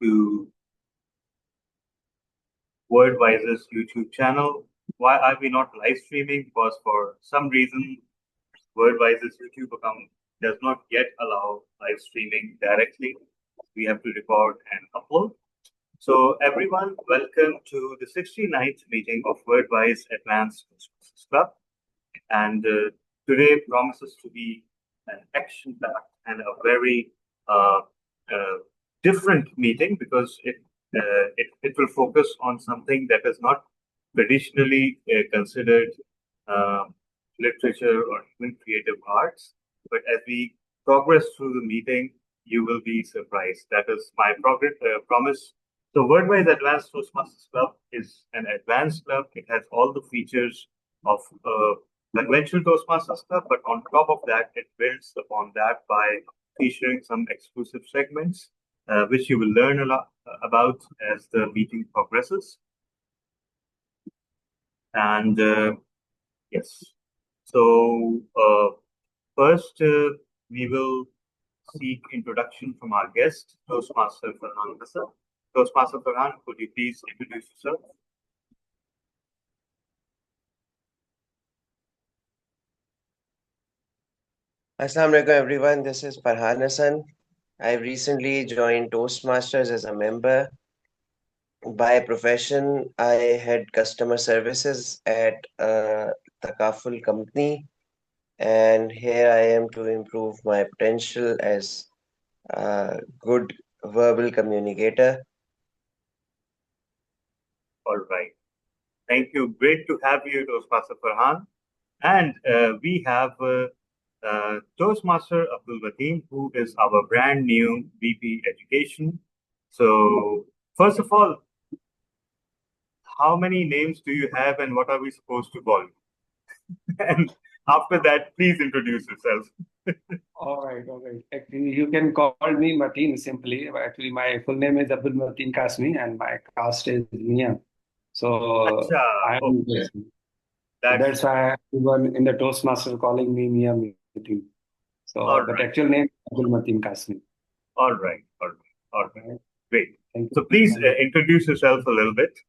to Wordwise's YouTube channel. Why are we not live streaming? Because for some reason, Wordwise's YouTube account does not yet allow live streaming directly. We have to record and upload. So everyone, welcome to the 69th meeting of Wordwise Advanced Toastmasters Club. And today promises to be an action-packed and a very different meeting because it will focus on something that is not traditionally considered literature or even creative arts. But as we progress through the meeting, you will be surprised. That is my promise. So Wordwise Advanced Toastmasters Club is an advanced club. It has all the features of conventional Toastmasters Club, but on top of that, it builds upon that by featuring some exclusive segments, which you will learn a lot about as the meeting progresses. And yes, so first we will seek introduction from our guest, Toastmaster Farhan Hassan. Toastmaster Farhan, could you please introduce yourself? Assalamu alaikum everyone, this is Farhan Hassan. I recently joined Toastmasters as a member. By profession, I head customer services at a Takaful company, and here I am to improve my potential as a good verbal communicator. All right. Thank you. Great to have you, Toastmaster Farhan. And we have Toastmaster Abdul Mateen, who is our brand new VP Education. So, first of all, how many names do you have and what are we supposed to call you? And after that, please introduce yourself. All right. Actually, you can call me Mateen simply. Actually, my full name is Abdul Mateen Kasmi and my caste is Mia. So Acha, I'm okay. that's why everyone in the Toastmaster calling me Mia Mateen. So, all but right. actual name is Abdul Mateen Kasmi. All right. All right. Great. Thank So you. please introduce yourself a little bit.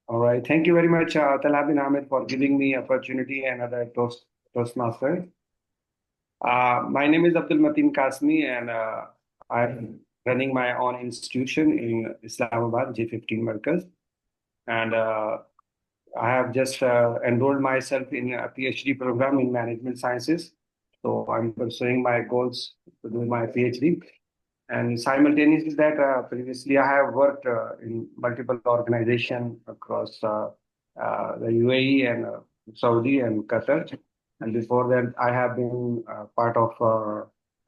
All right. Thank you very much, Talha bin Ahmed, for giving me opportunity and other Toastmaster. My name is Abdul Mateen Kasmi, and I'm running my own institution in Islamabad, J15 Markaz. And I have just enrolled myself in a PhD program in management sciences. So I'm pursuing my goals to do my PhD. And simultaneously that previously I have worked in multiple organizations across the UAE and Saudi and Qatar. And before that, I have been part of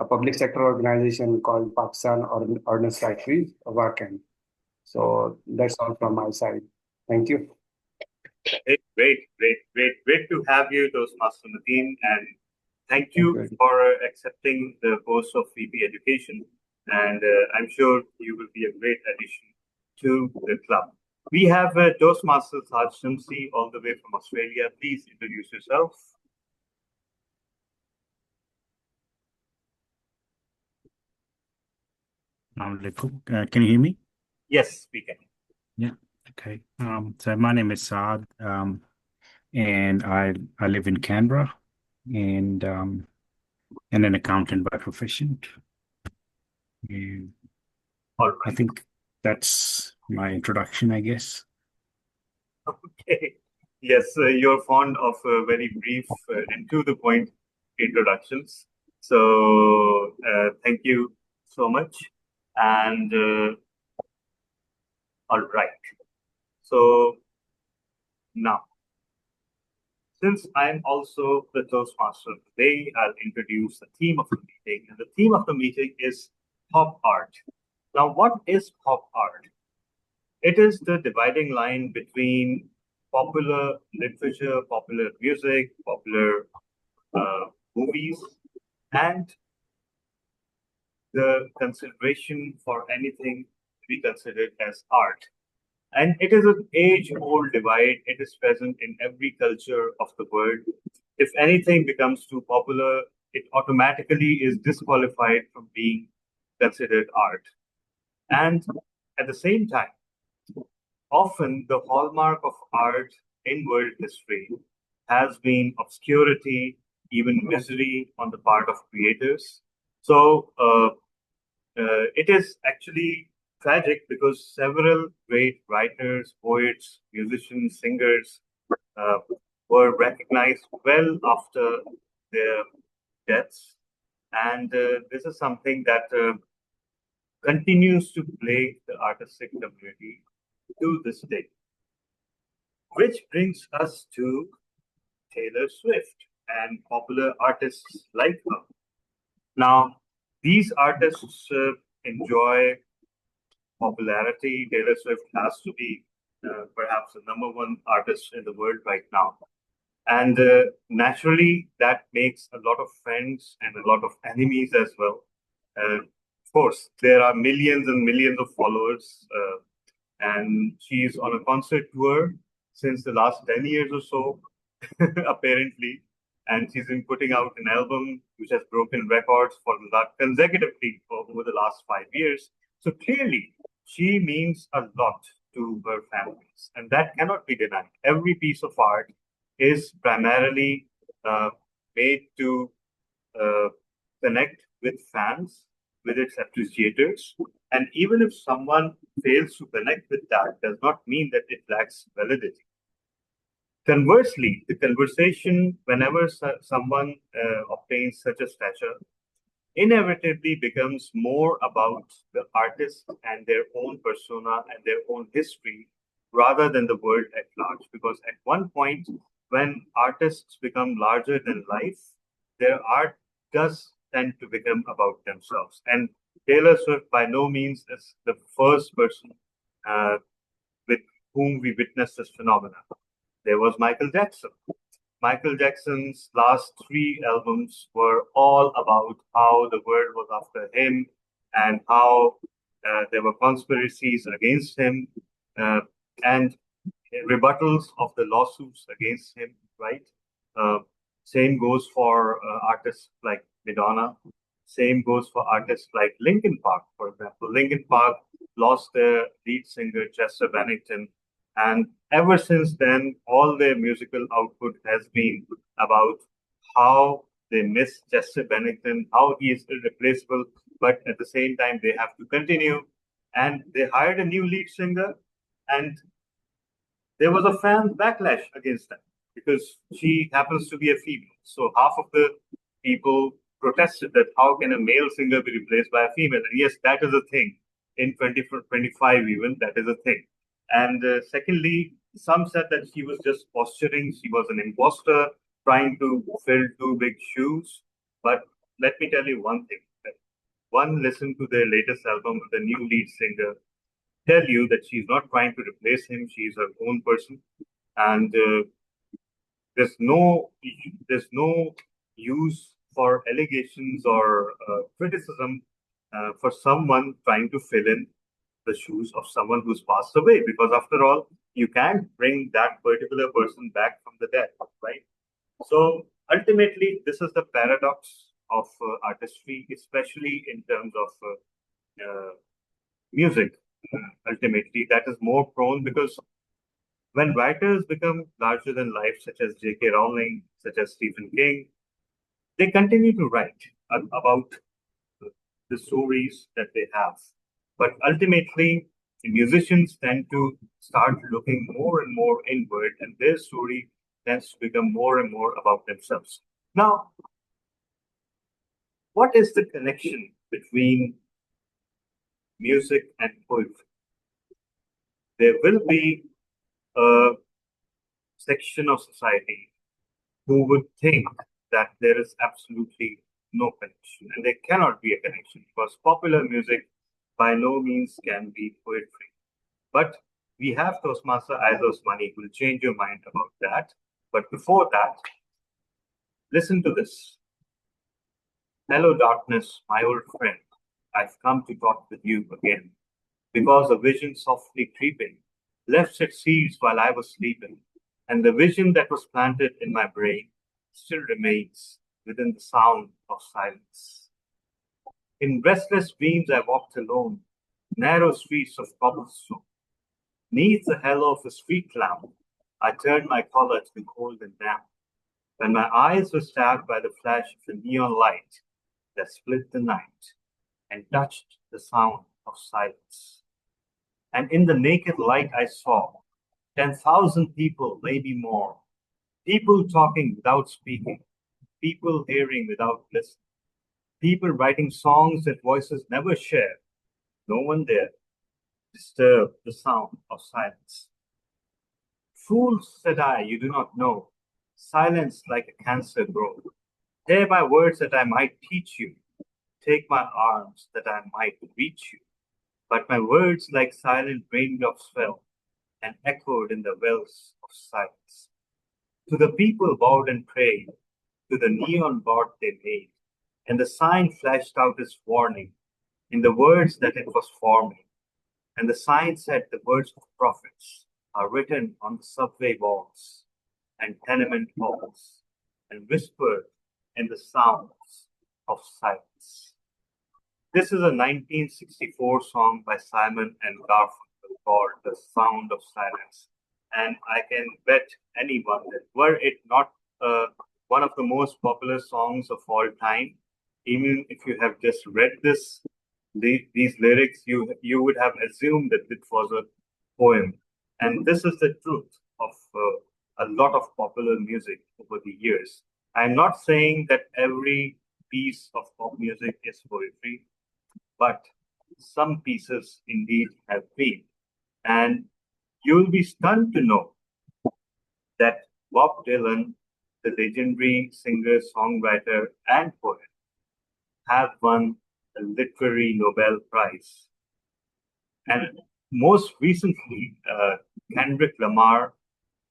a public sector organization called Pakistan Ordnance Factories, WACAN. So that's all from my side. Thank you. Hey, great to have you, Toastmaster Mateen, and thank you for accepting the post of VP Education. And I'm sure you will be a great addition to the club. We have Toastmaster Haj Shamsi all the way from Australia. Please introduce yourself. Can you hear me? Yes, we can. Yeah. Okay. So my name is Saad, and I live in Canberra, and an accountant by profession. And All right. I think that's my introduction, I guess. Okay. Yes, you're fond of very brief and to the point introductions. So thank you so much. And all right. So now, since I'm also the Toastmaster today, I'll introduce the theme of the meeting. And the theme of the meeting is pop art. Now, what is pop art? It is the dividing line between popular literature, popular music, popular movies, and the consideration for anything to be considered as art. And it is an age-old divide. It is present in every culture of the world. If anything becomes too popular, it automatically is disqualified from being considered art. And at the same time, often the hallmark of art in world history has been obscurity, even misery on the part of creators. So it is actually tragic because several great writers, poets, musicians, singers uh, were recognized well after their deaths. And this is something that continues to plague the artistic community to this day. Which brings us to Taylor Swift and popular artists like her. Now, these artists enjoy popularity. Taylor Swift has to be perhaps the number one artist in the world right now. And naturally, that makes a lot of friends and a lot of enemies as well. Of course, there are millions and millions of followers, and she's on a concert tour since the last 10 years or so, apparently. And she's been putting out an album which has broken records for consecutively over the last 5 years. So clearly, she means a lot to her families, and that cannot be denied. Every piece of art is primarily uh, made to uh, connect with fans, with its appreciators. And even if someone fails to connect with that, does not mean that it lacks validity. Conversely, the conversation, whenever someone obtains such a stature, inevitably becomes more about the artist and their own persona and their own history rather than the world at large. Because at one point, when artists become larger than life, their art does tend to become about themselves. And Taylor Swift, by no means, is the first person uh, with whom we witnessed this phenomenon. There was Michael Jackson. Michael Jackson's last three albums were all about how the world was after him and how there were conspiracies against him and rebuttals of the lawsuits against him, right? Uh, Same goes for artists like Madonna. Same goes for artists like Linkin Park, for example. Linkin Park lost their lead singer, Chester Bennington, and ever since then, all their musical output has been about how they miss Chester Bennington, how he is irreplaceable, but at the same time, they have to continue. And they hired a new lead singer, and there was a fan backlash against that because she happens to be a female. So half of the people protested that how can a male singer be replaced by a female? And yes, that is a thing. In 2025, even that is a thing. And secondly, some said that she was just posturing. She was an imposter trying to fill two big shoes. But let me tell you one thing. One, listen to their latest album, the new lead singer, tell you that she's not trying to replace him. She's her own person, and there's no there's no use for allegations or criticism for someone trying to fill in the shoes of someone who's passed away. Because after all, you can't bring that particular person back from the dead, right? So ultimately, this is the paradox of artistry, especially in terms of music. Ultimately, that is more prone because when writers become larger than life, such as J.K. Rowling, such as Stephen King, they continue to write about the stories that they have. But ultimately, the musicians tend to start looking more and more inward, and their story tends to become more and more about themselves. Now, what is the connection between music and poetry? There will be a section of society who would think that there is absolutely no connection, and there cannot be a connection because popular music by no means can be poetry. But we have Toastmaster Isos Money who will change your mind about that. But before that, listen to this. Hello, darkness, my old friend. I've come to talk with you again because a vision softly creeping left its seeds while I was sleeping, and the vision that was planted in my brain still remains within the sound of silence. In restless dreams, I walked alone, narrow streets of cobblestone. Neath the halo of a street lamp, I turned my collar to the cold and damp, when my eyes were stabbed by the flash of a neon light that split the night and touched the sound of silence. And in the naked light I saw 10,000 people, maybe more, people talking without speaking, people hearing without listening, people writing songs that voices never share. No one there disturbed the sound of silence. Fools, said I, you do not know. Silence like a cancer grows. Hear my words that I might teach you. Take my arms that I might reach you. But my words like silent raindrops fell and echoed in the wells of silence. To the people bowed and prayed, to the neon god they made, and the sign flashed out its warning in the words that it was forming. And the sign said the words of prophets are written on the subway walls and tenement halls and whispered in the sounds of silence. This is a 1964 song by Simon and Garfunkel called The Sound of Silence. And I can bet anyone that were it not one of the most popular songs of all time, even if you have just read these lyrics, you would have assumed that it was a poem. And this is the truth of a lot of popular music over the years. I'm not saying that every piece of pop music is poetry, but some pieces indeed have been. And you'll be stunned to know that Bob Dylan, the legendary singer, songwriter, and poet, have won a literary Nobel Prize. And most recently, Kendrick Lamar,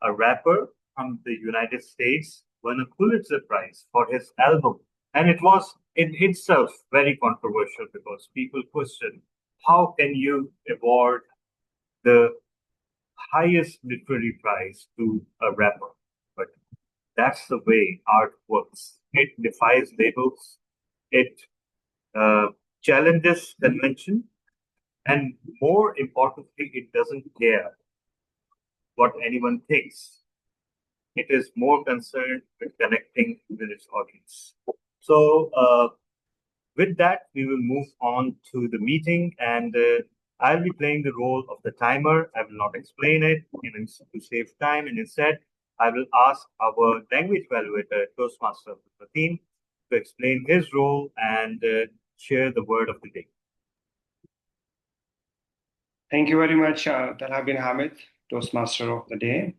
a rapper from the United States, won a Pulitzer Prize for his album. And it was in itself very controversial because people questioned how can you award the highest literary prize to a rapper? But that's the way art works. It defies labels, it challenges convention, and more importantly, it doesn't care what anyone thinks. It is more concerned with connecting with its audience. So, with that, we will move on to the meeting, and I'll be playing the role of the timer. I will not explain it to save time, and instead, I will ask our language evaluator, Toastmaster Pratim, to explain his role and share the word of the day. Thank you very much, Talha bin Hamid, Toastmaster of the day.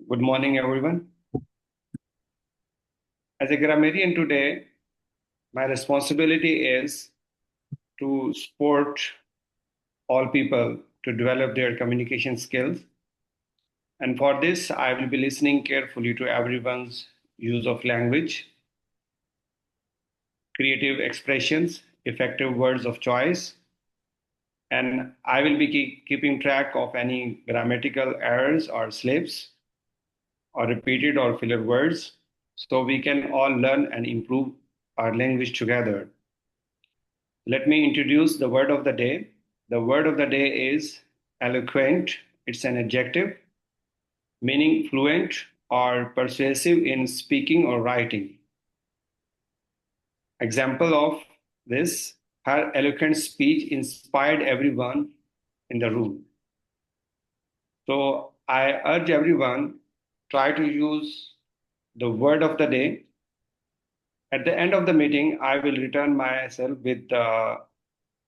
Good morning, everyone. As a grammarian today, my responsibility is to support all people to develop their communication skills. And for this, I will be listening carefully to everyone's use of language, creative expressions, effective words of choice, and I will be keeping track of any grammatical errors or slips or repeated or filler words so we can all learn and improve our language together. Let me introduce the word of the day. The word of the day is eloquent. It's an adjective meaning fluent or persuasive in speaking or writing. Example of this, her eloquent speech inspired everyone in the room. So I urge everyone, try to use the word of the day. At the end of the meeting, I will return myself with the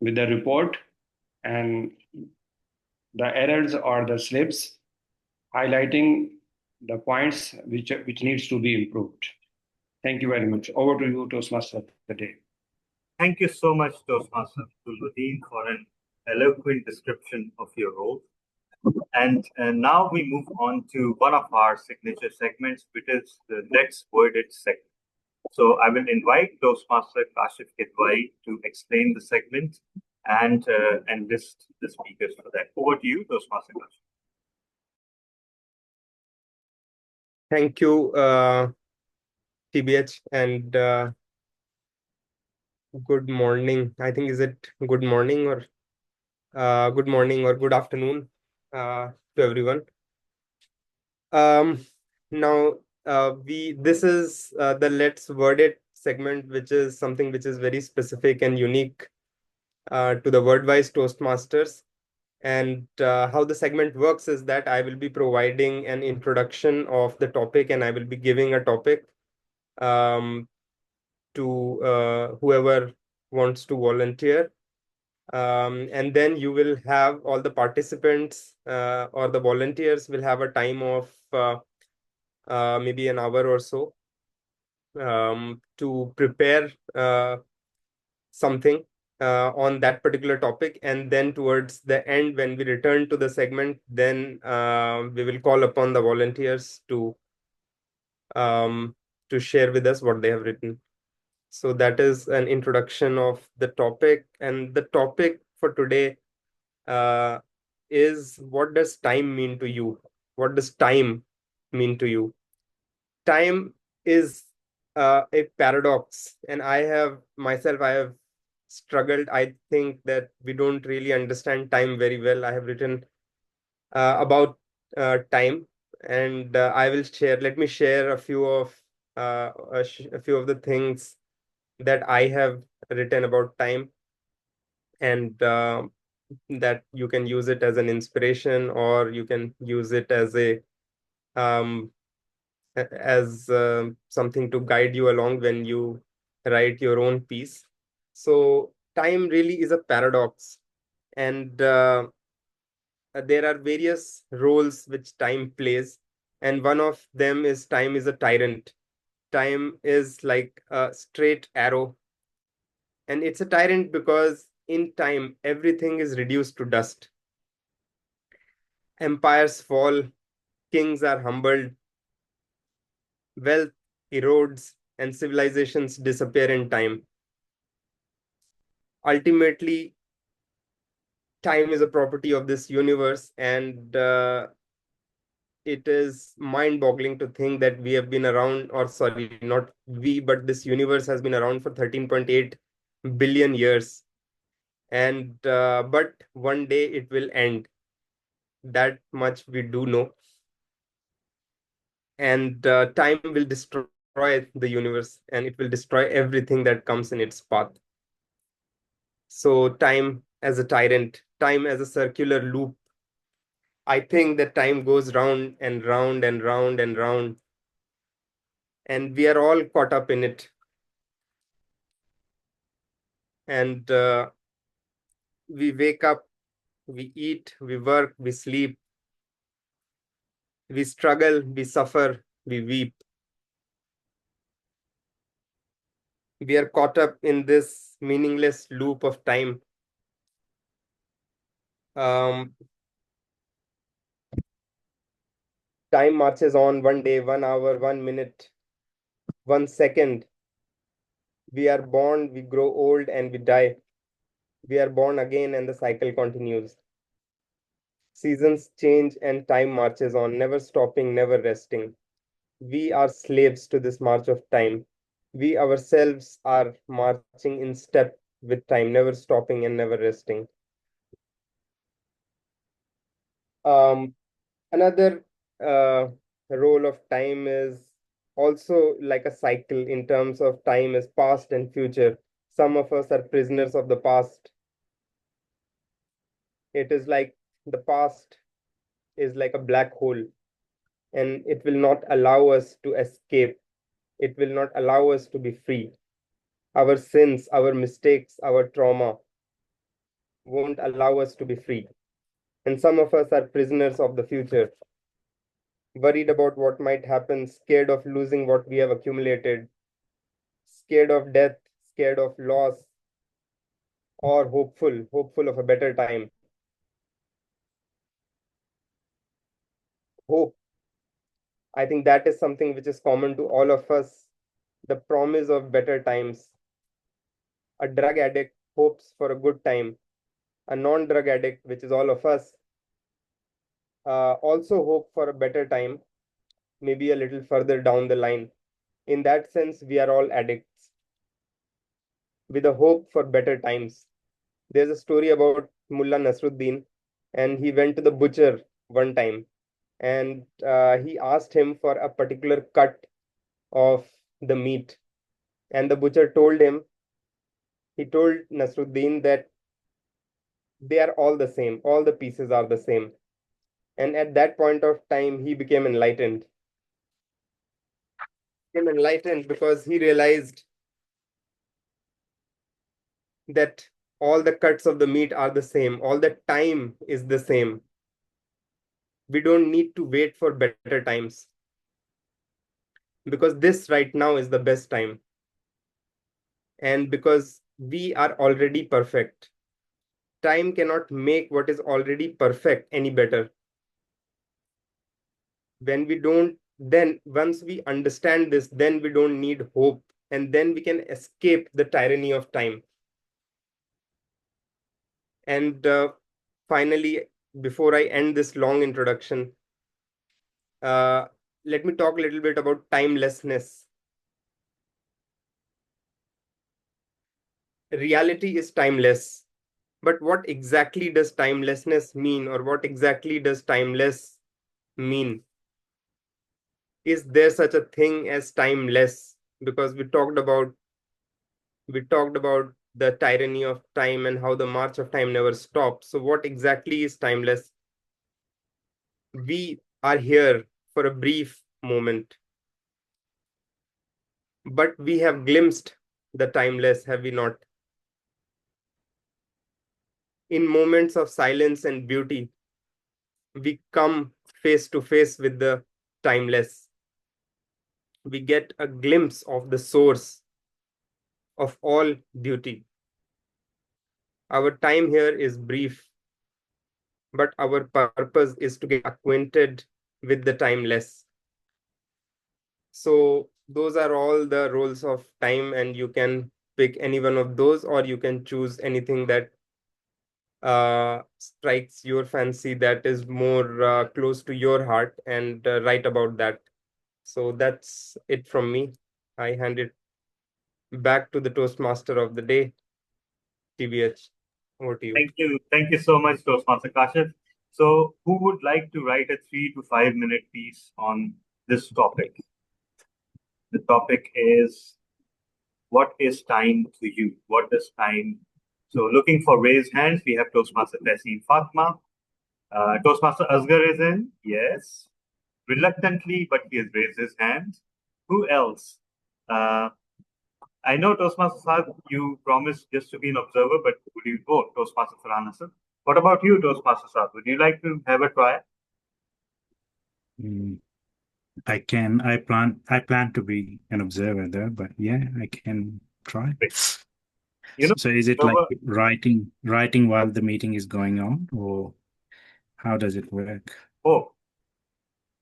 report and the errors or the slips, highlighting the points which needs to be improved. Thank you very much. Over to you, Toastmaster of the day. Thank you so much, Toastmaster Abdul for an eloquent description of your role. And now we move on to one of our signature segments, which is the Let's Word It segment. So I will invite Toastmaster Kashif Kidwai to explain the segment and list the speakers for that. Over to you, Toastmaster Kashif. Thank you, TBH, and good morning. I think is it good morning or good afternoon to everyone. Now this is the Let's Word It segment, which is something which is very specific and unique to the Wordwise Toastmasters. And how the segment works is that I will be providing an introduction of the topic, and I will be giving a topic um, to whoever wants to volunteer. And then you will have all the participants or the volunteers will have a time of maybe an hour or so to prepare something on that particular topic. And then towards the end, when we return to the segment, then we will call upon the volunteers to share with us what they have written. So that is an introduction of the topic. And the topic for today is, what does time mean to you? What does time mean to you? Time is a paradox, and I have struggled. I think that we don't really understand time very well. I have written about time, and let me share a few of the things that I have written about time, and that you can use it as an inspiration, or you can use it as um, something to guide you along when you write your own piece. So time really is a paradox, and there are various roles which time plays, and one of them is time is a tyrant. Time is like a straight arrow, and it's a tyrant because in time everything is reduced to dust. Empires fall, kings are humbled, wealth erodes, and civilizations disappear in time. Ultimately, time is a property of this universe, and it is mind-boggling to think that we have been around, or sorry, not we, but this universe has been around for 13.8 billion years. And but one day it will end. That much we do know. And time will destroy the universe, and it will destroy everything that comes in its path. So time as a tyrant, time as a circular loop. I think that time goes round and round and round and round, and we are all caught up in it. And we wake up, we eat, we work, we sleep, we struggle, we suffer, we weep. We are caught up in this meaningless loop of time. Um, Time marches on, 1 day, 1 hour, 1 minute, 1 second. We are born, we grow old, and we die. We are born again, and the cycle continues. Seasons change and time marches on, never stopping, never resting. We are slaves to this march of time. We ourselves are marching in step with time, never stopping and never resting. Another role of time is also like a cycle in terms of time is past and future. Some of us are prisoners of the past. It is like the past is like a black hole, and it will not allow us to escape. It will not allow us to be free. Our sins, our mistakes, our trauma won't allow us to be free. And some of us are prisoners of the future, worried about what might happen, scared of losing what we have accumulated, scared of death, scared of loss, or hopeful of a better time. Hope, I think that is something which is common to all of us, the promise of better times. A drug addict hopes for a good time. A non-drug addict, which is all of us, also hope for a better time, maybe a little further down the line. In that sense, we are all addicts. with a hope for better times. There's a story about Mullah Nasruddin, and he went to the butcher one time, and he asked him for a particular cut of the meat. And the butcher he told Nasruddin that they are all the same, all the pieces are the same. And at that point of time, he became enlightened. Because he realized that all the cuts of the meat are the same, all the time is the same. We don't need to wait for better times, because this right now is the best time. And because we are already perfect, time cannot make what is already perfect any better. Then once we understand this, then we don't need hope, and then we can escape the tyranny of time. And finally, before I end this long introduction, let me talk a little bit about timelessness. Reality is timeless, but what exactly does timelessness mean, or what exactly does timeless mean? Is there such a thing as timeless? Because we talked about the tyranny of time and how the march of time never stops. So what exactly is timeless? We are here for a brief moment, but we have glimpsed the timeless, have we not? In moments of silence and beauty, we come face to face with the timeless. We get a glimpse of the source of all beauty. Our time here is brief, but our purpose is to get acquainted with the timeless. So those are all the roles of time, and you can pick any one of those, or you can choose anything that strikes your fancy, that is more close to your heart, and write about that. So that's it from me. I hand it back to the Toastmaster of the day, TBH. Over to you. Thank you so much, Toastmaster Kashif. So, who would like to write a 3 to 5 minute piece on this topic? The topic is, what is time to you? What does time? So, looking for raised hands, we have Toastmaster Tessie Fatma. Toastmaster Asghar is in, yes, reluctantly, but he has raised his hand. Who else? I know Toastmaster Saad, you promised just to be an observer, but would you go, Toastmaster Farhan Hassan? What about you, Toastmaster Saad? Would you like to have a try? I can. I plan to be an observer there, but yeah, I can try. You know, So is it like writing while the meeting is going on, or how does it work? Oh,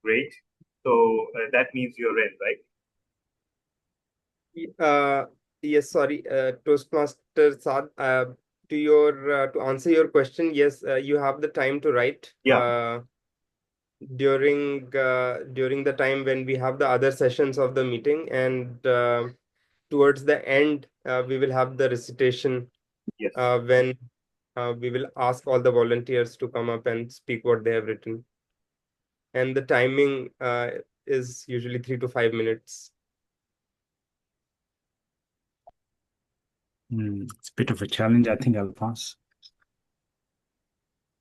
great. So that means you're in, right? Yes, sorry, Toastmaster Saad, to answer your question, yes, you have the time to write. Yeah. During the time when we have the other sessions of the meeting, and towards the end, we will have the recitation. Yes. When we will ask all the volunteers to come up and speak what they have written. And the timing is usually 3 to 5 minutes. It's a bit of a challenge. I think I'll pass.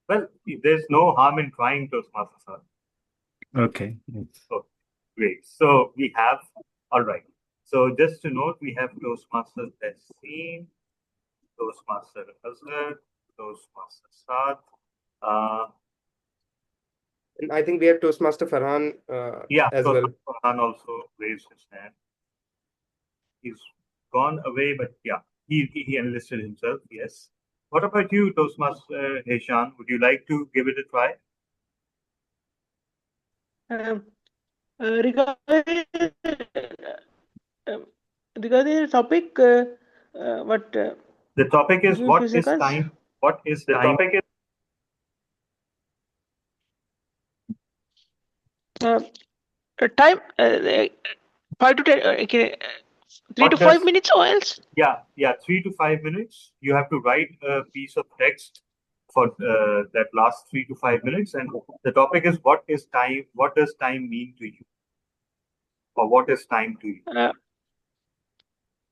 Well, there's no harm in trying, Toastmaster Saad. Okay. Oh, great. So we have, all right. So just to note, we have Toastmaster Tessin, Toastmaster Asghar, Toastmaster Saad. And I think we have Toastmaster Farhan as well. Farhan also raised his hand. He's gone away, but yeah, he enlisted himself, yes. What about you, Toastmaster Heshan? Would you like to give it a try? Regarding the topic, what? The topic is, what is time? What is time? The topic is time 5 to 10. Okay, 3 to What 5 does minutes or else? Yeah, 3 to 5 minutes. You have to write a piece of text for that last 3 to 5 minutes, and the topic is what is time? What does time mean to you, or what is time to you?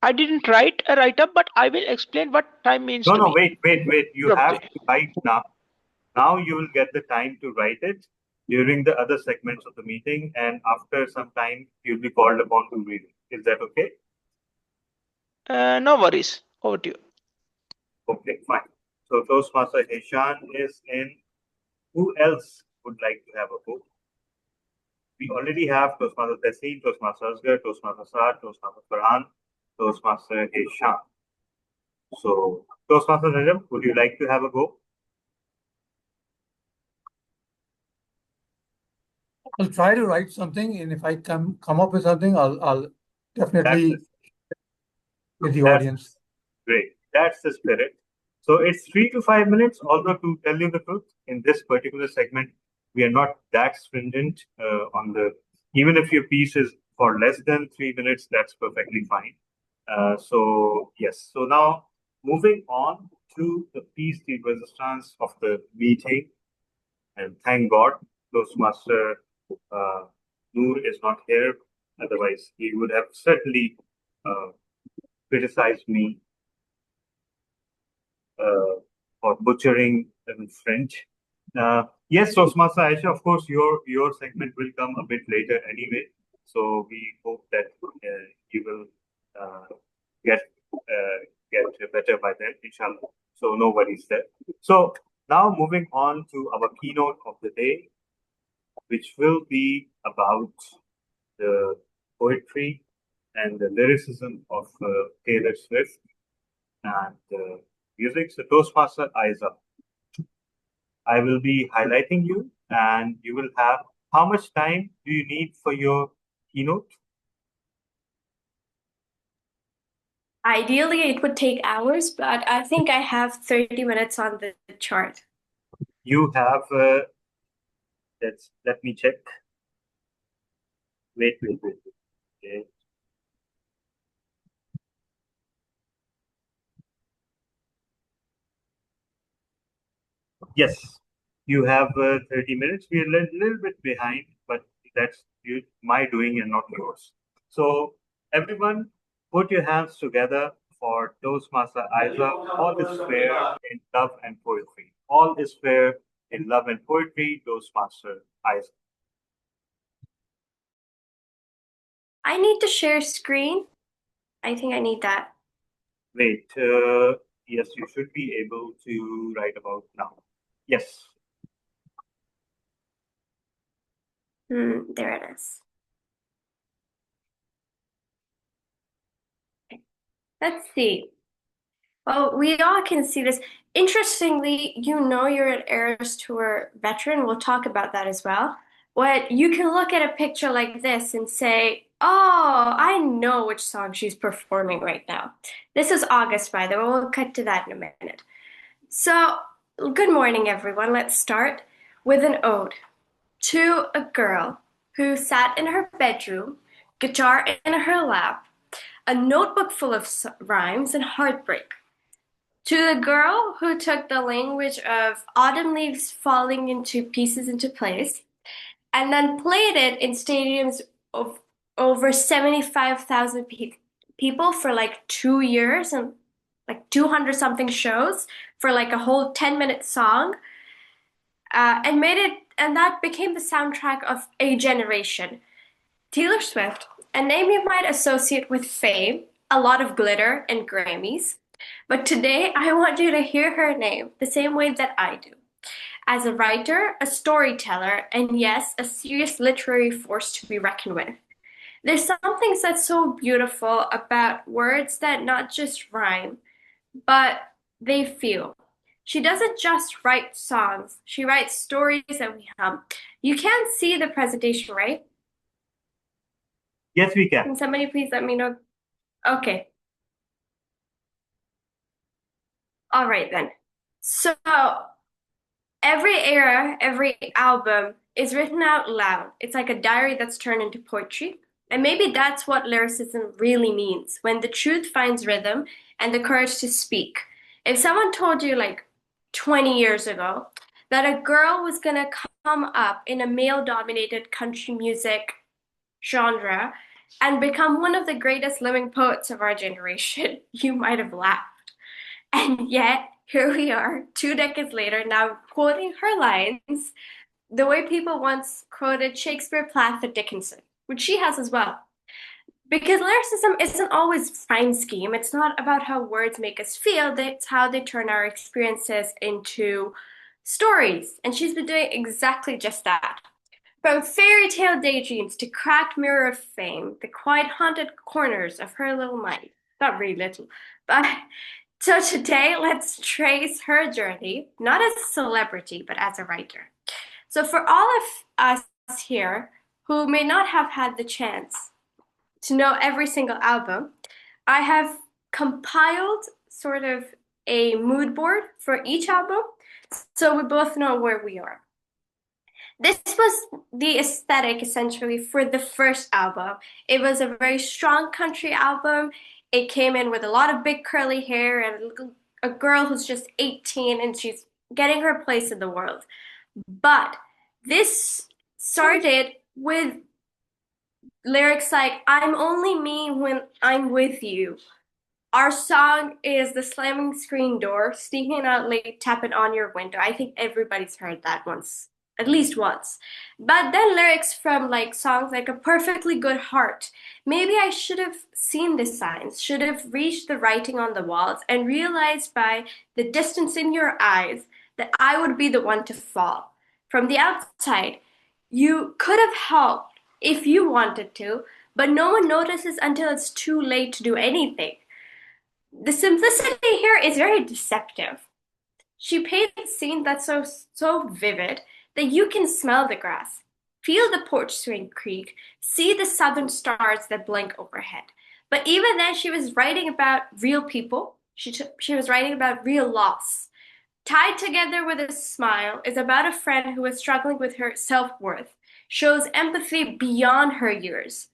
I didn't write a write-up, but I will explain what time means to No, me. wait. You have Okay. to write now. Now you will get the time to write it during the other segments of the meeting, and after some time, you'll be called upon to read it. Is that okay? No worries. Over to you. Okay, fine. So Toastmaster Heshan is in. Who else would like to have a vote? We already have Toastmaster Tessin, Toastmaster Asgar, Toastmaster Saad, Toastmaster Farhan, Toastmaster Heshan. So, Toastmaster Rajab, would you like to have a go? I'll try to write something, and if I come up with something, I'll That's definitely with the that's audience. great. That's the spirit. So it's 3 to 5 minutes. Although to tell you the truth, in this particular segment, we are not that stringent on the. Even if your piece is for less than 3 minutes, that's perfectly fine. So yes. So now moving on to the piece de resistance of the meeting, and thank God, Toastmaster Noor is not here. Otherwise, he would have certainly criticized me for butchering in French. Yes, Toastmaster Aisha, of course, your segment will come a bit later anyway. So we hope that you will get better by then, inshallah. So no worries there. So now moving on to our keynote of the day, which will be about the poetry and the lyricism of Taylor Swift and music. So Toastmaster Isa, I will be highlighting you, and you will have. How much time do you need for your keynote? Ideally, it would take hours, but I think I have 30 minutes on the chart. You have. Let me check. Wait. Okay. Yes, you have 30 minutes. We're a little bit behind, but that's my doing and not yours. So, everyone, put your hands together for Toastmaster Isa. All is fair in love and poetry. All is fair in love and poetry, Toastmaster Isa. I need to share screen. I think I need that. Wait, yes, you should be able to write about now. Yes. There it is. Let's see. Well, we all can see this. Interestingly, you're an Eras Tour veteran. We'll talk about that as well. What you can look at a picture like this and say, "Oh, I know which song she's performing right now." This is August, by the way. We'll cut to that in a minute. So, good morning, everyone. Let's start with an ode to a girl who sat in her bedroom, guitar in her lap, a notebook full of rhymes and heartbreak. To the girl who took the language of autumn leaves falling into pieces into place and then played it in stadiums of over 75,000 people for like 2 years and like 200 something shows for like a whole 10-minute song, and that became the soundtrack of a generation. Taylor Swift, a name you might associate with fame, a lot of glitter, and Grammys. But today, I want you to hear her name the same way that I do. As a writer, a storyteller, and yes, a serious literary force to be reckoned with. There's something that's so beautiful about words that not just rhyme, but they feel. She doesn't just write songs, she writes stories that we hum. You can't see the presentation, right? Yes, we can. Can somebody please let me know? Okay. All right then. So every era, every album is written out loud. It's like a diary that's turned into poetry. And maybe that's what lyricism really means, when the truth finds rhythm and the courage to speak. If someone told you like 20 years ago that a girl was gonna come up in a male-dominated country music genre and become one of the greatest living poets of our generation, you might have laughed. And yet, here we are, 2 decades later, now quoting her lines the way people once quoted Shakespeare, Plath, and Dickinson, which she has as well. Because lyricism isn't always rhyme scheme. It's not about how words make us feel. It's how they turn our experiences into stories. And she's been doing exactly just that. From fairy tale daydreams to cracked mirror of fame, the quiet haunted corners of her little mind. Not really little, but so today let's trace her journey, not as a celebrity, but as a writer. So for all of us here who may not have had the chance to know every single album, I have compiled sort of a mood board for each album so we both know where we are. This was the aesthetic essentially for the first album. It was a very strong country album. It came in with a lot of big curly hair and a girl who's just 18 and she's getting her place in the world. But this started with lyrics like, I'm only me when I'm with you. Our song is the slamming screen door, sneaking out late, tapping on your window. I think everybody's heard that once, at least once. But then lyrics from like songs like A Perfectly Good Heart. Maybe I should have seen the signs, should have reached the writing on the walls and realized by the distance in your eyes that I would be the one to fall. From the outside, you could have helped if you wanted to, but no one notices until it's too late to do anything. The simplicity here is very deceptive. She paints a scene that's so vivid that you can smell the grass, feel the porch swing creak, see the southern stars that blink overhead. But even then, she was writing about real people. She was writing about real loss. Tied Together with a Smile is about a friend who is struggling with her self-worth, shows empathy beyond her years.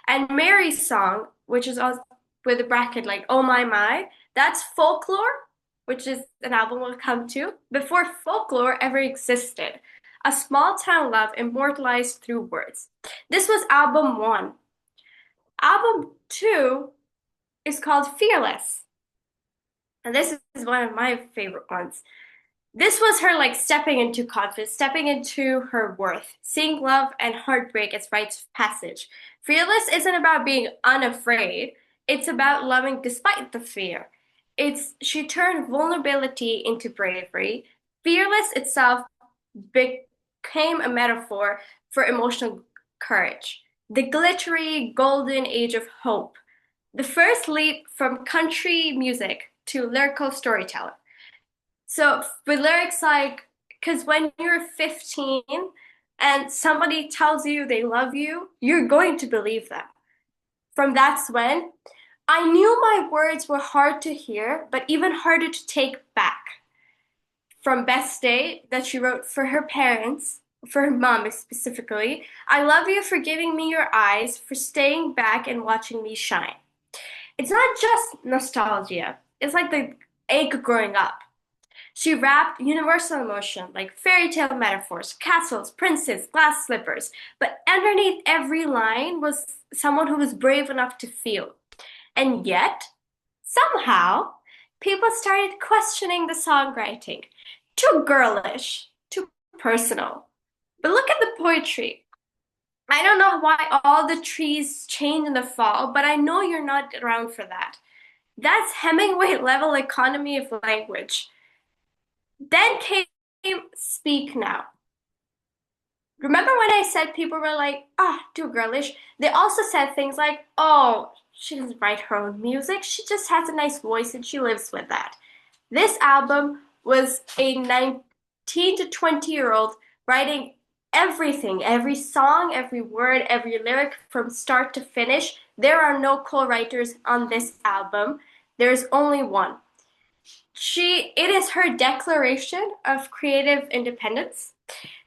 And Mary's song, which is also with a bracket like Oh My, that's Folklore, which is an album we'll come to, before folklore ever existed. A small town love immortalized through words. This was album 1. Album 2 is called Fearless. And this is one of my favorite ones. This was her like stepping into confidence, stepping into her worth, seeing love and heartbreak as rites of passage. Fearless isn't about being unafraid. It's about loving despite the fear. She turned vulnerability into bravery. Fearless itself became a metaphor for emotional courage. The glittery golden age of hope. The first leap from country music to lyrical storyteller. So with lyrics like, because when you're 15 and somebody tells you they love you, you're going to believe them. From That's When, I knew my words were hard to hear, but even harder to take back. From Best Day, that she wrote for her parents, for her mom specifically, I love you for giving me your eyes, for staying back and watching me shine. It's not just nostalgia. It's like the ache of growing up. She rapped universal emotion like fairy tale metaphors, castles, princes, glass slippers. But underneath every line was someone who was brave enough to feel. And yet, somehow, people started questioning the songwriting. Too girlish, too personal. But look at the poetry. I don't know why all the trees change in the fall, but I know you're not around for that. That's Hemingway level economy of language. Then came Speak Now. Remember when I said people were like, too girlish? They also said things like, oh, she doesn't write her own music. She just has a nice voice and she lives with that. This album was a 19 to 20-year-old writing everything, every song, every word, every lyric from start to finish. There are no co-writers on this album. There's only one. It is her declaration of creative independence.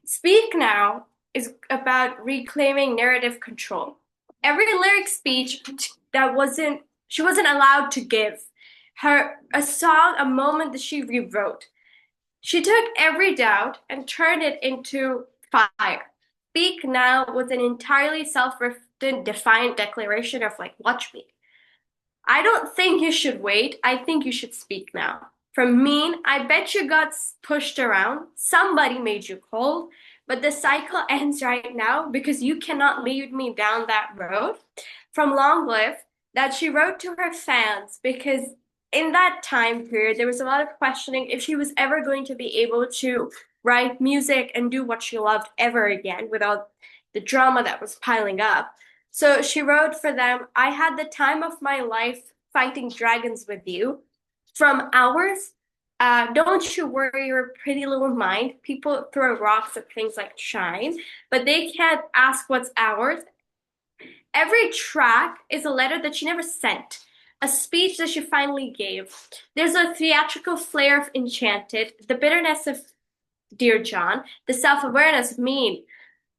Speak Now is about reclaiming narrative control. every lyric speech she wasn't allowed to give. A song, a moment that she rewrote. She took every doubt and turned it into fire. Speak Now was an entirely self-defined declaration of like, watch me. I don't think you should wait. I think you should speak now. From mean, I bet you got pushed around. Somebody made you cold. But the cycle ends right now because you cannot lead me down that road. From Long Live, that she wrote to her fans because in that time period, there was a lot of questioning if she was ever going to be able to write music and do what she loved ever again without the drama that was piling up. So she wrote for them, I had the time of my life fighting dragons with you. From Ours, don't you worry your pretty little mind. People throw rocks at things like shine, but they can't ask what's ours. Every track is a letter that she never sent, a speech that she finally gave. There's a theatrical flair of Enchanted, the bitterness of Dear John, the self-awareness of Mean.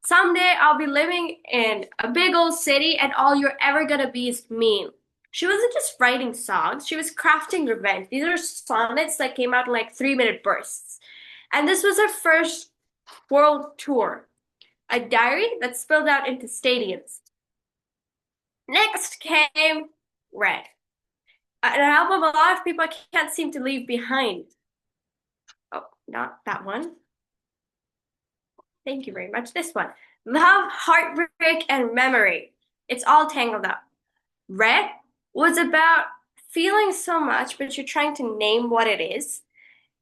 Someday I'll be living in a big old city and all you're ever gonna be is mean. She wasn't just writing songs, she was crafting revenge. These are sonnets that came out in like 3-minute bursts. And this was her first world tour, a diary that spilled out into stadiums. Next came Red, an album a lot of people can't seem to leave behind. Oh, not that one. Thank you very much. This one. Love, Heartbreak, and Memory. It's all tangled up. Red was about feeling so much, but you're trying to name what it is.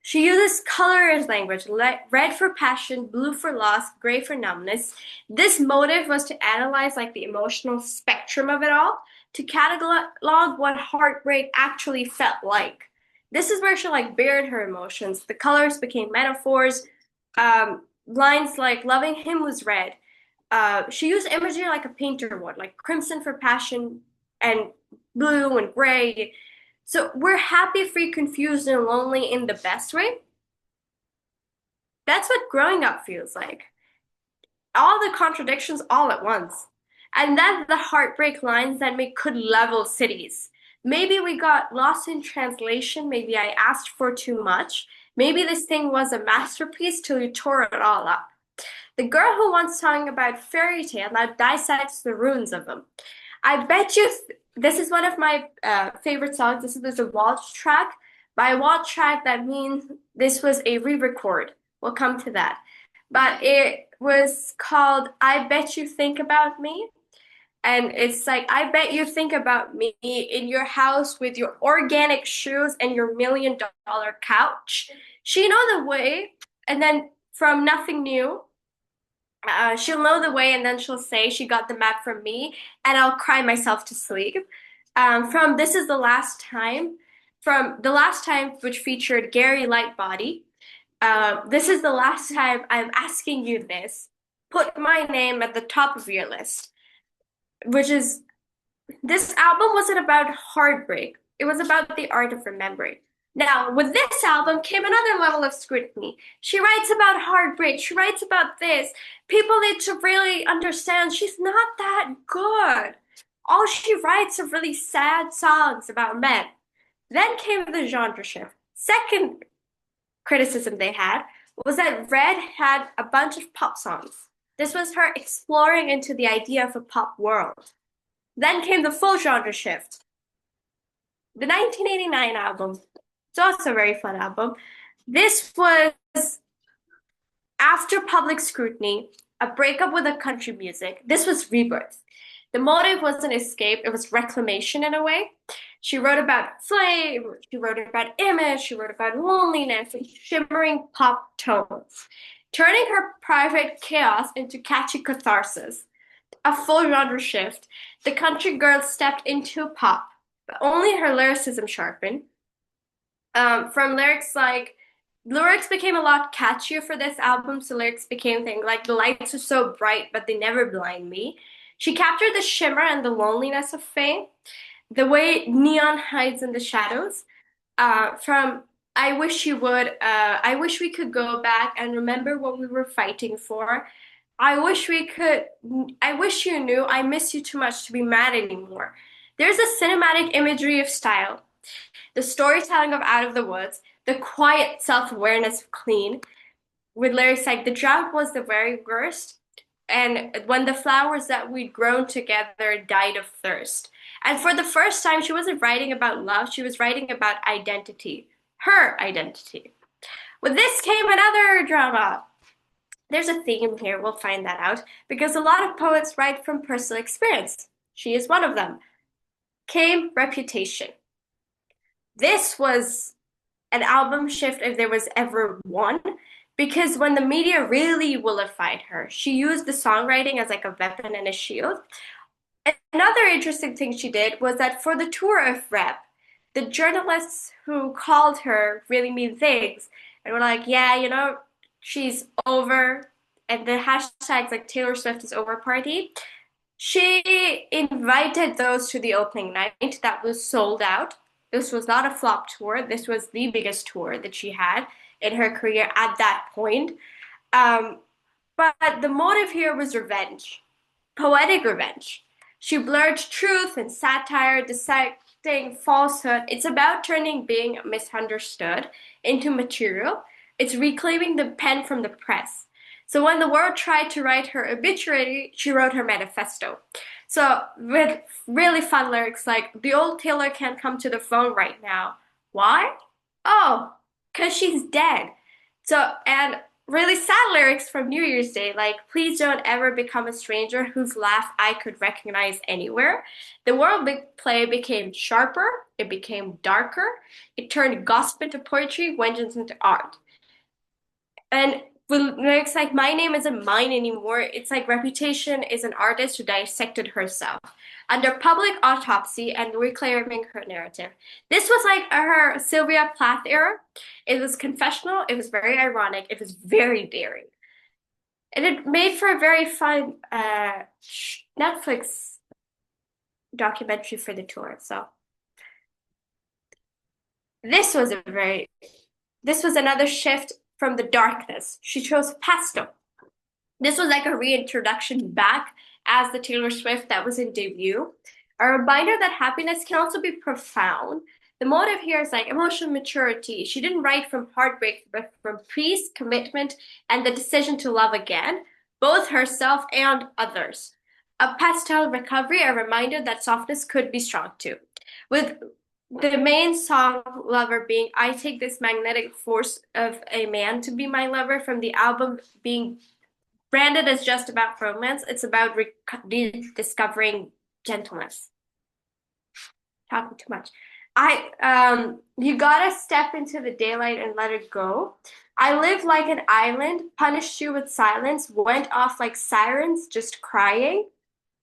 She uses color as language, red for passion, blue for loss, gray for numbness. This motive was to analyze like the emotional spectrum of it all, to catalog what heartbreak actually felt like. This is where she like bared her emotions. The colors became metaphors. Lines like loving him was red. She used imagery like a painter would, like crimson for passion and blue and gray. So we're happy, free, confused, and lonely in the best way. That's what growing up feels like. All the contradictions all at once. And then the heartbreak lines that could level cities. Maybe we got lost in translation. Maybe I asked for too much. Maybe this thing was a masterpiece till you tore it all up. The girl who once sang about fairy tale now dissects the ruins of them. I bet you this is one of my favorite songs. This is a Waltz track. By Waltz track, that means this was a re-record. We'll come to that. But it was called I Bet You Think About Me. And it's like, I bet you think about me in your house with your organic shoes and your $1 million couch. She know the way. And then from Nothing New, she'll know the way and then she'll say she got the map from me and I'll cry myself to sleep. From This Is the Last Time, from The Last Time, which featured Gary Lightbody. This is the last time I'm asking you this. Put my name at the top of your list. Which is, this album wasn't about heartbreak. It was about the art of remembering. Now, with this album came another level of scrutiny. She writes about heartbreak. She writes about this. People need to really understand she's not that good. All she writes are really sad songs about men. Then came the genre shift. Second criticism they had was that Red had a bunch of pop songs. This was her exploring into the idea of a pop world. Then came the full genre shift. The 1989 album. It's also a very fun album. This was after public scrutiny, a breakup with a country music. This was rebirth. The motive wasn't escape, it was reclamation in a way. She wrote about flame, she wrote about image, she wrote about loneliness and shimmering pop tones, turning her private chaos into catchy catharsis. A full genre shift. The country girl stepped into pop, but only her lyricism sharpened. From lyrics became a lot catchier for this album, so lyrics became things like the lights are so bright, but they never blind me. She captured the shimmer and the loneliness of fame, the way neon hides in the shadows. From I wish you would, I wish we could go back and remember what we were fighting for. I wish you knew I miss you too much to be mad anymore. There's a cinematic imagery of style, the storytelling of Out of the Woods, the quiet self-awareness of Clean, with lyrics like the drought was the very worst, and when the flowers that we'd grown together died of thirst. And for the first time, she wasn't writing about love, she was writing about identity, her identity. With this came another drama. There's a theme here, we'll find that out, because a lot of poets write from personal experience. She is one of them. Came Reputation. This was an album shift if there was ever one, because when the media really vilified her, she used the songwriting as like a weapon and a shield. Another interesting thing she did was that for the tour of Rep, the journalists who called her really mean things and were like, yeah, she's over, and the hashtags like Taylor Swift is over party. She invited those to the opening night that was sold out. This was not a flop tour. This was the biggest tour that she had in her career at that point. But the motive here was revenge, poetic revenge. She blurred truth and satire, dissecting falsehood. It's about turning being misunderstood into material. It's reclaiming the pen from the press. So when the world tried to write her obituary, she wrote her manifesto. So with really fun lyrics like, the old Taylor can't come to the phone right now. Why? Oh, because she's dead. So, and really sad lyrics from New Year's Day, like, please don't ever become a stranger whose laugh I could recognize anywhere. The world play became sharper, it became darker, it turned gossip into poetry, vengeance into art. And with lyrics like, my name isn't mine anymore, it's like Reputation is an artist who dissected herself under public autopsy and reclaiming her narrative. This was like her Sylvia Plath era. It was confessional, it was very ironic, it was very daring. And it made for a very fun Netflix documentary for the tour. So this was another shift from the darkness. She chose pastel. This was like a reintroduction back as the Taylor Swift that was in debut. A reminder that happiness can also be profound. The motive here is like emotional maturity. She didn't write from heartbreak, but from peace, commitment, and the decision to love again, both herself and others. A pastel recovery, a reminder that softness could be strong too. With the main song Lover being, I take this magnetic force of a man to be my lover, from the album being branded as just about romance. It's about rediscovering gentleness. Talking too much. You gotta step into the daylight and let it go. I live like an island, punished you with silence, went off like sirens, just crying.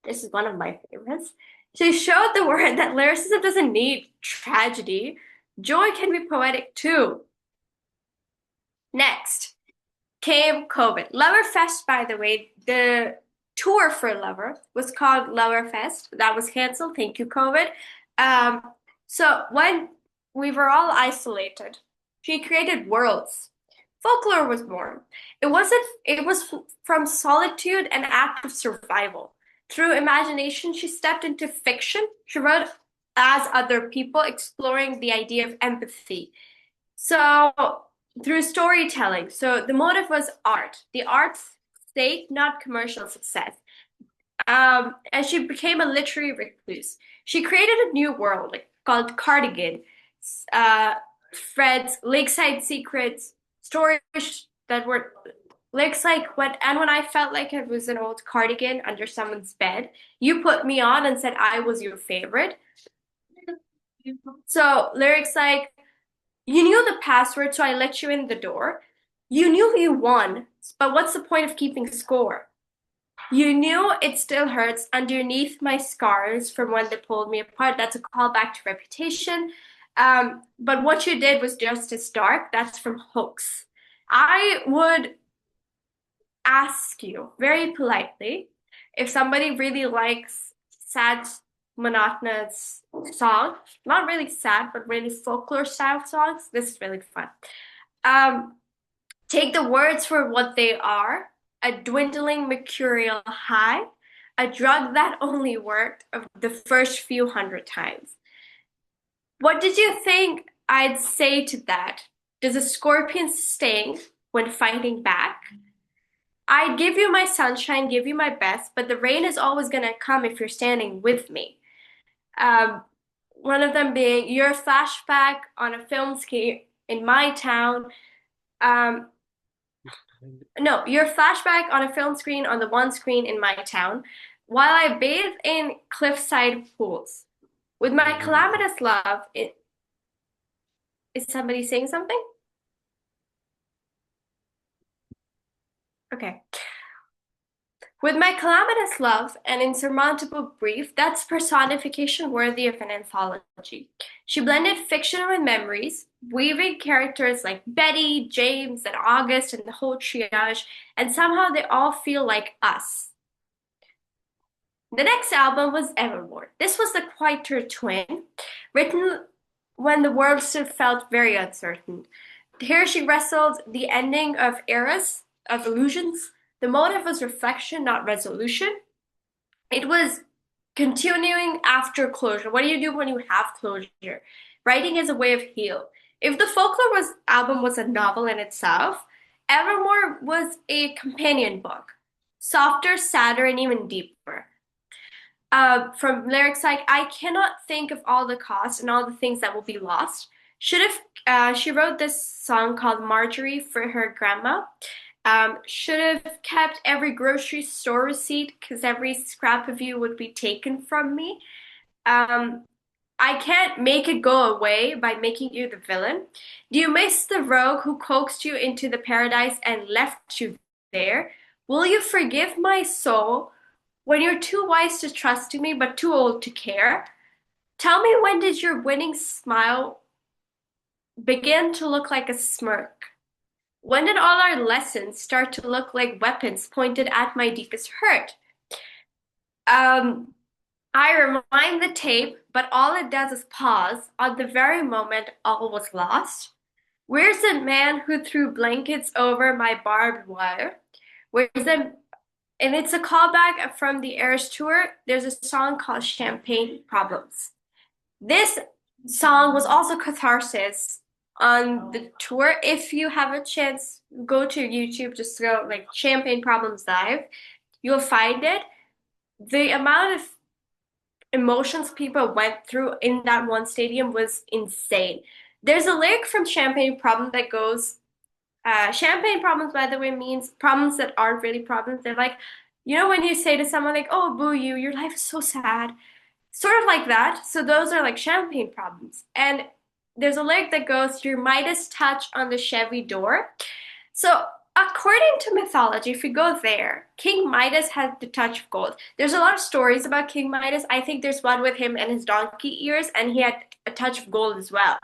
This is one of my favorites. She showed the world that lyricism doesn't need tragedy. Joy can be poetic too. Next came COVID. Loverfest, by the way, the tour for Lover was called Loverfest. That was canceled. Thank you, COVID. So when we were all isolated, she created worlds. Folklore was born. It was from solitude and act of survival. Through imagination, she stepped into fiction. She wrote as other people, exploring the idea of empathy. So through storytelling. So the motive was art, the art's sake, not commercial success. And she became a literary recluse. She created a new world called Cardigan, Fred's Lakeside Secrets, stories that were like when I felt like it was an old cardigan under someone's bed, you put me on and said I was your favorite. So lyrics like, you knew the password, so I let you in the door. You knew you won, but what's the point of keeping score? You knew it still hurts underneath my scars from when they pulled me apart. That's a callback to Reputation. But what you did was just as dark. That's from Hoax. I would ask you very politely if somebody really likes sad, monotonous songs, not really sad, but really folklore style songs. This is really fun. Take the words for what they are. a dwindling mercurial high, a drug that only worked of the first few hundred times. What did you think I'd say to that? Does a scorpion sting when fighting back? I'd give you my sunshine, give you my best, but the rain is always gonna come if you're standing with me. One of them being your flashback on a film screen in my town. No, your flashback on a film screen on the one screen in my town, while I bathe in cliffside pools. With my calamitous love, is somebody saying something? Okay. With my calamitous love and insurmountable grief, that's personification worthy of an anthology. She blended fiction with memories, weaving characters like Betty, James, and August, and the whole triage, and somehow they all feel like us. The next album was Evermore. This was the quieter twin, written when the world still felt very uncertain. Here she wrestled the ending of eras, of illusions. The motive was reflection, not resolution. It was continuing after closure. What do you do when you have closure? Writing is a way of heal. If the Folklore album was a novel in itself, Evermore was a companion book, softer, sadder, and even deeper. From lyrics like, I cannot think of all the cost and all the things that will be lost. She wrote this song called Marjorie for her grandma. Should have kept every grocery store receipt because every scrap of you would be taken from me. I can't make it go away by making you the villain. Do you miss the rogue who coaxed you into the paradise and left you there? Will you forgive my soul when you're too wise to trust me but too old to care? Tell me, when did your winning smile begin to look like a smirk? When did all our lessons start to look like weapons pointed at my deepest hurt? I rewind the tape, but all it does is pause on the very moment all was lost. Where's the man who threw blankets over my barbed wire? Where's the And it's a callback from the Eras tour. There's a song called Champagne Problems. This song was also catharsis on the tour. If you have a chance, go to YouTube, just go like Champagne Problems Live. You'll find it. The amount of emotions people went through in that one stadium was insane. There's a lyric from Champagne Problem that goes, champagne problems, by the way, means problems that aren't really problems. They're like, when you say to someone like, oh, boo you, your life is so sad. Sort of like that. So those are like champagne problems. And there's a lyric that goes, your Midas touch on the Chevy door. So according to mythology, if we go there, King Midas had the touch of gold. There's a lot of stories about King Midas. I think there's one with him and his donkey ears, and he had a touch of gold as well.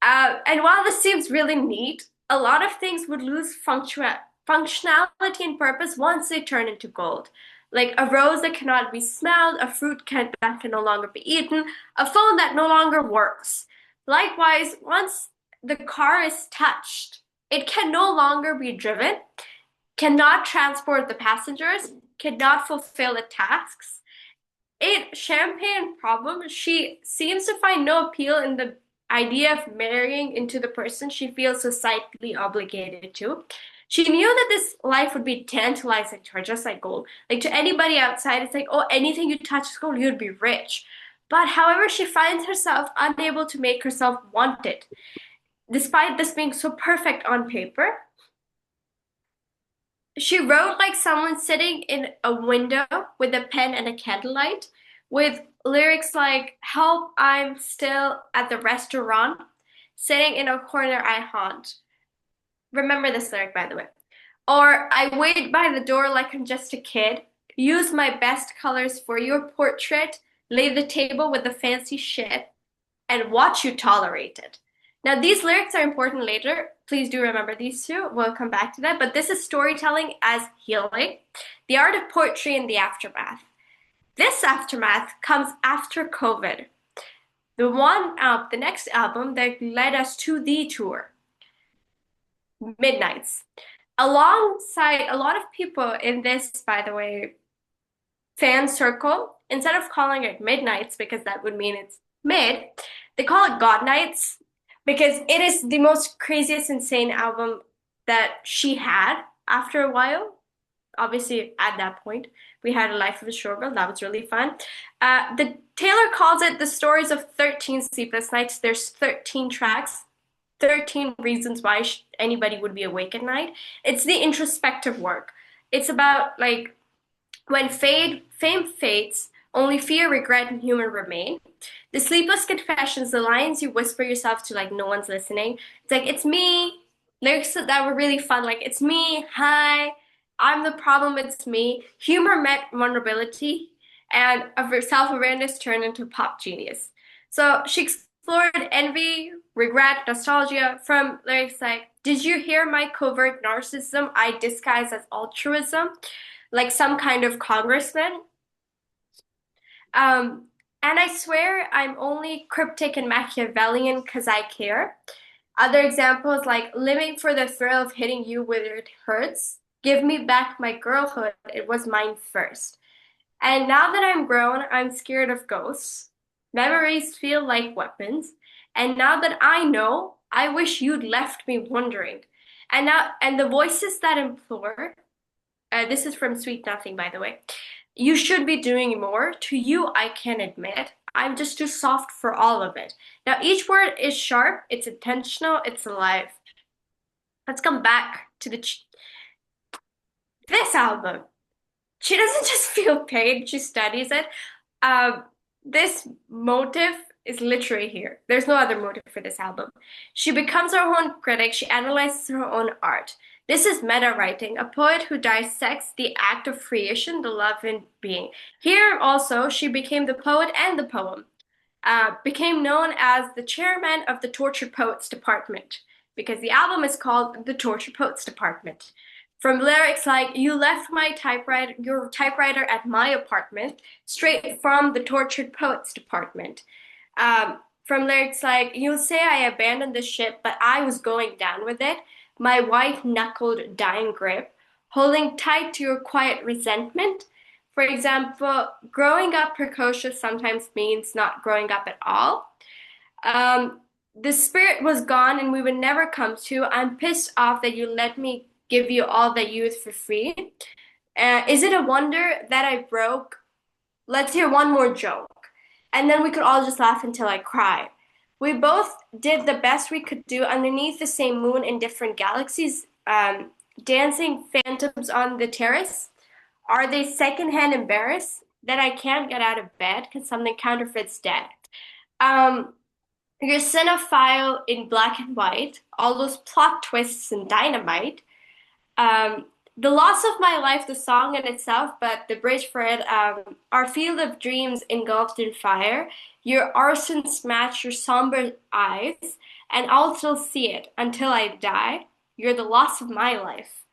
And while this seems really neat, a lot of things would lose functionality and purpose once they turn into gold. Like a rose that cannot be smelled, a fruit that can no longer be eaten, a phone that no longer works. Likewise, once the car is touched, it can no longer be driven, cannot transport the passengers, cannot fulfill the tasks. In Champagne Problem, she seems to find no appeal in the idea of marrying into the person she feels societally obligated to. She knew that this life would be tantalizing to her, just like gold. Like to anybody outside, it's like, oh, anything you touch is gold, you'd be rich. But however, she finds herself unable to make herself want it. Despite this being so perfect on paper, she wrote like someone sitting in a window with a pen and a candlelight, with lyrics like, help, I'm still at the restaurant, sitting in a corner I haunt. Remember this lyric, by the way. Or, I wait by the door like I'm just a kid, use my best colors for your portrait, lay the table with the fancy shit, and watch you tolerate it. Now, these lyrics are important later. Please do remember these two. We'll come back to that. But this is storytelling as healing, the art of poetry in the aftermath. This aftermath comes after COVID. The next album that led us to the tour, Midnights. alongside a lot of people in this, by the way, fan circle, instead of calling it Midnights because that would mean it's mid, they call it God Nights because it is the most craziest, insane album that she had after a while. Obviously, at that point, we had A Life of a Showgirl. That was really fun. The Taylor calls it the stories of 13 sleepless nights. There's 13 tracks, 13 reasons why anybody would be awake at night. It's the introspective work. It's about like when fame fades, only fear, regret, and humor remain. The sleepless confessions, the lines you whisper yourself to like no one's listening. It's like, it's me. Lyrics that were really fun, like, it's me, hi, I'm the problem, it's me. Humor met vulnerability, and self-awareness turned into pop genius. So she explored envy, regret, nostalgia from lyrics like, did you hear my covert narcissism I disguise as altruism? Like some kind of congressman. And I swear I'm only cryptic and Machiavellian because I care. Other examples like living for the thrill of hitting you where it hurts. Give me back my girlhood. It was mine first. And now that I'm grown, I'm scared of ghosts. Memories feel like weapons. And now that I know, I wish you'd left me wondering. And the voices that implore, this is from Sweet Nothing, by the way. You should be doing more. To you, I can admit. I'm just too soft for all of it. Now, each word is sharp, it's intentional, it's alive. Let's come back to this album. She doesn't just feel pain, she studies it. This motive is literally here. There's no other motive for this album. She becomes her own critic, she analyzes her own art. This is meta writing, a poet who dissects the act of creation, the love in being. Here also, she became the poet and the poem. Became known as the chairman of the Tortured Poets Department because the album is called The Tortured Poets Department. From lyrics like, you left your typewriter at my apartment, straight from the Tortured Poets Department. From lyrics like, you'll say I abandoned the ship, but I was going down with it. My white-knuckled dying grip, holding tight to your quiet resentment. For example, growing up precocious sometimes means not growing up at all. The spirit was gone and we would never come to. I'm pissed off that you let me give you all that youth for free. Is it a wonder that I broke? Let's hear one more joke. And then we could all just laugh until I cry. We both did the best we could do underneath the same moon in different galaxies, dancing phantoms on the terrace. Are they secondhand embarrassed that I can't get out of bed because something counterfeit's dead? You're cinephile in black and white, all those plot twists and dynamite. The loss of my life, the song in itself, but the bridge for it, our field of dreams engulfed in fire. Your arson smashed your somber eyes, and I'll still see it until I die. You're the loss of my life.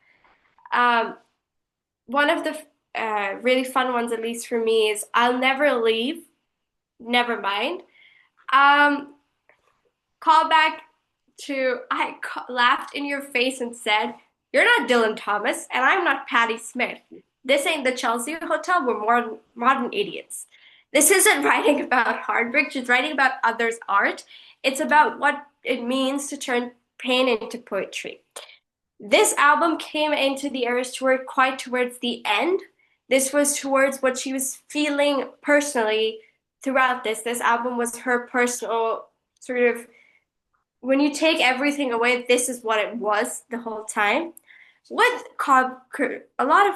One of the really fun ones, at least for me, is I'll never leave. Never mind. Call back to I laughed in your face and said, you're not Dylan Thomas, and I'm not Patti Smith. This ain't the Chelsea Hotel. We're modern idiots. This isn't writing about heartbreak. She's writing about others' art. It's about what it means to turn pain into poetry. This album came into the Eras Tour quite towards the end. This was towards what she was feeling personally throughout this. This album was her personal sort of, when you take everything away, this is what it was the whole time. With a lot of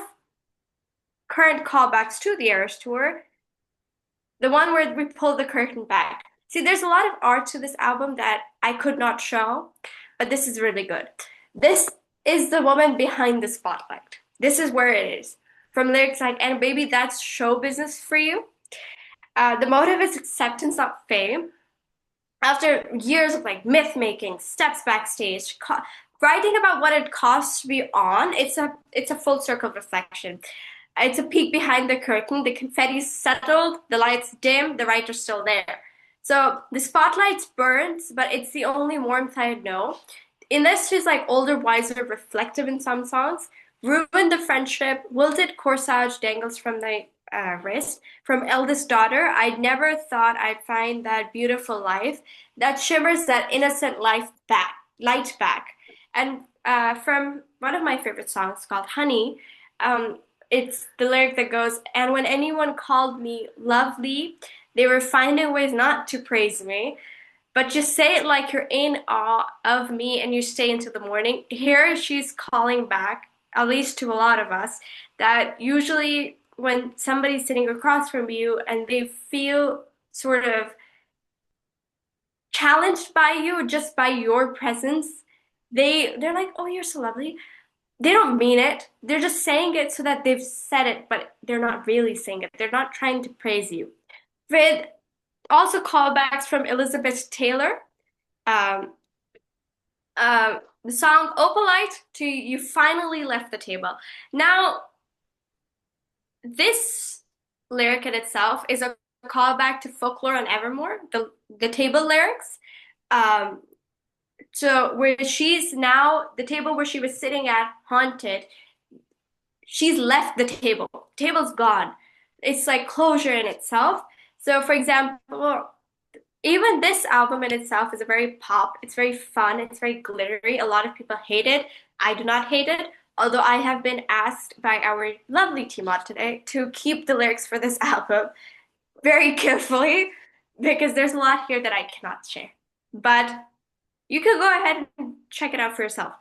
current callbacks to the Eras Tour, the one where we pull the curtain back. See, there's a lot of art to this album that I could not show, but this is really good. This is the woman behind the spotlight. This is where it is. From lyrics like, and baby, that's show business for you. The motive is acceptance, not fame. After years of like myth making, steps backstage, writing about what it costs to be on, it's a full circle reflection. It's a peek behind the curtain. The confetti's settled, the lights dim, the writer's still there. So the spotlight burns, but it's the only warmth I know. unless she's like older, wiser, reflective in some songs, ruined the friendship, wilted corsage dangles from the wrist. From eldest daughter, I never thought I'd find that beautiful life that shimmers that innocent light back. And from one of my favorite songs called Honey, um, it's the lyric that goes, and when anyone called me lovely, they were finding ways not to praise me. But just say it like you're in awe of me and you stay into the morning. Here she's calling back, at least to a lot of us, that usually when somebody's sitting across from you and they feel sort of challenged by you just by your presence, they're like, oh, you're so lovely. They don't mean it. They're just saying it so that they've said it, but they're not really saying it. They're not trying to praise you. With also callbacks from Elizabeth Taylor. Um, the song Opalite to You Finally Left the Table. Now, this lyric in itself is a callback to Folklore and Evermore, the table lyrics. So where she's now, the table where she was sitting at, haunted, she's left the table. The table's gone. It's like closure in itself. So for example, even this album in itself is a very pop. It's very fun. It's very glittery. A lot of people hate it. I do not hate it. Although I have been asked by our lovely Timot today to keep the lyrics for this album very carefully because there's a lot here that I cannot share. But you can go ahead and check it out for yourself.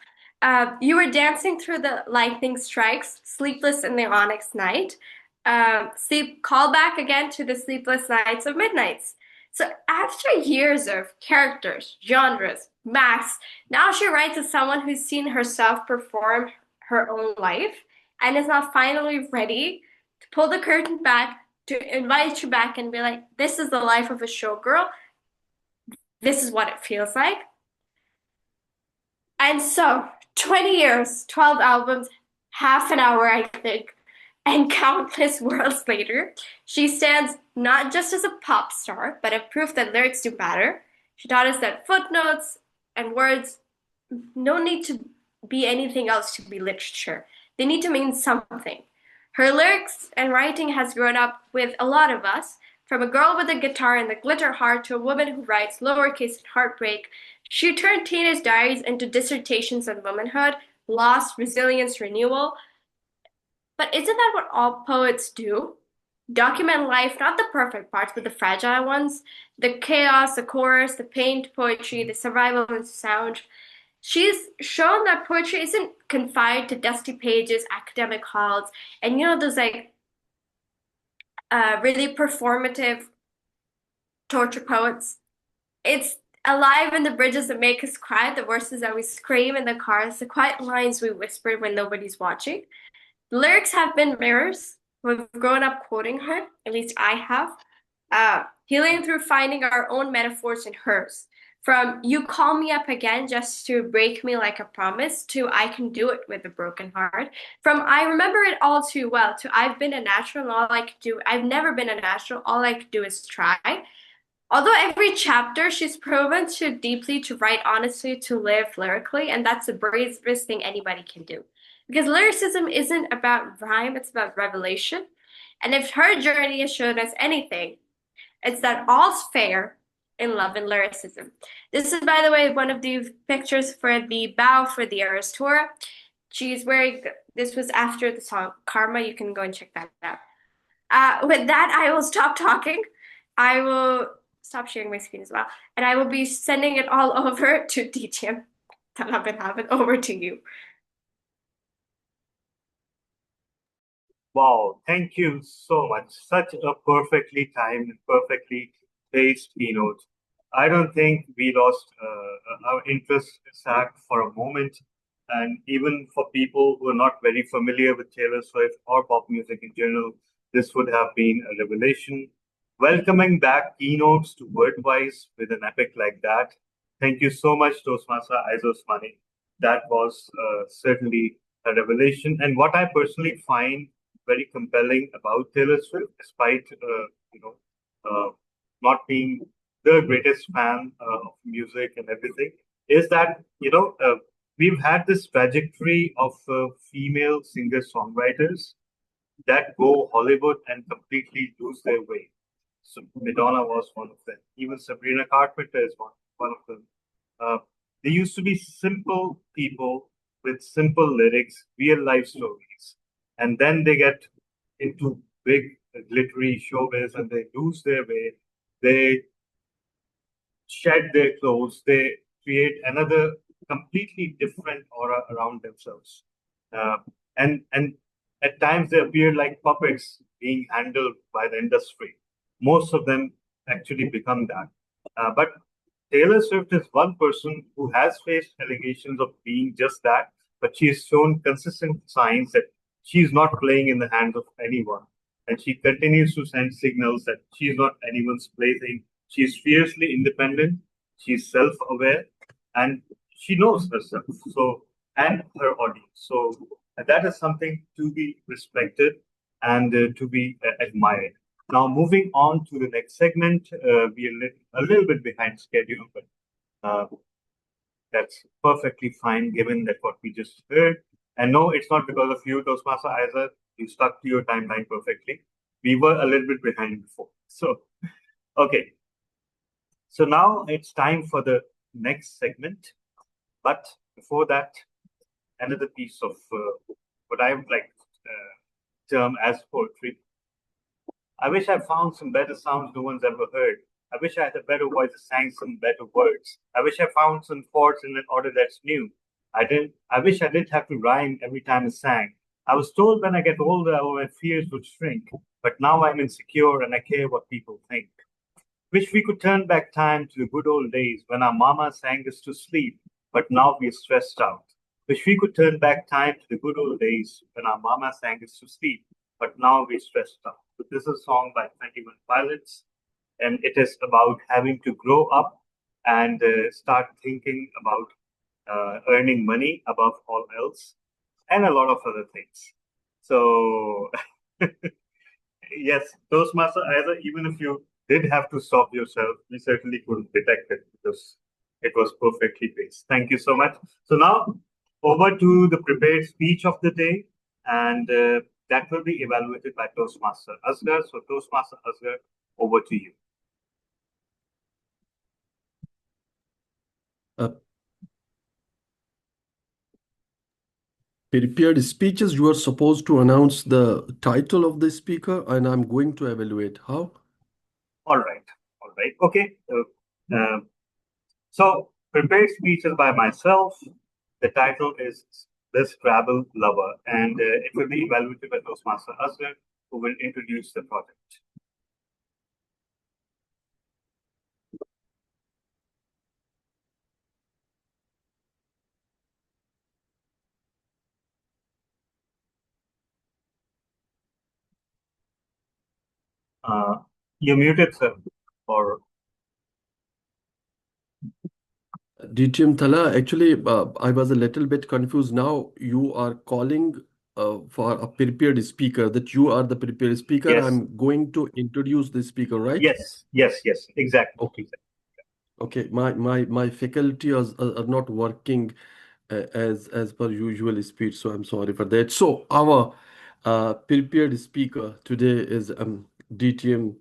You were dancing through the lightning strikes, sleepless in the onyx night. Call back again to the sleepless nights of midnights. So after years of characters, genres, masks, now she writes as someone who's seen herself perform her own life and is now finally ready to pull the curtain back, to invite you back and be like, this is the life of a showgirl. This is what it feels like. And so, 20 years, 12 albums, half an hour, I think, and countless worlds later, she stands not just as a pop star, but a proof that lyrics do matter. She taught us that footnotes and words don't need to be anything else to be literature. They need to mean something. Her lyrics and writing has grown up with a lot of us, from a girl with a guitar and the glitter heart to a woman who writes lowercase and heartbreak. She turned teenage diaries into dissertations on womanhood, loss, resilience, renewal. But isn't that what all poets do? Document life, not the perfect parts, but the fragile ones, the chaos, the chorus, the pain to poetry, the survival and sound. She's shown that poetry isn't confined to dusty pages, academic halls, and those like really performative torture poets. It's alive in the bridges that make us cry, the verses that we scream in the cars, the quiet lines we whisper when nobody's watching. The lyrics have been mirrors. We've grown up quoting her, at least I have, healing through finding our own metaphors in hers. From you call me up again just to break me like a promise to I can do it with a broken heart. From I remember it all too well to I've been a natural and all I could do, I've never been a natural, all I could do is try. Although every chapter she's proven to deeply to write honestly, to live lyrically, and that's the bravest thing anybody can do. Because lyricism isn't about rhyme, it's about revelation. And if her journey has shown us anything, it's that all's fair in love and lyricism. This is, by the way, one of the pictures for the bow for the Eras tour. She's wearing, this was after the song Karma. You can go and check that out. With that, I will stop talking. I will stop sharing my screen as well. And I will be sending it all over to DTM. Over to you. Wow, thank you so much. Such a perfectly timed and perfectly paced keynote. I don't think we lost our interest sat for a moment. And even for people who are not very familiar with Taylor Swift or pop music in general, this would have been a revelation. Welcoming back keynotes to Wordwise with an epic like that. Thank you so much, Toastmaster Aizosmani. That was certainly a revelation. And what I personally find very compelling about Taylor Swift, despite not being the greatest fan of music and everything, is that, we've had this trajectory of female singer-songwriters that go Hollywood and completely lose their way. So Madonna was one of them. Even Sabrina Carpenter is one of them. They used to be simple people with simple lyrics, real life stories. And then they get into big glittery showbiz and they lose their way. They shed their clothes. They create another completely different aura around themselves. Uh, and at times they appear like puppets being handled by the industry. Most of them actually become that. But Taylor Swift is one person who has faced allegations of being just that, but she has shown consistent signs that she's not playing in the hands of anyone. And she continues to send signals that she's not anyone's plaything. She's fiercely independent, she's self aware, and she knows herself. So, and her audience. So, that is something to be respected and to be admired. Now, moving on to the next segment, we are a little bit behind schedule, but that's perfectly fine given that what we just heard. And no, it's not because of you, Toastmaster either. You stuck to your timeline perfectly. We were a little bit behind before. So, okay. So now it's time for the next segment. But before that, another piece of what I would like to term as poetry. I wish I found some better sounds no one's ever heard. I wish I had a better voice that sang some better words. I wish I found some chords in an order that's new. I wish I didn't have to rhyme every time I sang. I was told when I get older, my fears would shrink. But now I'm insecure and I care what people think. Wish we could turn back time to the good old days when our mama sang us to sleep, but now we're stressed out. Wish we could turn back time to the good old days when our mama sang us to sleep, but now we're stressed out. So this is a song by 21 Pilots, and it is about having to grow up and start thinking about earning money above all else, and a lot of other things. So, yes, Toastmaster, either even if you did have to stop yourself, we certainly couldn't detect it because it was perfectly paced. Thank you so much. So now over to the prepared speech of the day, and that will be evaluated by Toastmaster Asghar. So Toastmaster Asghar, over to you. Prepared speeches, you are supposed to announce the title of the speaker, and I'm going to evaluate. How? All right. Okay. So, prepared speeches by myself. The title is The Scrabble Lover, and it will be evaluated by Toastmaster Asghar, who will introduce the project. You're muted, sir. Or DTM Thala, actually, I was a little bit confused. Now you are calling for a prepared speaker, that you are the prepared speaker. Yes. I'm going to introduce the speaker, right? Yes, exactly. Okay. Okay, my faculty are not working as per usual speech, so I'm sorry for that. So our prepared speaker today is DTM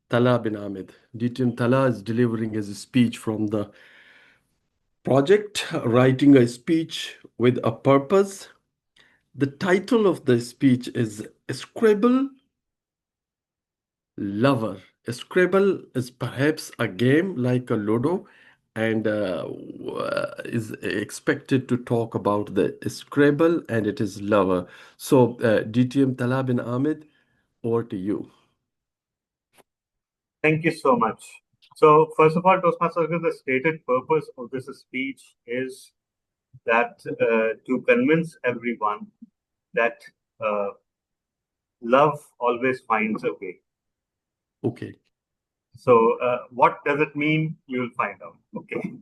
Tala bin Ahmed. DTM Tala is delivering his speech from the project Writing a Speech with a Purpose. The title of the speech is Scrabble Lover. Scrabble is perhaps a game like a Ludo, and is expected to talk about the Scrabble and it is lover. So, DTM Tala bin Ahmed, over to you. Thank you so much. So, first of all, Toastmasters, the stated purpose of this speech is that to convince everyone that love always finds a way. Okay. So, what does it mean? You'll find out. Okay.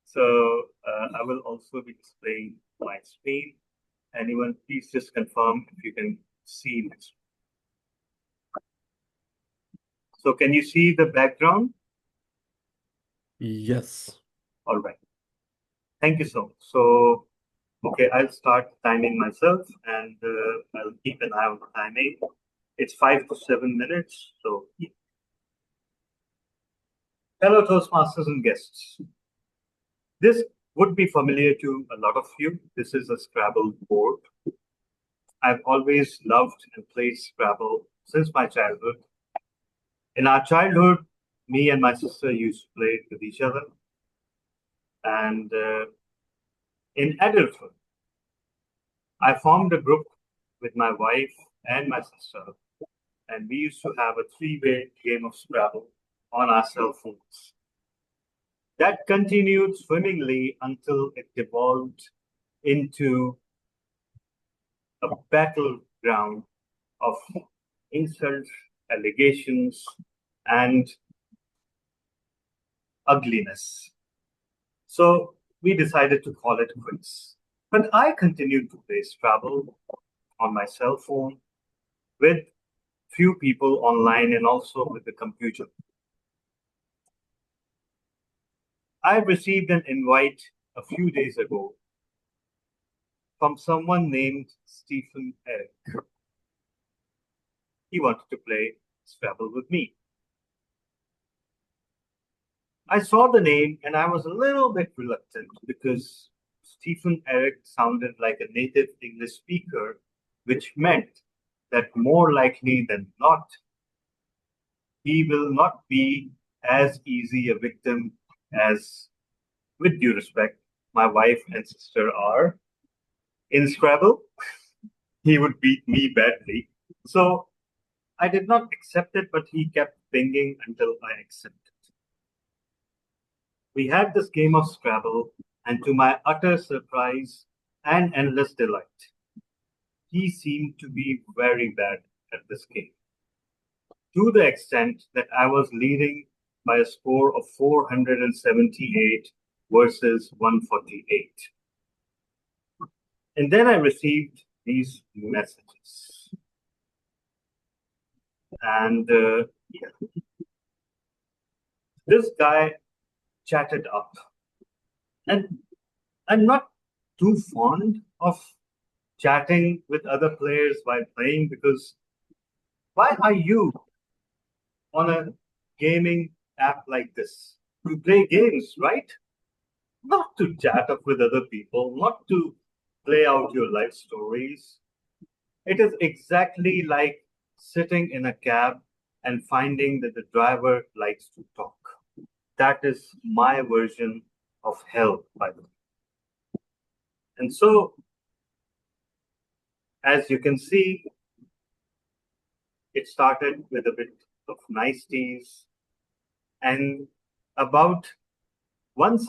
So, I will also be displaying my screen. Anyone, please just confirm if you can see this. So, can you see the background? Yes. All right. Thank you so much. So, okay, I'll start timing myself, and I'll keep an eye on the timing. It's 5 to 7 minutes. So, hello, Toastmasters and guests. This would be familiar to a lot of you. This is a Scrabble board. I've always loved and played Scrabble since my childhood. In our childhood, me and my sister used to play with each other. And in adulthood, I formed a group with my wife and my sister, and we used to have a three-way game of Scrabble on our cell phones. That continued swimmingly until it devolved into a battleground of insults, allegations, and ugliness. So we decided to call it quits. But I continued to play Scrabble on my cell phone with few people online and also with the computer. I received an invite a few days ago from someone named Stephen Eric. He wanted to play Scrabble with me. I saw the name and I was a little bit reluctant because Stephen Eric sounded like a native English speaker, which meant that more likely than not, he will not be as easy a victim as, with due respect, my wife and sister are. In Scrabble, he would beat me badly. So I did not accept it, but he kept pinging until I accepted. We had this game of Scrabble, and to my utter surprise and endless delight, he seemed to be very bad at this game, to the extent that I was leading by a score of 478 versus 148. And then I received these messages. And this guy chatted up. And I'm not too fond of chatting with other players while playing because why are you on a gaming app like this? To play games, right? Not to chat up with other people, not to play out your life stories. It is exactly like sitting in a cab and finding that the driver likes to talk. That is my version of hell, by the way. And so, as you can see, it started with a bit of niceties, and about 1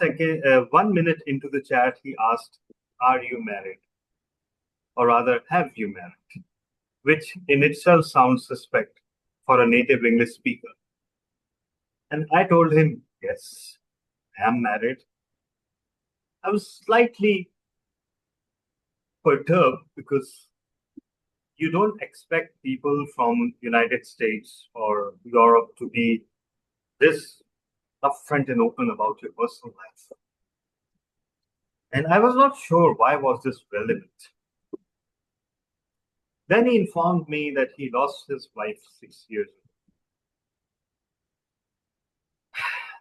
minute into the chat, he asked, "Are you married?" Or rather, "Have you married?" Which in itself sounds suspect for a native English speaker. And I told him, "Yes, I am married." I was slightly perturbed because you don't expect people from United States or Europe to be this upfront and open about your personal life. And I was not sure why was this relevant. Then he informed me that he lost his wife 6 years ago.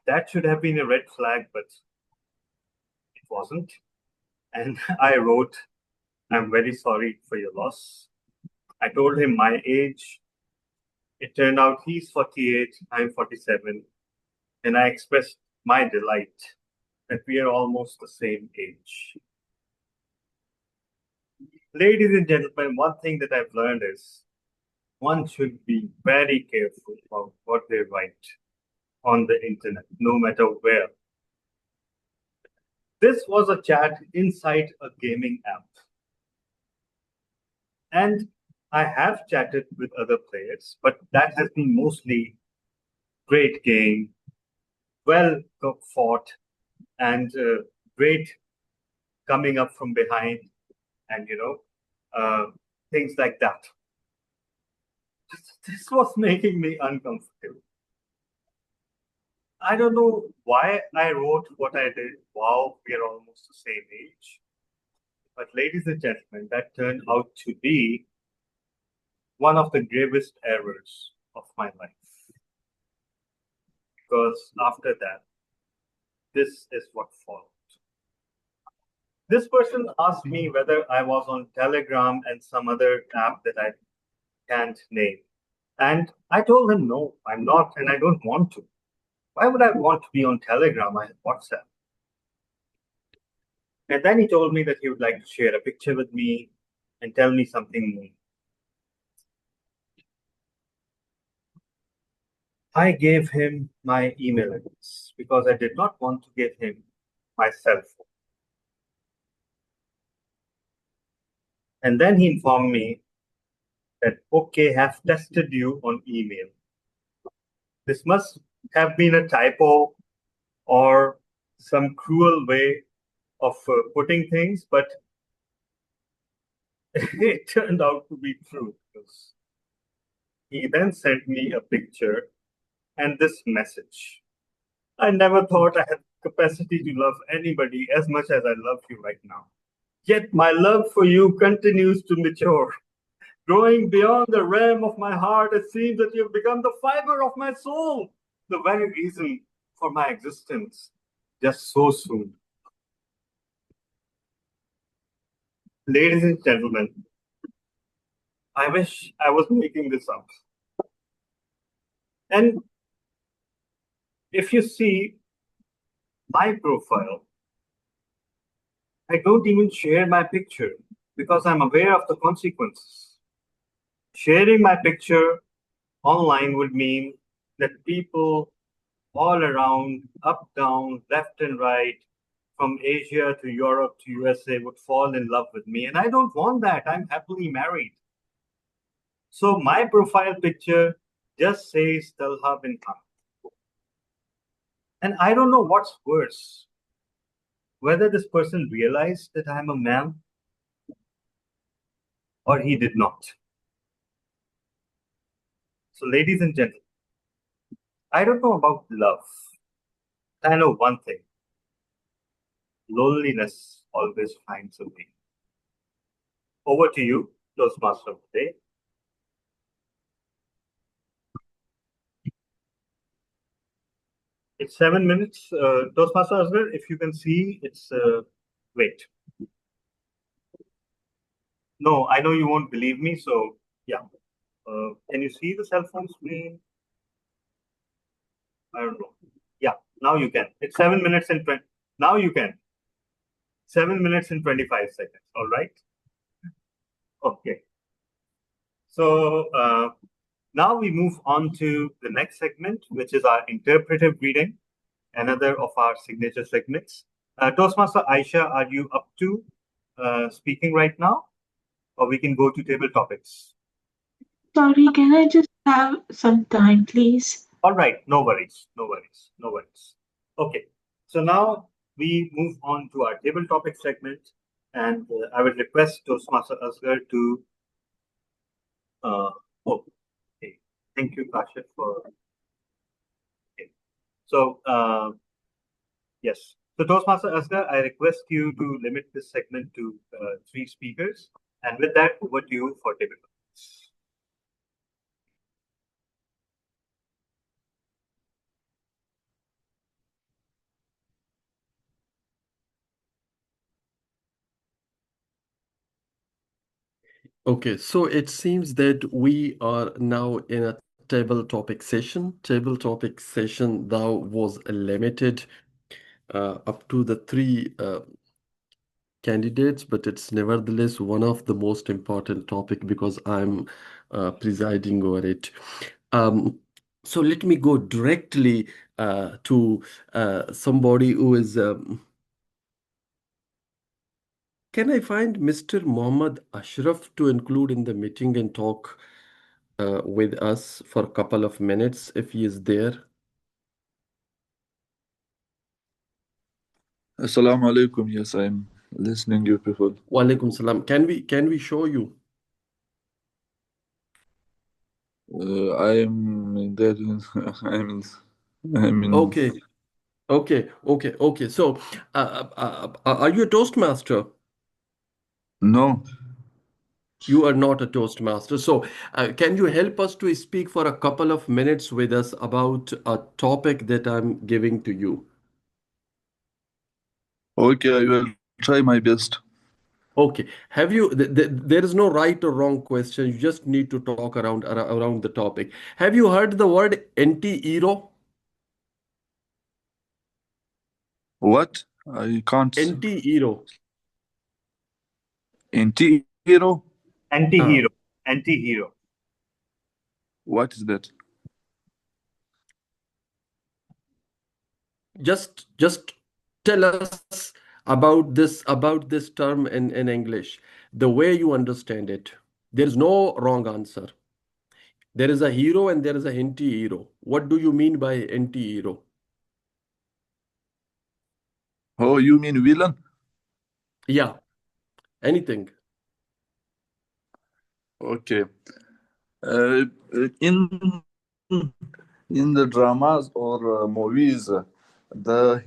That should have been a red flag, but it wasn't. And I wrote, "I'm very sorry for your loss." I told him my age. It turned out he's 48, I'm 47. And I expressed my delight that we are almost the same age. Ladies and gentlemen, one thing that I've learned is one should be very careful about what they write on the internet, no matter where. This was a chat inside a gaming app. And I have chatted with other players, but that has been mostly great game, well fought, and great coming up from behind, and things like that. This was making me uncomfortable. I don't know why I wrote what I did. Wow, we are almost the same age. But ladies and gentlemen, that turned out to be one of the gravest errors of my life. Because after that, this is what followed. This person asked me whether I was on Telegram and some other app that I can't name. And I told him, no, I'm not, and I don't want to. Why would I want to be on Telegram? I have WhatsApp. And then he told me that he would like to share a picture with me and tell me something more. I gave him my email address because I did not want to give him my cell phone. And then he informed me that, okay, have tested you on email. This must have been a typo or some cruel way of putting things, but it turned out to be true. Because he then sent me a picture and this message. I never thought I had capacity to love anybody as much as I love you right now. Yet my love for you continues to mature. Growing beyond the realm of my heart, it seems that you've become the fiber of my soul, the very reason for my existence, just so soon. Ladies and gentlemen, I wish I was making this up. And if you see my profile, I don't even share my picture because I'm aware of the consequences. Sharing my picture online would mean that people all around, up, down, left and right, from Asia to Europe to USA would fall in love with me. And I don't want that. I'm happily married. So my profile picture just says Talha bin Hamid. And I don't know what's worse, whether this person realized that I'm a man or he did not. So ladies and gentlemen, I don't know about love. I know one thing. Loneliness always finds a way. Over to you, Toastmaster of the day. It's 7 minutes. Toastmaster Asghar, if you can see, it's wait. No, I know you won't believe me, so yeah. Can you see the cell phone screen? I don't know. Yeah, now you can. It's 7 minutes and 20. Now you can. 7 minutes and 25 seconds. All right. Okay. So now we move on to the next segment, which is our interpretive reading, another of our signature segments. Toastmaster Aisha, are you up to speaking right now? Or we can go to table topics. Sorry, can I just have some time, please? All right, no worries, no worries, no worries. Okay, so now we move on to our table topic segment, and I will request Toastmaster Asghar to. Okay, thank you, Kashif, for. Okay. So yes, so Toastmaster Asghar, I request you to limit this segment to 3 speakers, and with that, over to you for table topics. Okay, so it seems that we are now in a table topic session. Table topic session now was limited up to the 3 candidates, but it's nevertheless one of the most important topic because I'm presiding over it. So let me go directly to somebody who is. Can I find Mr. Mohammed Ashraf to include in the meeting and talk with us for a couple of minutes if he is there? Assalamu alaikum. Yes, I'm listening you people. Wa alaikum salam. Can we show you? I am there. I'm I mean, Okay, okay. So, are you a Toastmaster? no. You are not a Toastmaster. So, can you help us to speak for a couple of minutes with us about a topic that I'm giving to you? Okay, I will try my best. Okay. Have you, there is no right or wrong question. You just need to talk around the topic. Have you heard the word anti-hero? What? I can't. Anti-hero. Anti-hero? Uh, Anti-hero. Anti-hero. What is that? just tell us about this term in English, the way you understand it. There is no wrong answer. There is a hero and there is a anti-hero. What do you mean by anti-hero? Oh, you mean villain? Yeah, anything. Okay. Uh, in the dramas or movies, the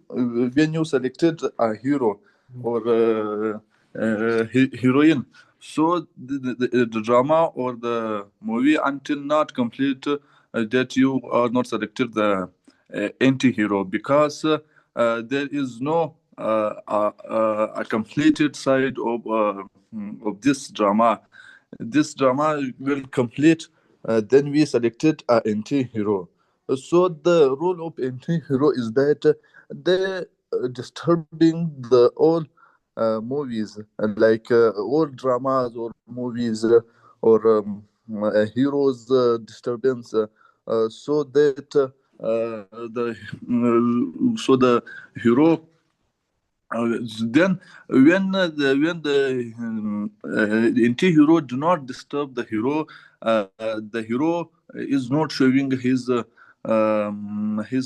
when you selected a hero or heroine, so the drama or the movie until not complete that you are not selected the anti-hero because there is no a completed side of this drama. This drama will complete, then we selected a anti-hero. So the role of anti-hero is that they disturbing the all movies, like all dramas or movies or heroes disturbance, so that the hero then when the anti-hero do not disturb the hero, the hero is not showing his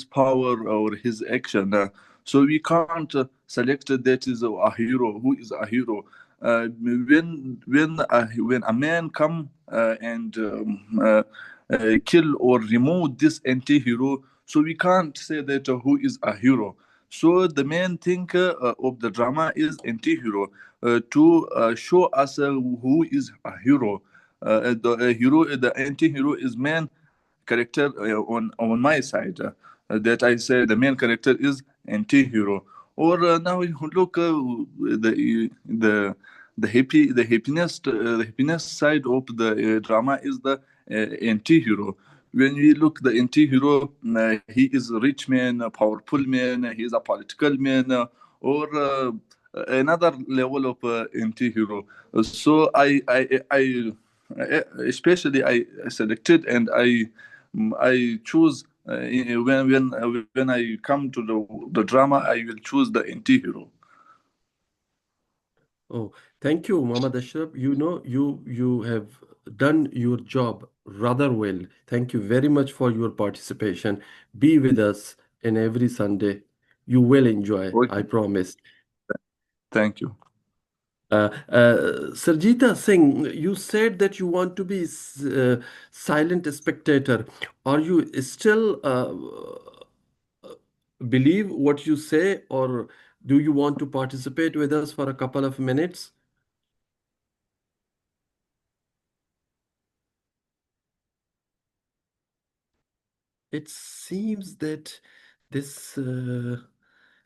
power or his action. So we can't select that is a hero. Who is a hero? When a man come and kill or remove this anti-hero, so we can't say that who is a hero. So the main thing of the drama is anti-hero to show us who is a hero. The anti-hero is man character on my side. That I say the main character is anti-hero. Or now you look the happiness side of the drama is the anti-hero. When we look the anti-hero, he is a rich man, a powerful man, he is a political man, or another level of anti-hero. So especially I selected and I choose when I come to the drama, I will choose the anti-hero. Oh, thank you, Muhammad Ashraf. You know, you have done your job rather well. Thank you very much for your participation. Be with us in every Sunday. You will enjoy, I Okay, promise. thank you. Sarjita Singh, you said that you want to be silent spectator. Are you still believe what you say, or do you want to participate with us for a couple of minutes? It seems that this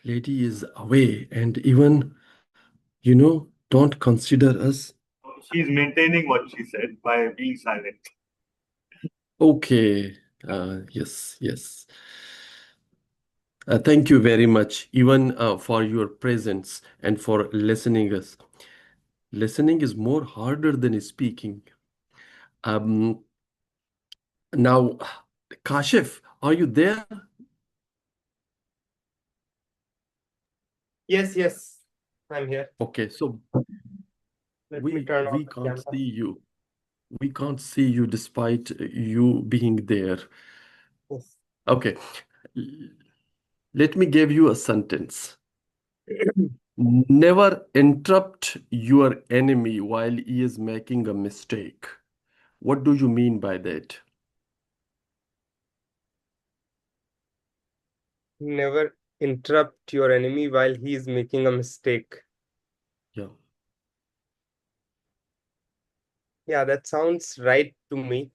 lady is away and even, don't consider us. She's maintaining what she said by being silent. Okay. Yes. Thank you very much, even for your presence and for listening us. Listening is more harder than speaking. Um, Now, Kashif, are you there? Yes, I'm here. Okay, so Let me we turn on we the can't camera. see you. We can't see you despite you being there. Yes. Okay, l- let me give you a sentence. Never interrupt your enemy while he is making a mistake. What do you mean by that? Never interrupt your enemy while he is making a mistake. Yeah. Yeah, that sounds right to me.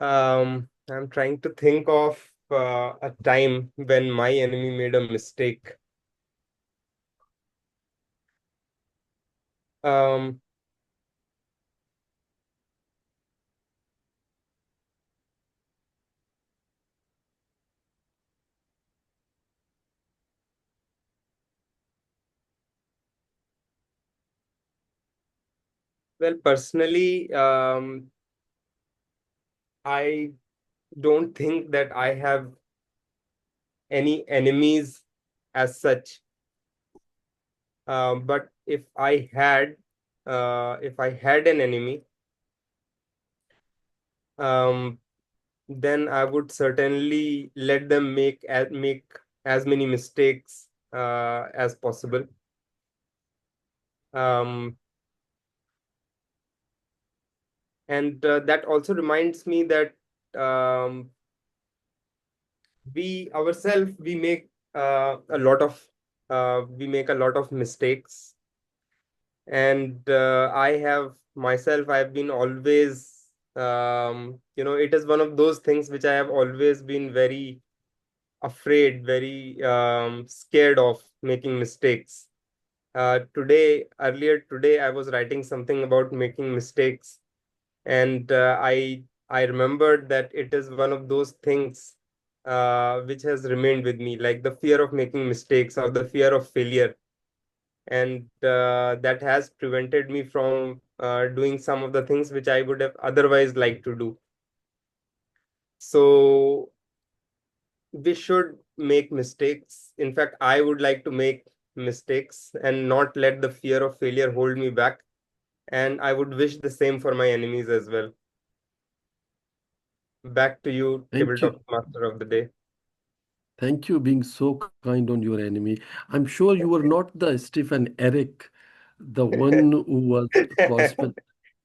I'm trying to think of a time when my enemy made a mistake. Um, well, personally, I don't think that I have any enemies as such. But if I had an enemy, then I would certainly let them make as many mistakes as possible. And that also reminds me that we ourselves make a lot of mistakes, and I've been always, it is one of those things which I have always been very afraid, very scared of making mistakes. Earlier today, I was writing something about making mistakes, and I remembered that it is one of those things which has remained with me, like the fear of making mistakes or the fear of failure, and that has prevented me from doing some of the things which I would have otherwise liked to do. So we should make mistakes. In fact, I would like to make mistakes and not let the fear of failure hold me back. And I would wish the same for my enemies as well. Back to you, Thank you. Tabletop Master of the Day. Thank you being so kind on your enemy. I'm sure you were not the Stephen Eric, the one who was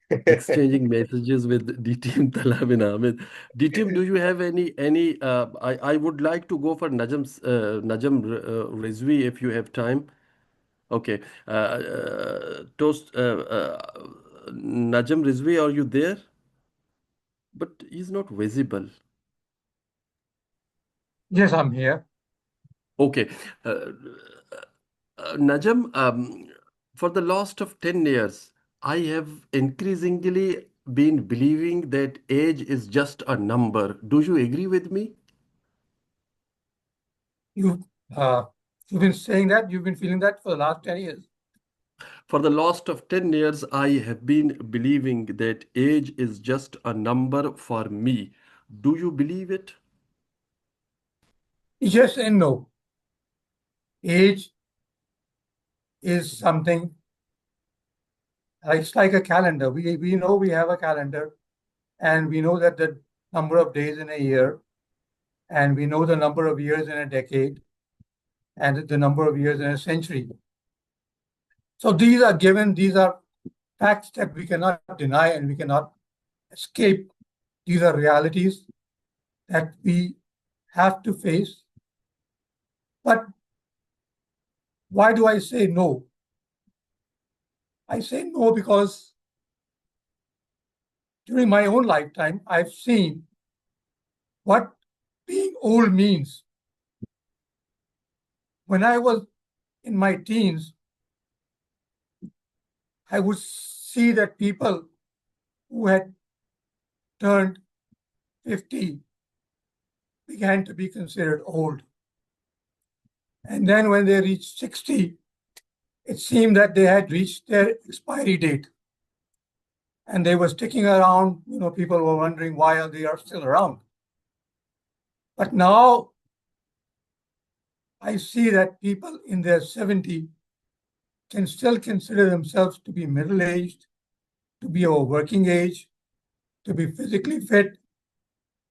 exchanging messages with DTM Talal bin Ahmed. DTM, do you have any I would like to go for Najam Rizvi if you have time. Okay. Najam Rizvi, are you there? But he's not visible. Yes, I'm here. Okay. Najam, for the last of 10 years, I have increasingly been believing that age is just a number. Do you agree with me? You've been saying that, you've been feeling that for the last 10 years. For the last of 10 years, I have been believing that age is just a number for me. Do you believe it? Yes and no. Age is something, it's like a calendar. We know we have a calendar, and we know that the number of days in a year, and we know the number of years in a decade, and the number of years in a century. So these are given, these are facts that we cannot deny and we cannot escape. These are realities that we have to face. But why do I say no? I say no because during my own lifetime, I've seen what being old means. When I was in my teens, I would see that people who had turned 50 began to be considered old. And then when they reached 60, it seemed that they had reached their expiry date. And they were sticking around. People were wondering why they are still around. But now I see that people in their 70s can still consider themselves to be middle-aged, to be of working age, to be physically fit,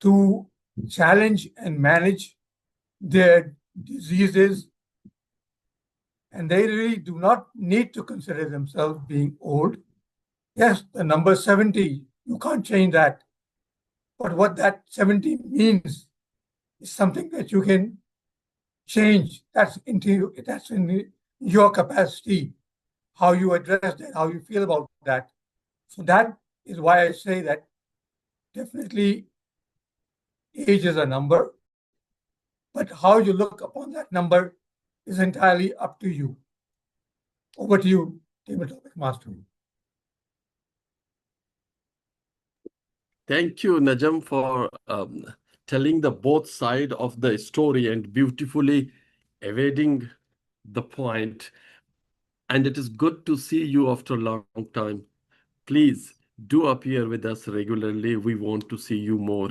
to challenge and manage their diseases. And they really do not need to consider themselves being old. Yes, the number 70, you can't change that. But what that 70 means is something that you can change. That's in your capacity, how you address that, how you feel about that. So that is why I say that definitely age is a number, but how you look upon that number is entirely up to you. Over to you, Table Topic Master. Thank you, Najam, for telling the both side of the story and beautifully evading the point. And it is good to see you after a long time. Please do appear with us regularly. We want to see you more.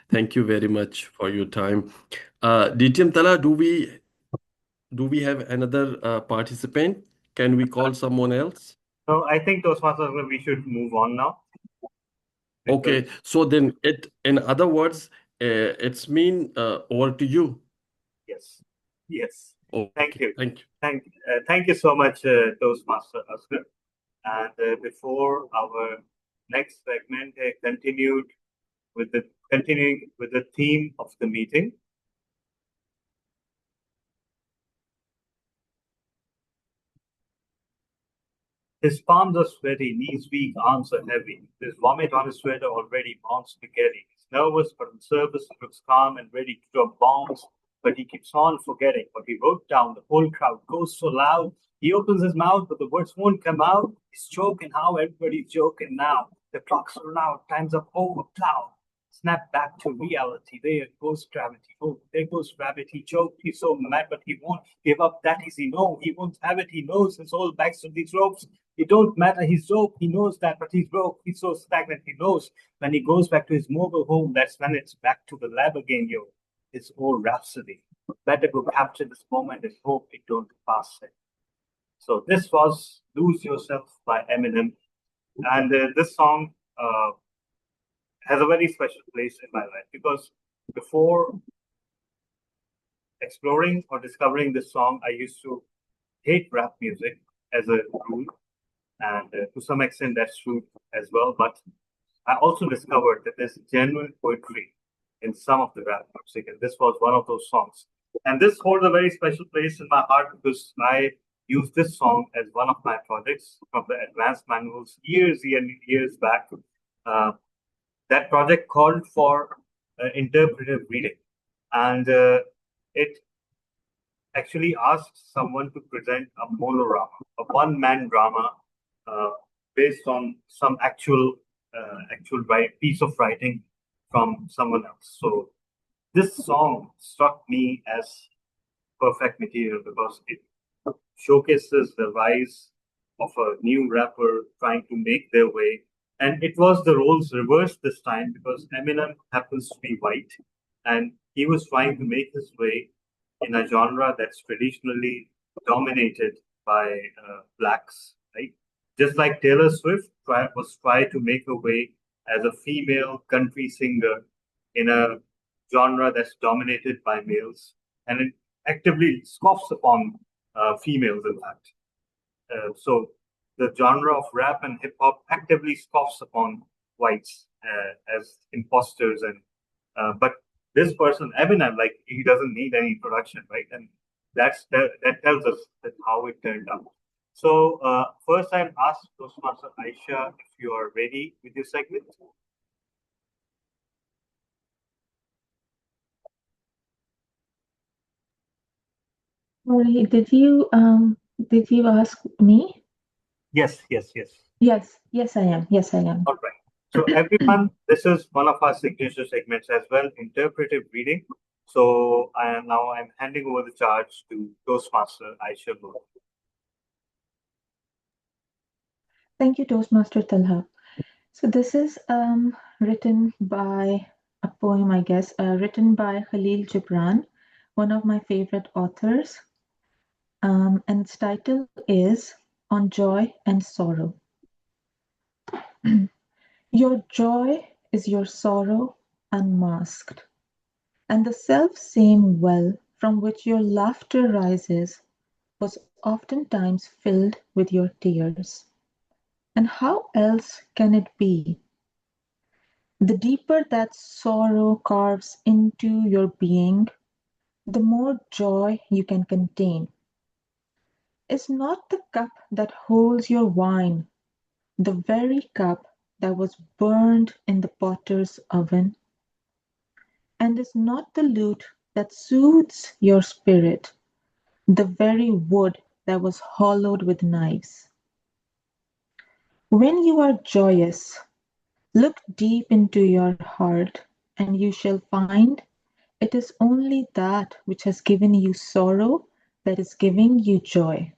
Thank you very much for your time. DTM Tala, do we have another participant? Can we call someone else? So I think Toastmasters, we should move on now. Okay, so then in other words, it's mean over to you. Yes. Yes. Okay, Thank you. thank you. Thank you so much, Toastmaster Asghar. And before our next segment, continuing with the theme of the meeting. His palms are sweaty, knees weak, arms are heavy. There's vomit on his sweater already, mounts spaghetti. He's nervous, but on surface he looks calm and ready to drop bombs. But he keeps on forgetting what he wrote down. The whole crowd goes so loud. He opens his mouth, but the words won't come out. He's joking how everybody's joking now. The clocks run out, time's up over cloud. Snap back to reality. There goes gravity. Oh, there goes rabbit. He choked. He's so mad, but he won't give up. That easy. No, he won't have it. He knows his whole back's to these ropes. It don't matter. He's broke. He knows that, but he's broke. He's so stagnant. He knows when he goes back to his mobile home, that's when it's back to the lab again, yo. His old rhapsody. Better go capture this moment and hope it don't pass it. So this was "Lose Yourself" by Eminem, and this song has a very special place in my life because before exploring or discovering this song, I used to hate rap music as a rule, and to some extent that's true as well. But I also discovered that there's genuine poetry in some of the rap music, and this was one of those songs. And this holds a very special place in my heart because I used this song as one of my projects from the advanced manuals years back. That project called for interpretive reading, and it actually asked someone to present a monorama, a one-man drama based on some actual piece of writing from someone else. So this song struck me as perfect material because it showcases the rise of a new rapper trying to make their way. And it was the roles reversed this time because Eminem happens to be white and he was trying to make his way in a genre that's traditionally dominated by blacks, right? Just like Taylor Swift was trying to make her way as a female country singer in a genre that's dominated by males, and it actively scoffs upon females, in fact. So the genre of rap and hip hop actively scoffs upon whites as imposters, and but this person Eminem, like he doesn't need any introduction, right? And that tells us that how it turned out. So first, I'll ask Toastmaster Aisha if you are ready with your segment. Sorry, did you ask me? Yes. Yes, I am. Yes, I am. All right. So everyone, this is one of our signature segments as well, interpretive reading. So now I'm handing over the charge to Toastmaster Aisha Nur. Thank you, Toastmaster Talha. So this is written by a poem, I guess, written by Khalil Gibran, one of my favorite authors. And its title is On Joy and Sorrow. Your joy is your sorrow unmasked, and the self-same well from which your laughter rises was oftentimes filled with your tears. And how else can it be? The deeper that sorrow carves into your being, the more joy you can contain. Is not the cup that holds your wine the very cup that was burned in the potter's oven? And is not the lute that soothes your spirit the very wood that was hollowed with knives? When you are joyous, look deep into your heart, and you shall find it is only that which has given you sorrow that is giving you joy.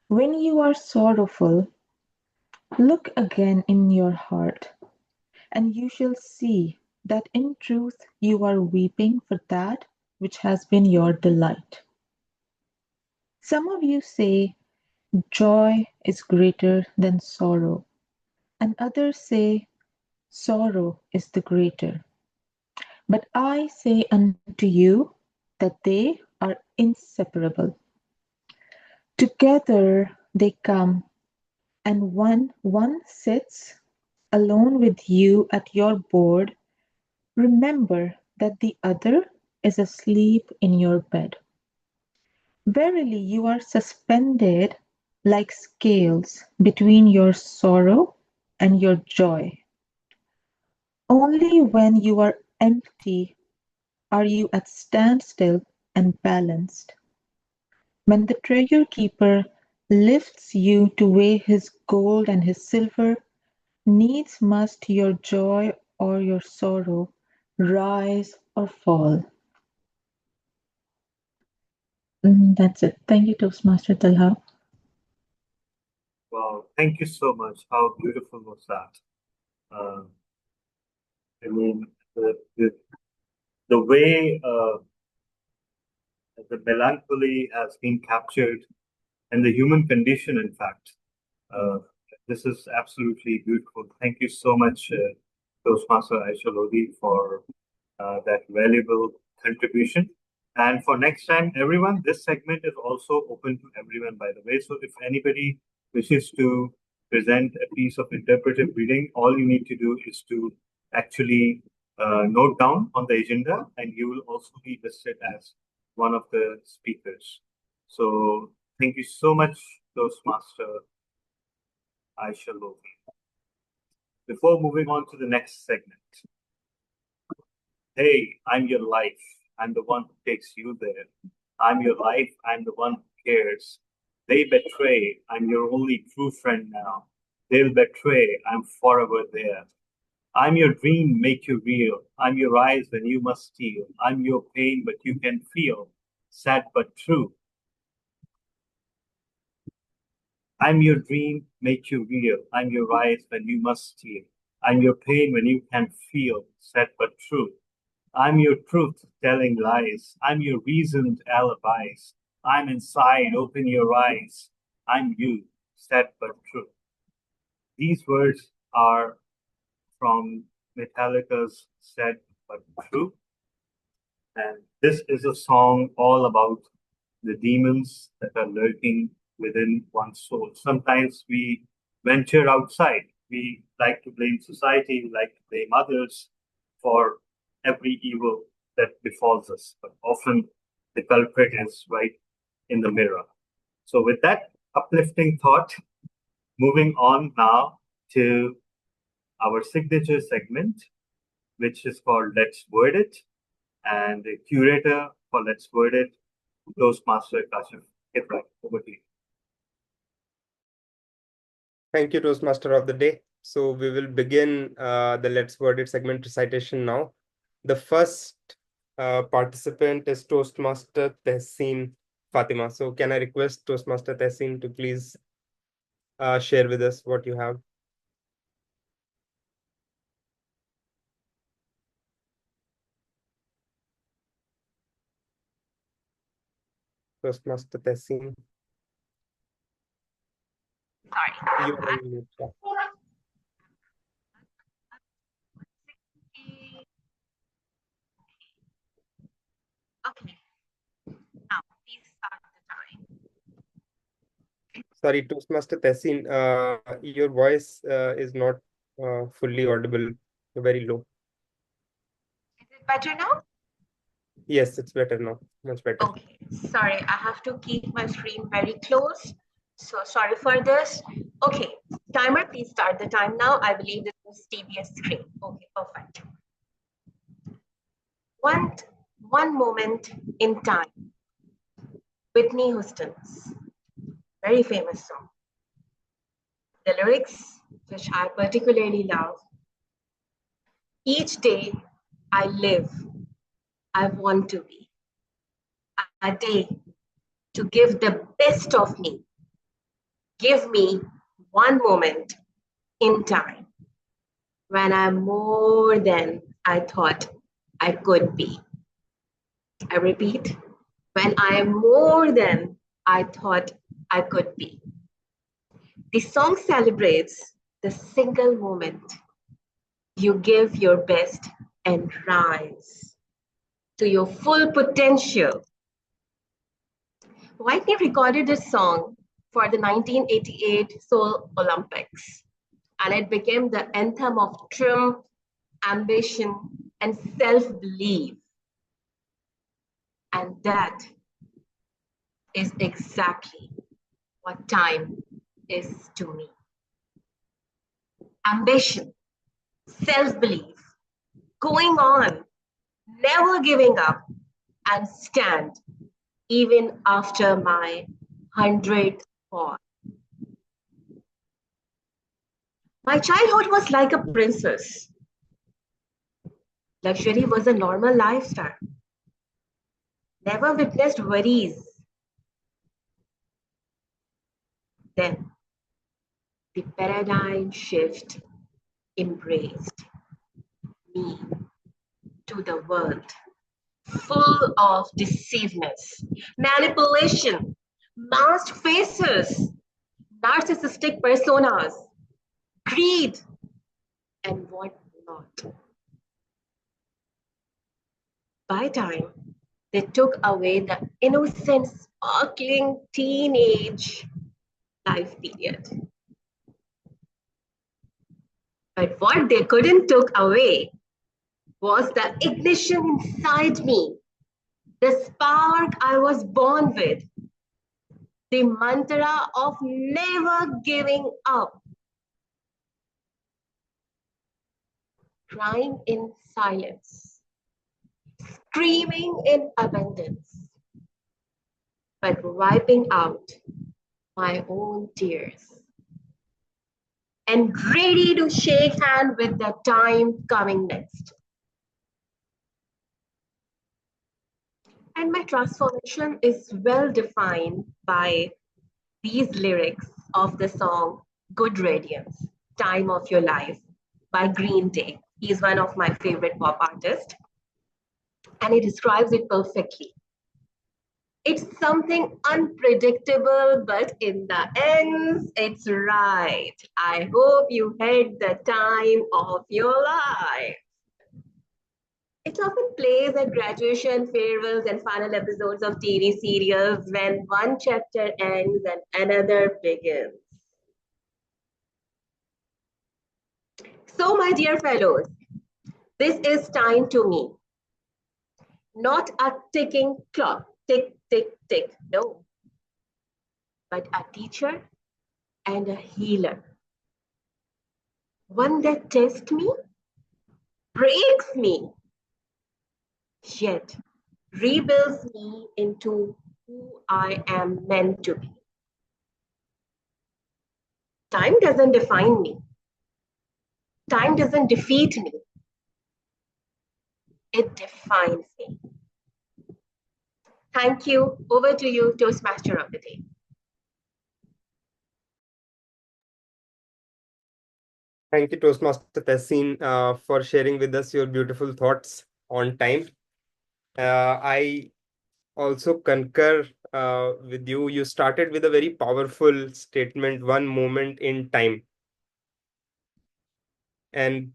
When you are sorrowful, look again in your heart, and you shall see that in truth you are weeping for that which has been your delight. Some of you say joy is greater than sorrow, and others say sorrow is the greater. But I say unto you that they are inseparable. Together they come, and when one sits alone with you at your board, remember that the other is asleep in your bed. Verily, you are suspended like scales between your sorrow and your joy. Only when you are empty are you at standstill and balanced. When the treasure keeper lifts you to weigh his gold and his silver, needs must your joy or your sorrow rise or fall. That's it. Thank you, Toastmaster Talha. Wow, thank you so much. How beautiful was that? I mean, the way the melancholy has been captured and the human condition, in fact. This is absolutely beautiful. Thank you so much, Toastmaster Aisha Lodi, for that valuable contribution. And for next time, everyone, this segment is also open to everyone, by the way. So if anybody wishes to present a piece of interpretive reading, all you need to do is to actually note down on the agenda, and you will also be listed as one of the speakers. So thank you so much, Toastmaster Aisha Lodi. Before moving on to the next segment, hey, I'm your life. I'm the one who takes you there. I'm your life. I'm the one who cares. They betray. I'm your only true friend now. They'll betray. I'm forever there. I'm your dream, make you real. I'm your eyes when you must steal. I'm your pain, but you can feel. Sad but true. I'm your dream, make you real. I'm your eyes when you must steal. I'm your pain when you can feel. Sad but true. I'm your truth telling lies. I'm your reasoned alibis. I'm inside, open your eyes. I'm you, sad but true. These words are from Metallica's Sad But True. And this is a song all about the demons that are lurking within one's soul. Sometimes we venture outside. We like to blame society, we like to blame others for every evil that befalls us. But often the culprit is right in the mirror. So, with that uplifting thought, moving on now to our signature segment, which is called Let's Word It. And the curator for Let's Word It, Toastmaster Kashif. Get right, over to you. Thank you, Toastmaster of the Day. So we will begin the Let's Word It segment recitation now. The first participant is Toastmaster Tehseen Fatima. So can I request Toastmaster Tehseen to please share with us what you have? Toastmaster Tehseen. Sorry. You are on mute. Yeah. Okay. Now, please start the time. Sorry, Toastmaster Tehseen, your voice is not fully audible, very low. Is it better now? Yes, it's better now, much better. Okay, sorry, I have to keep my screen very close. So sorry for this. Okay, timer, please start the time now. I believe this is TBS screen. Okay, perfect. One moment in time. Whitney Houston's very famous song. The lyrics, which I particularly love. Each day I live, I want to be a day to give the best of me. Give me one moment in time when I'm more than I thought I could be. I repeat, when I am more than I thought I could be. The song celebrates the single moment you give your best and rise to your full potential. Whitney recorded this song for the 1988 Seoul Olympics, and it became the anthem of triumph, ambition, and self-belief. And that is exactly what time is to me. Ambition, self-belief, going on, never giving up, and stand even after my 100th fall. My childhood was like a princess. Luxury was a normal lifestyle. Never witnessed worries. Then the paradigm shift embraced me to the world full of deceiveness, manipulation, masked faces, narcissistic personas, greed, and whatnot. By time, they took away the innocent, sparkling teenage life period. But what they couldn't took away was the ignition inside me, the spark I was born with, the mantra of never giving up. Crying in silence, screaming in abundance, but wiping out my own tears and ready to shake hands with the time coming next. And my transformation is well defined by these lyrics of the song Good Radiance, Time of Your Life by Green Day. He's one of my favorite pop artists, and he describes it perfectly. It's something unpredictable, but in the end, it's right. I hope you had the time of your life. It often plays at graduation, farewells, and final episodes of TV serials when one chapter ends and another begins. So, my dear fellows, this is time to me. Not a ticking clock, tick, tick, tick, no. But a teacher and a healer. One that tests me, breaks me, yet rebuilds me into who I am meant to be. Time doesn't define me. Time doesn't defeat me. It defines me. Thank you. Over to you, Toastmaster of the day. Thank you, Toastmaster Tessin, for sharing with us your beautiful thoughts on time. I also concur with you. You started with a very powerful statement, one moment in time. And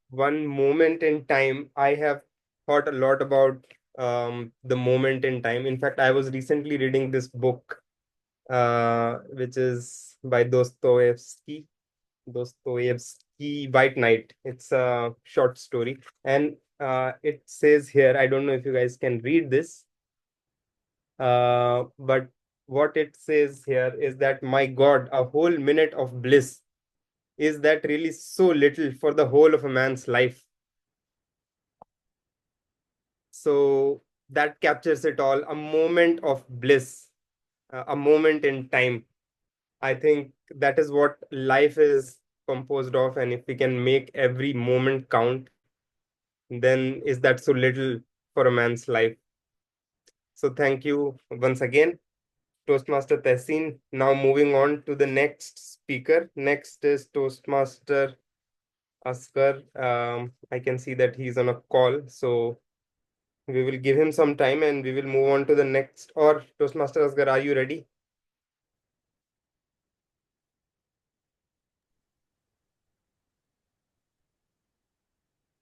one moment in time, I have thought a lot about the moment in time. In fact, I was recently reading this book, which is by Dostoevsky. White Knight. It's a short story, and it says here, I don't know if you guys can read this, but what it says here is that, my God, a whole minute of bliss, is that really so little for the whole of a man's life? So that captures it all. A moment of bliss, a moment in time. I think that is what life is composed of. And if we can make every moment count, then is that so little for a man's life? So thank you once again, Toastmaster Tehseen. Now moving on to the next speaker. Next is Toastmaster Asghar. I can see that he's on a call, so we will give him some time and we will move on to the next. Or Toastmaster Asghar, are you ready?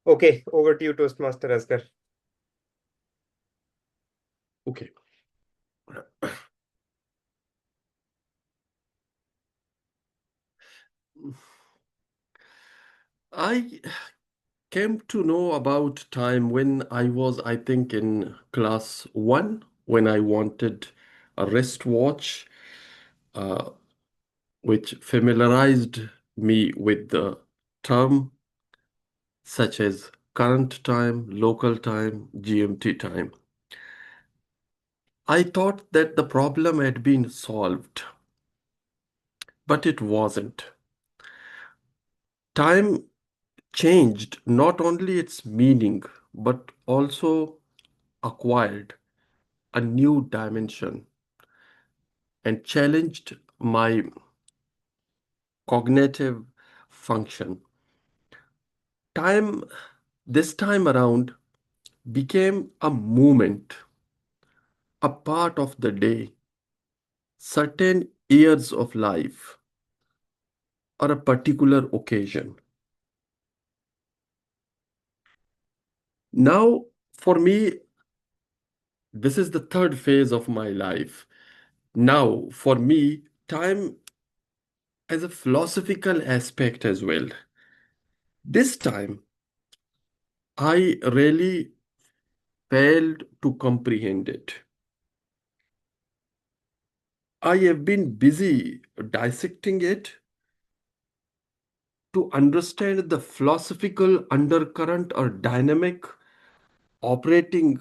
Okay, over to you, Toastmaster Asghar. Okay. I came to know about time when I was, I think, in class 1, when I wanted a wristwatch, which familiarized me with the term such as current time, local time, GMT time. I thought that the problem had been solved, but it wasn't. Time changed not only its meaning, but also acquired a new dimension and challenged my cognitive function. Time, this time around, became a moment, a part of the day, certain years of life, or a particular occasion. Now, for me, this is the third phase of my life. Now, for me, time has a philosophical aspect as well. This time, I really failed to comprehend it. I have been busy dissecting it to understand the philosophical undercurrent or dynamic operating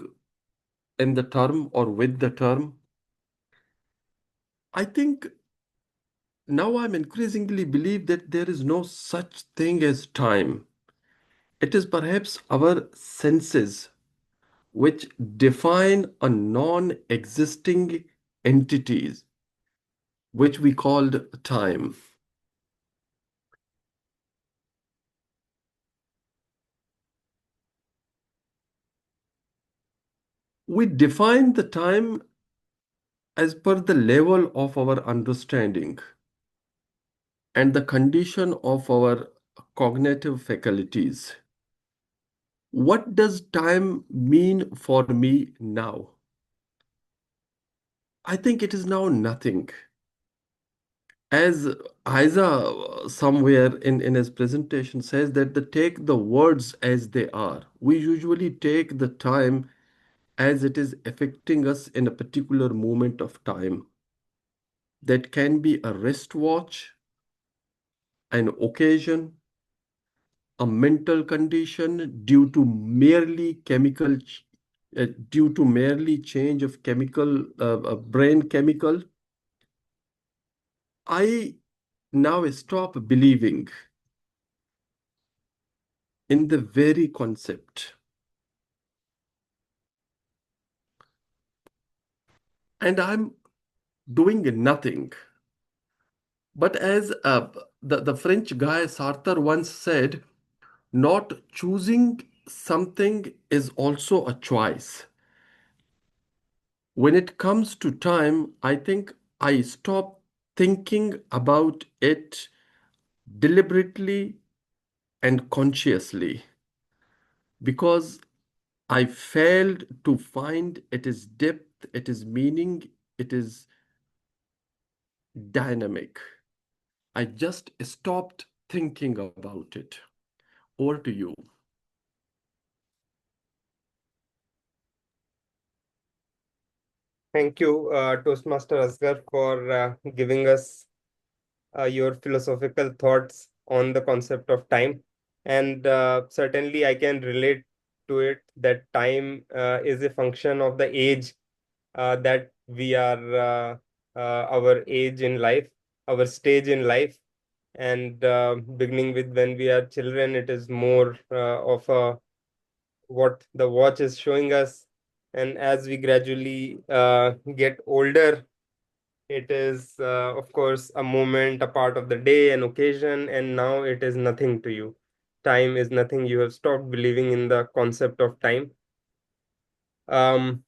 in the term or with the term. I think now I'm increasingly believe that there is no such thing as time. It is perhaps our senses which define a non-existing entities which we called time. We define the time as per the level of our understanding and the condition of our cognitive faculties. What does time mean for me now? I think it is now nothing. As Isa somewhere in his presentation says that take the words as they are. We usually take the time as it is affecting us in a particular moment of time. That can be a wristwatch, an occasion, a mental condition due to merely change of chemical brain chemical. I now stop believing in the very concept, and I'm doing nothing. But as the French guy Sartre once said, not choosing something is also a choice. When it comes to time, I think I stop thinking about it deliberately and consciously because I failed to find it is depth, it is meaning, it is dynamic. I just stopped thinking about it. Over to you. Thank you, Toastmaster Asghar, for giving us your philosophical thoughts on the concept of time. And certainly, I can relate to it that time is a function of the age that we are, our age in life, our stage in life. And beginning with when we are children, it is more of a what the watch is showing us. And as we gradually get older, it is, of course, a moment, a part of the day, an occasion, and now it is nothing to you. Time is nothing. You have stopped believing in the concept of time. I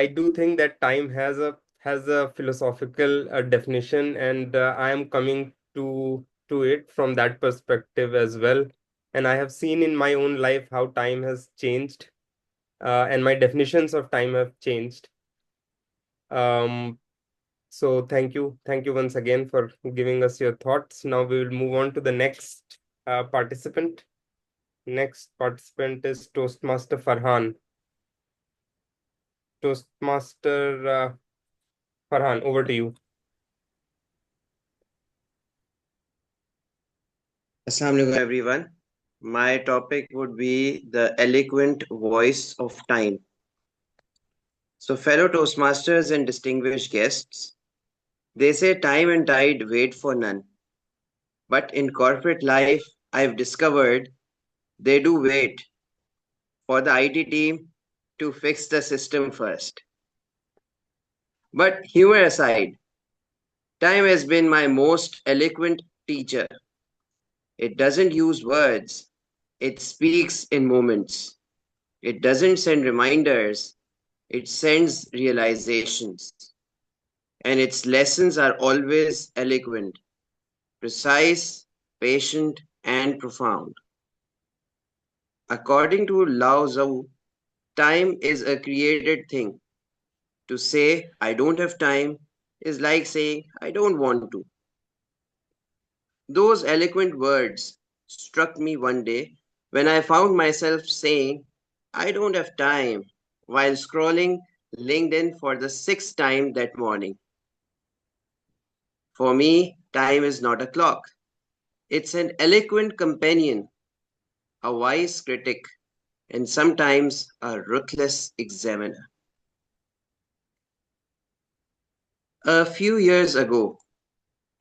do think that time has a philosophical definition, and I am coming to it from that perspective as well. And I have seen in my own life how time has changed, and my definitions of time have changed. So thank you once again for giving us your thoughts. Now we will move on to the next participant. Next participant is Toastmaster Farhan. Toastmaster Farhan, over to you. Assalamu alaikum, everyone. My topic would be the eloquent voice of time. So, fellow Toastmasters and distinguished guests, they say time and tide wait for none. But in corporate life, I've discovered they do wait for the IT team to fix the system first. But humor aside, time has been my most eloquent teacher. It doesn't use words, it speaks in moments. It doesn't send reminders, it sends realizations. And its lessons are always eloquent, precise, patient, and profound. According to Lao Tzu, time is a created thing. To say, I don't have time, is like saying, I don't want to. Those eloquent words struck me one day when I found myself saying, I don't have time, while scrolling LinkedIn for the sixth time that morning. For me, time is not a clock. It's an eloquent companion, a wise critic, and sometimes a ruthless examiner. A few years ago,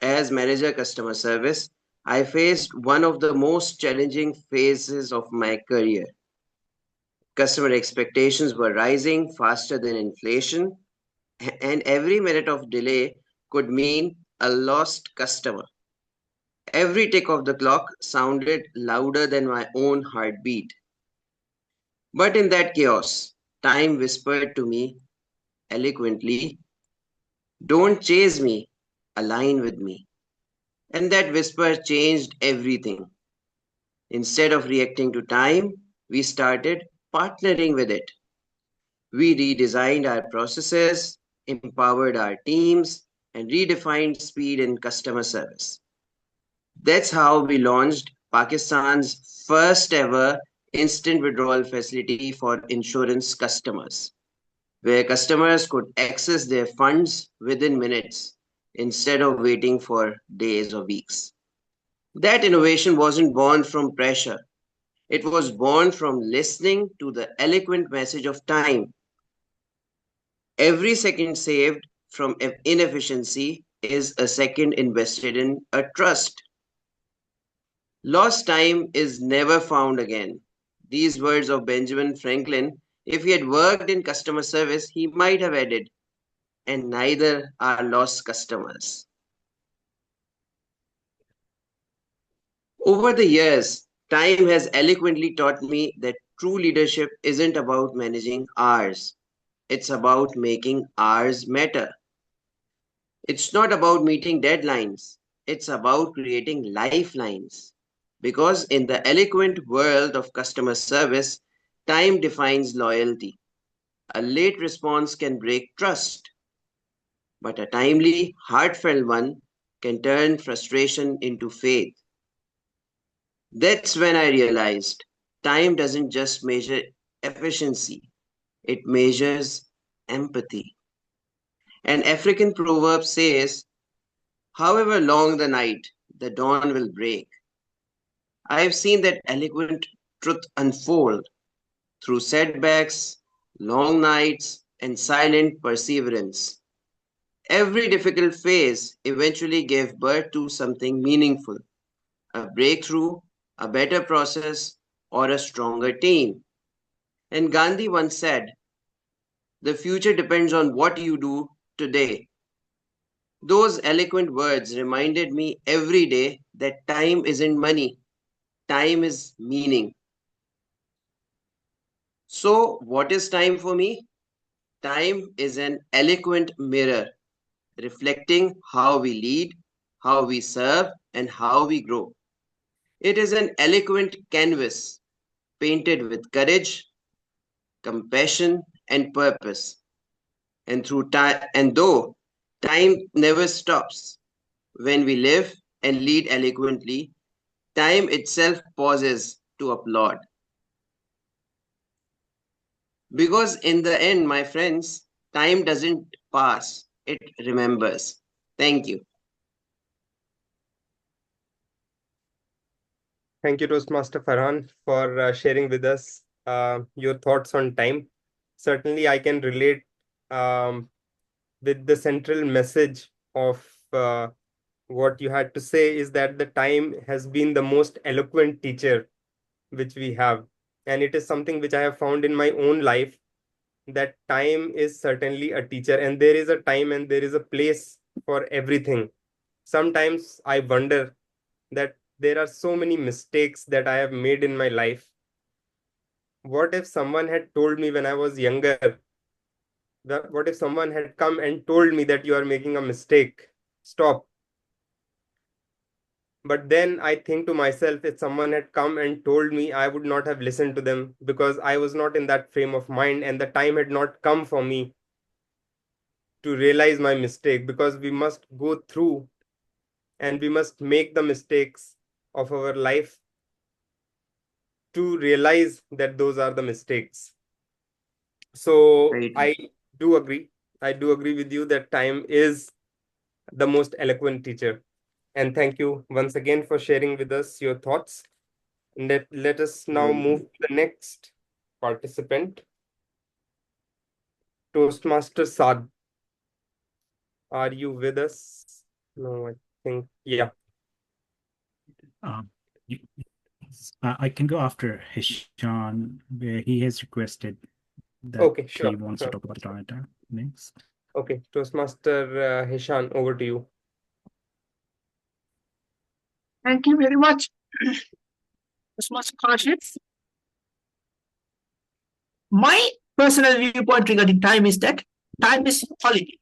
as manager customer service, I faced one of the most challenging phases of my career. Customer expectations were rising faster than inflation, and every minute of delay could mean a lost customer. Every tick of the clock sounded louder than my own heartbeat. But in that chaos, time whispered to me eloquently, don't chase me, align with me. And that whisper changed everything. Instead of reacting to time, we started partnering with it. We redesigned our processes, empowered our teams, and redefined speed in customer service. That's how we launched Pakistan's first ever instant withdrawal facility for insurance customers, where customers could access their funds within minutes instead of waiting for days or weeks. That innovation wasn't born from pressure. It was born from listening to the eloquent message of time. Every second saved from inefficiency is a second invested in a trust. Lost time is never found again. These words of Benjamin Franklin, if he had worked in customer service, he might have added, and neither are lost customers. Over the years, time has eloquently taught me that true leadership isn't about managing hours. It's about making hours matter. It's not about meeting deadlines. It's about creating lifelines. Because in the eloquent world of customer service, time defines loyalty. A late response can break trust, but a timely, heartfelt one can turn frustration into faith. That's when I realized time doesn't just measure efficiency, it measures empathy. An African proverb says, however long the night, the dawn will break. I have seen that eloquent truth unfold through setbacks, long nights, and silent perseverance. Every difficult phase eventually gave birth to something meaningful, a breakthrough, a better process, or a stronger team. And Gandhi once said, the future depends on what you do today. Those eloquent words reminded me every day that time isn't money, time is meaning. So, what is time for me? Time is an eloquent mirror reflecting how we lead, how we serve, and how we grow. It is an eloquent canvas painted with courage, compassion, and purpose. And through time, and though time never stops, when we live and lead eloquently, time itself pauses to applaud. Because in the end, my friends, time doesn't pass, it remembers. Thank you. Thank you, Toastmaster Farhan, for sharing with us your thoughts on time. Certainly, I can relate with the central message of what you had to say is that the time has been the most eloquent teacher which we have. And it is something which I have found in my own life, that time is certainly a teacher, and there is a time and there is a place for everything. Sometimes I wonder that there are so many mistakes that I have made in my life. What if someone had told me when I was younger, that what if someone had come and told me that you are making a mistake, stop? But then I think to myself, if someone had come and told me, I would not have listened to them, because I was not in that frame of mind and the time had not come for me to realize my mistake, because we must go through and we must make the mistakes of our life to realize that those are the mistakes. So I do agree with you that time is the most eloquent teacher. And thank you once again for sharing with us your thoughts. Let us now move to the next participant, Toastmaster Saad. Are you with us? No, I think, yeah. I can go after Hishan, where he has requested that Okay, sure, he wants sure. to talk about data next. Okay, Toastmaster Hishan, over to you. Thank you very much, Toastmaster Kashif. My personal viewpoint regarding time is that time is holiday.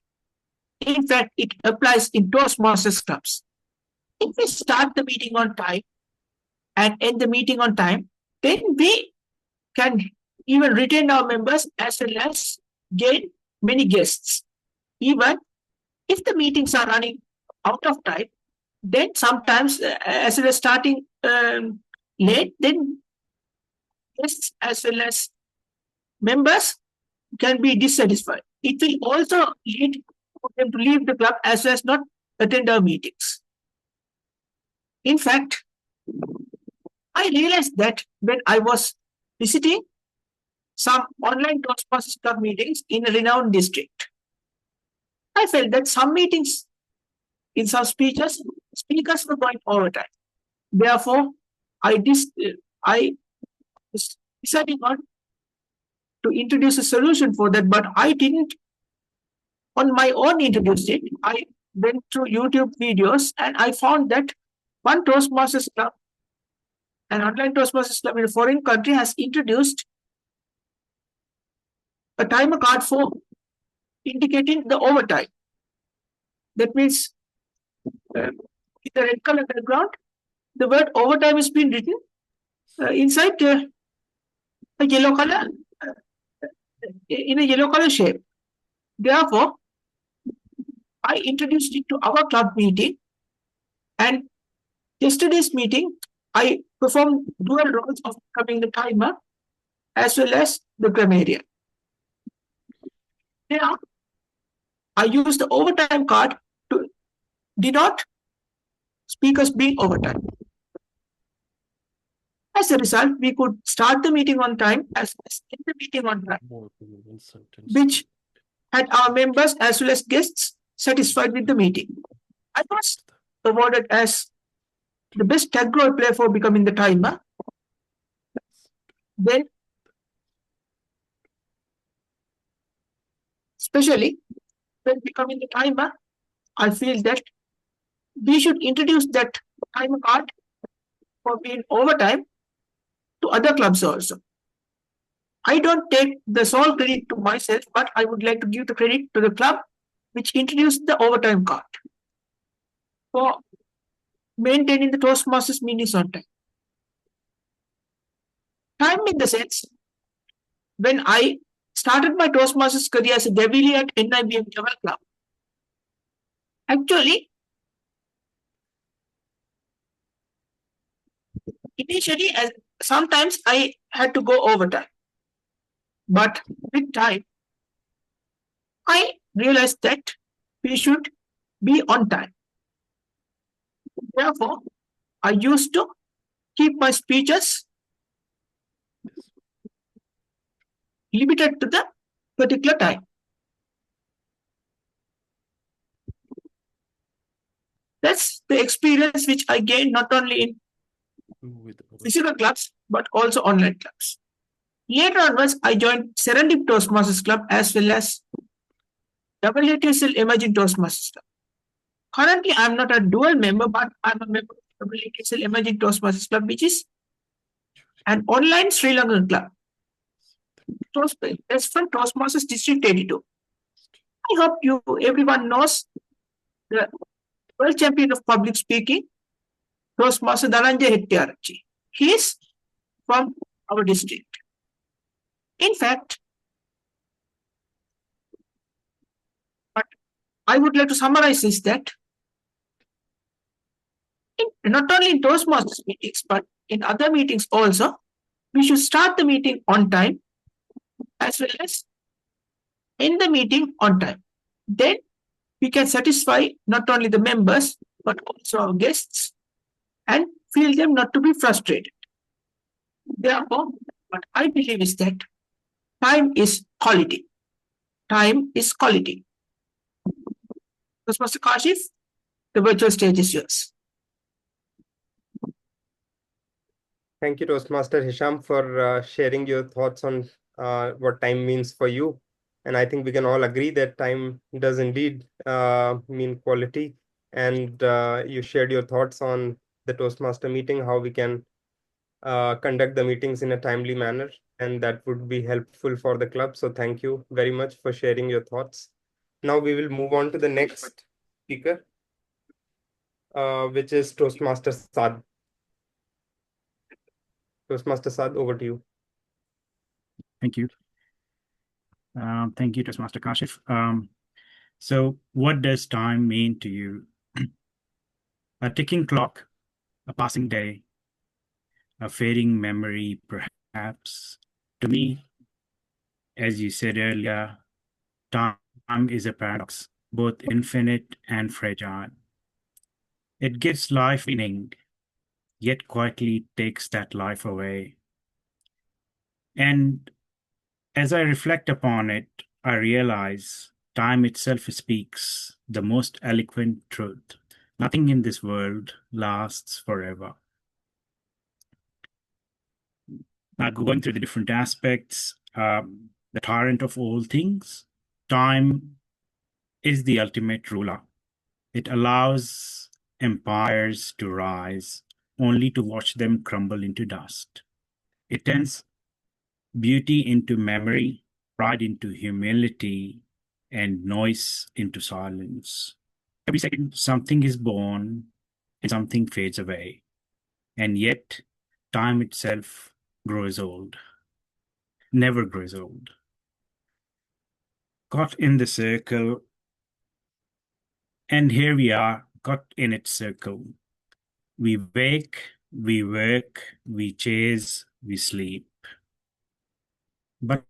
In fact, it applies in Toastmasters clubs. If we start the meeting on time and end the meeting on time, then we can even retain our members as well as gain many guests. Even if the meetings are running out of time, then sometimes as well as starting late, then guests as well as members can be dissatisfied. It will also lead for them to leave the club as well as not attend our meetings. In fact, I realized that when I was visiting some online Toastmasters club meetings in a renowned district, I felt that some meetings, in some speeches, speakers were going overtime. Therefore, I was deciding on to introduce a solution for that, but I didn't on my own introduce it. I went through YouTube videos and I found that one Toastmasters club, an online Toastmasters club in a foreign country, has introduced a timer card for indicating the overtime. That means in the red color background, the word overtime has been written inside a yellow color, in a yellow color shape. Therefore, I introduced it to our club meeting And yesterday's meeting, I performed dual roles of becoming the timer as well as the grammarian. Now, I use the overtime card to denote speakers being overtime. As a result, we could start the meeting on time as well as end the meeting on time, which had our members as well as guests satisfied with the meeting. I was awarded as the best tag role player for becoming the timer. Then, especially when becoming the timer, I feel that we should introduce that timer card for being overtime to other clubs also. I don't take the sole credit to myself, but I would like to give the credit to the club which introduced the overtime card for maintaining the Toastmasters meetings on time. Time in the sense, when I started my Toastmasters career as a Devili at NIBM Jewel Club, actually, initially, sometimes I had to go overtime. But with time, I realized that we should be on time. Therefore, I used to keep my speeches limited to the particular time. That's the experience which I gained not only in physical clubs, but also online clubs. Later onwards, I joined Serendip Toastmasters Club as well as WTSL Emerging Toastmasters Club. Currently, I'm not a dual member, but I'm a member of WTSL Emerging Toastmasters Club, which is an online Sri Lankan club. That's from Toastmasters District 82. I hope everyone knows the world champion of public speaking, Toastmaster Dhananjay Hettiarachchi. He is from our district. In fact, what I would like to summarize is that not only in Toastmasters meetings, but in other meetings also, we should start the meeting on time as well as end the meeting on time. Then we can satisfy not only the members, but also our guests and feel them not to be frustrated. Therefore, what I believe is that time is quality. Time is quality. Toastmaster Kashif, the virtual stage is yours. Thank you, Toastmaster Hisham, for sharing your thoughts on what time means for you. And I think we can all agree that time does indeed mean quality. And you shared your thoughts on the Toastmaster meeting, how we can conduct the meetings in a timely manner. And that would be helpful for the club. So thank you very much for sharing your thoughts. Now we will move on to the next speaker, which is Toastmaster Saad. Toastmaster Saad, over to you. Thank you. Thank you, Toastmaster Kashif. So what does time mean to you? A ticking clock, a passing day, a fading memory, perhaps. To me, as you said earlier, time is a paradox, both infinite and fragile. It gives life meaning, yet quietly takes that life away. And as I reflect upon it, I realize time itself speaks the most eloquent truth. Nothing in this world lasts forever. Now, going through the different aspects, the tyrant of all things, time is the ultimate ruler. It allows empires to rise, only to watch them crumble into dust. It turns beauty into memory, pride into humility, and noise into silence. Every second, something is born and something fades away. And yet, time itself grows old, never grows old. Caught in the circle, and here we are, caught in its circle. We wake, we work, we chase, we sleep. But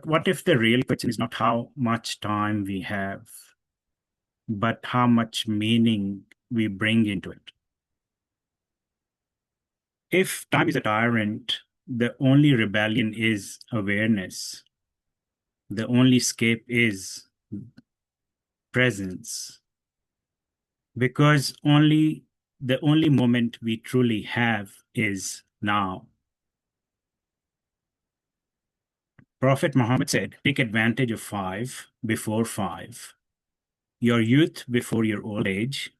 what if the real question is not how much time we have, but how much meaning we bring into it? If time is a tyrant, the only rebellion is awareness. The only escape is presence. Because the only moment we truly have is now. Prophet Muhammad said, take advantage of 5 before 5. Your youth before your old age,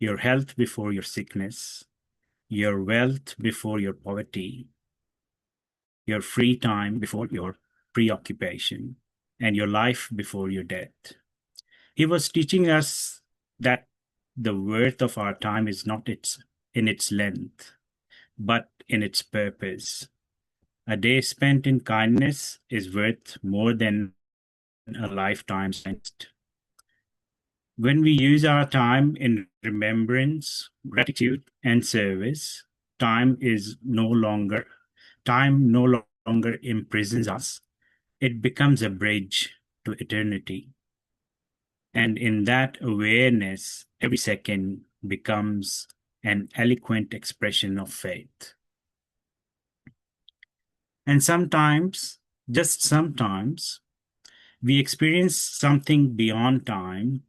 your health before your sickness, your wealth before your poverty, your free time before your preoccupation, and your life before your death. He was teaching us that the worth of our time is not in its length, but in its purpose. A day spent in kindness is worth more than a lifetime spent. When we use our time in remembrance, gratitude, and service, time no longer imprisons us. It becomes a bridge to eternity. And in that awareness, every second becomes an eloquent expression of faith. And sometimes, just sometimes, we experience something beyond time.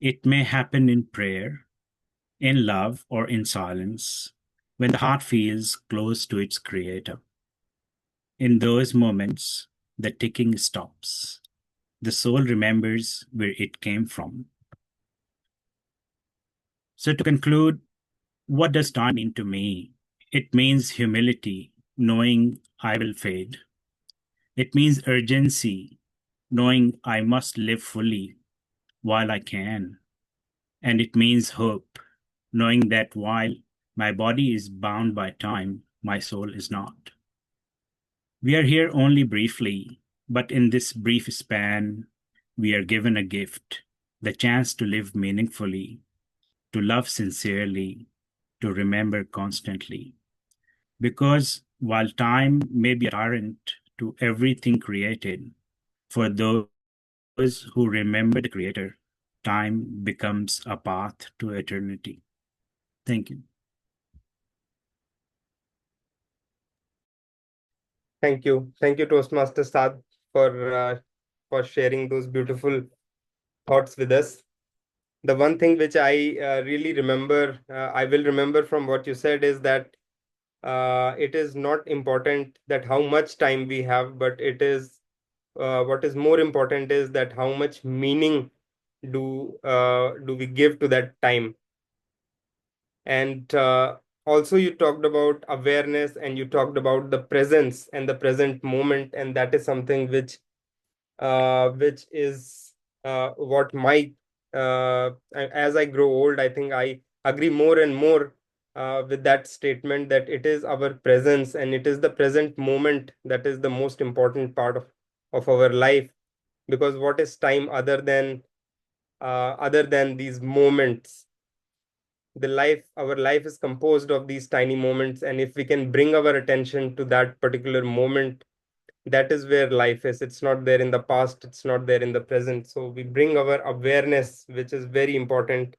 It may happen in prayer, in love, or in silence, when the heart feels close to its creator. In those moments, the ticking stops. The soul remembers where it came from. So to conclude, what does time mean to me? It means humility, knowing I will fade. It means urgency, knowing I must live fully while I can. And it means hope, knowing that while my body is bound by time, my soul is not. We are here only briefly, but in this brief span, we are given a gift, the chance to live meaningfully, to love sincerely, to remember constantly. Because while time may be a tyrant to everything created, for those who remember the Creator, time becomes a path to eternity. Thank you. Thank you. Thank you, Toastmaster Saad, for sharing those beautiful thoughts with us. The one thing which I really remember, I will remember from what you said is that it is not important that how much time we have, but it is what is more important is that how much meaning do we give to that time. And also you talked about awareness, and you talked about the presence and the present moment, and that is something which is what as I grow old, I think I agree more and more with that statement, that it is our presence and it is the present moment that is the most important part of our life. Because what is time other than these moments? Our life is composed of these tiny moments, and if we can bring our attention to that particular moment, that is where life is. It's not there in the past, it's not there in the present. So we bring our awareness, which is very important.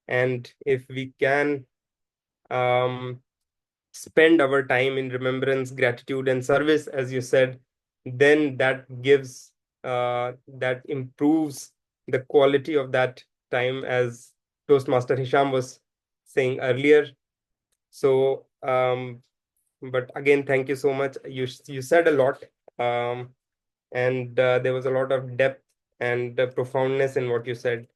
And if we can spend our time in remembrance, gratitude, and service, as you said, then that improves the quality of that time, as Toastmaster Hisham was saying earlier. So but again, thank you so much. You said a lot, and there was a lot of depth and profoundness in what you said.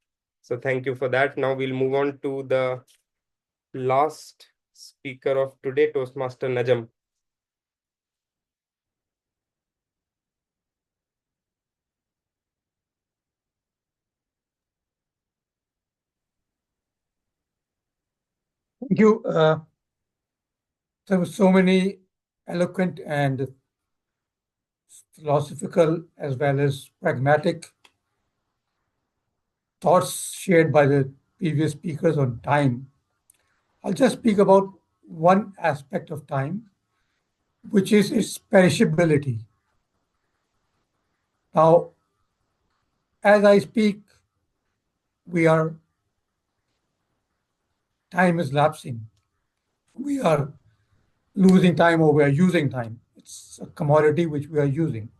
So thank you for that. Now we'll move on to the last speaker of today, Toastmaster Najam. Thank you. There were so many eloquent and philosophical as well as pragmatic thoughts shared by the previous speakers on time. I'll just speak about one aspect of time, which is its perishability. Now, as I speak, time is lapsing. We are losing time or we are using time. It's a commodity which we are using.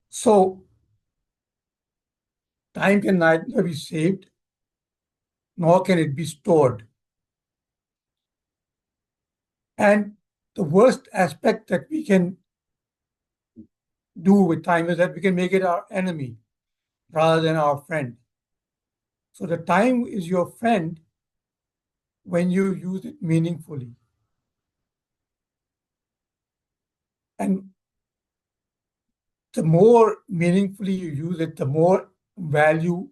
So time can neither be saved nor can it be stored. And the worst aspect that we can do with time is that we can make it our enemy rather than our friend. So the time is your friend when you use it meaningfully. And the more meaningfully you use it, the more value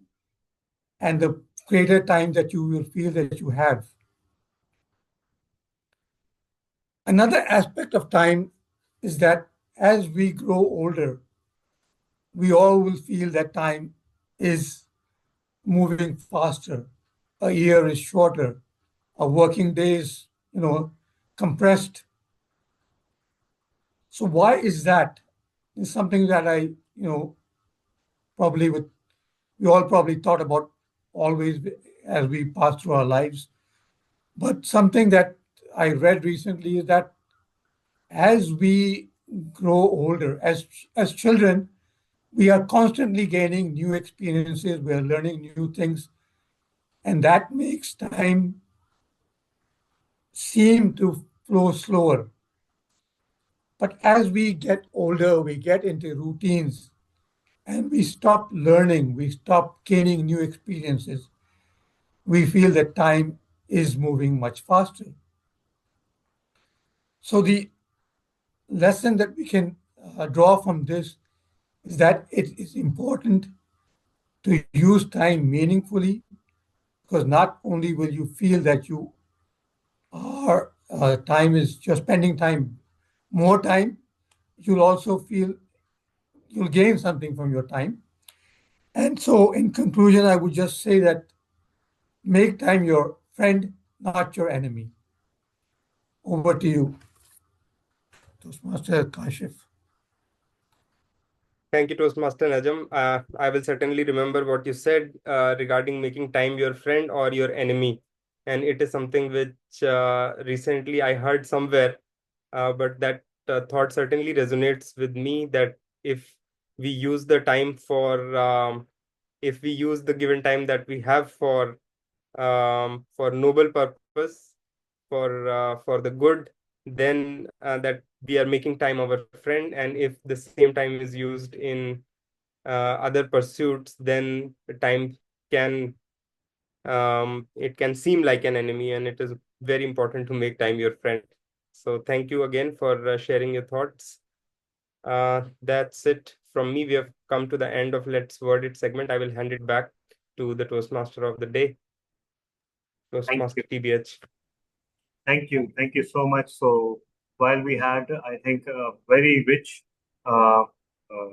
and the greater time that you will feel that you have. Another aspect of time is that as we grow older, we all will feel that time is moving faster. A year is shorter. A working day is, compressed. So why is that? It's something that probably we all probably thought about always as we pass through our lives. But something that I read recently is that as we grow older, as children, we are constantly gaining new experiences, we are learning new things, and that makes time seem to flow slower. But as we get older, we get into routines and we stop learning, we stop gaining new experiences. We feel that time is moving much faster. So the lesson that we can draw from this is that it is important to use time meaningfully, because not only will you feel that you are time is just spending time, more time, you'll also feel you'll gain something from your time. And so, in conclusion, I would just say that make time your friend, not your enemy. Over to you, Toastmaster Kashif. Thank you, Toastmaster Najam. I will certainly remember what you said regarding making time your friend or your enemy. And it is something which recently I heard somewhere, but that thought certainly resonates with me, that if we use the time if we use the given time that we have for noble purpose, for the good, then that we are making time our friend. And if the same time is used in other pursuits, then time can it can seem like an enemy, and it is very important to make time your friend. So thank you again for sharing your thoughts. That's it from me. We have come to the end of Let's Word It segment. I will hand it back to the Toastmaster of the day, Toastmaster TBH. Thank you. Thank you so much. So while we had, I think, a very rich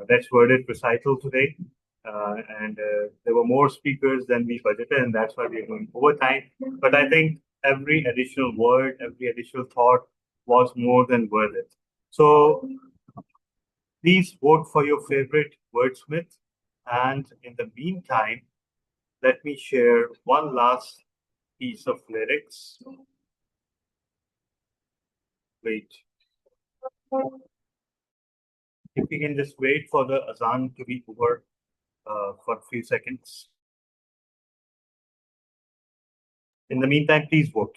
Let's Word It recital today, and there were more speakers than we budgeted, and that's why we're going overtime. But I think every additional word, every additional thought was more than worth it. So please vote for your favorite wordsmith. And in the meantime, let me share one last piece of lyrics. Wait. If we can just wait for the azan to be over for a few seconds. In the meantime, please vote.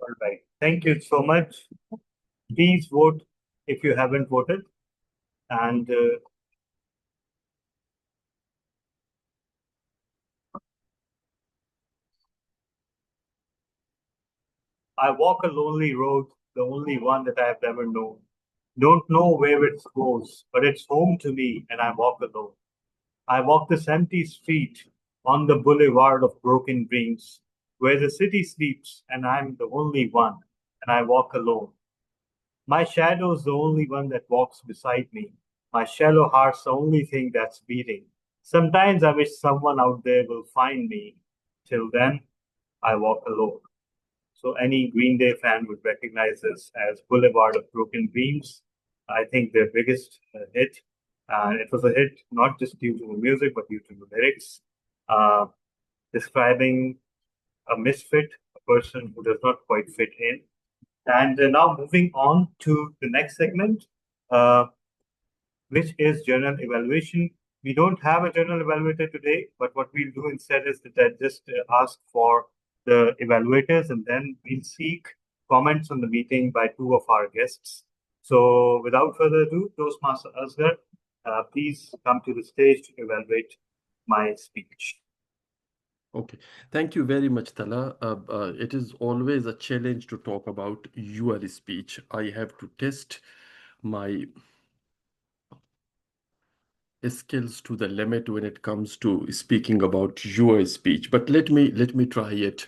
All right. Thank you so much. Please vote if you haven't voted. And I walk a lonely road, the only one that I have ever known. Don't know where it goes, but it's home to me, and I walk alone. I walk this empty street on the boulevard of broken dreams, where the city sleeps, and I'm the only one, and I walk alone. My shadow's the only one that walks beside me. My shallow heart's the only thing that's beating. Sometimes I wish someone out there will find me. Till then, I walk alone. So any Green Day fan would recognize this as Boulevard of Broken Dreams. I think their biggest hit. And it was a hit not just due to the music, but due to the lyrics, uh, describing a misfit, a person who does not quite fit in. And now moving on to the next segment, uh, which is journal evaluation. We don't have a journal evaluator today, but what we'll do instead is that I just ask for the evaluators, and then we'll seek comments on the meeting by two of our guests. So without further ado, Toastmaster Asghar, please come to the stage to evaluate my speech. Okay, thank you very much, Tala. It is always a challenge to talk about your speech. I have to test my skills to the limit when it comes to speaking about your speech. But let me try it.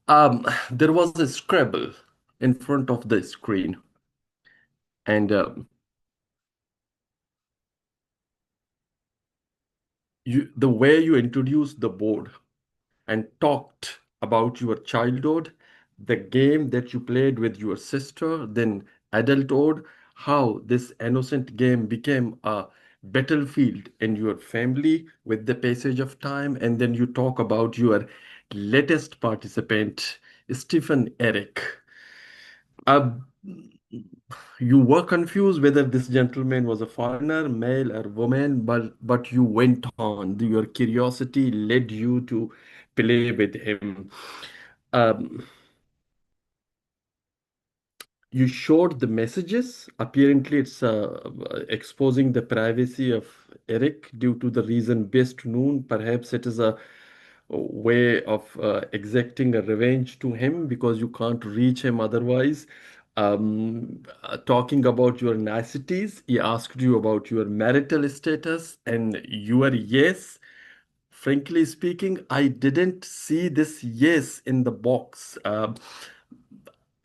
There was a scribble in front of the screen, and the way you introduced the board and talked about your childhood, the game that you played with your sister, then adulthood, how this innocent game became a battlefield in your family with the passage of time, and then you talk about your latest participant, Stephen Eric. Uh, you were confused whether this gentleman was a foreigner, male or woman, but you went on. Your curiosity led you to play with him. Um, you showed the messages. Apparently, it's exposing the privacy of Eric due to the reason best known. Perhaps it is a way of exacting a revenge to him because you can't reach him otherwise. Talking about your niceties, he asked you about your marital status, and your yes. Frankly speaking, I didn't see this yes in the box.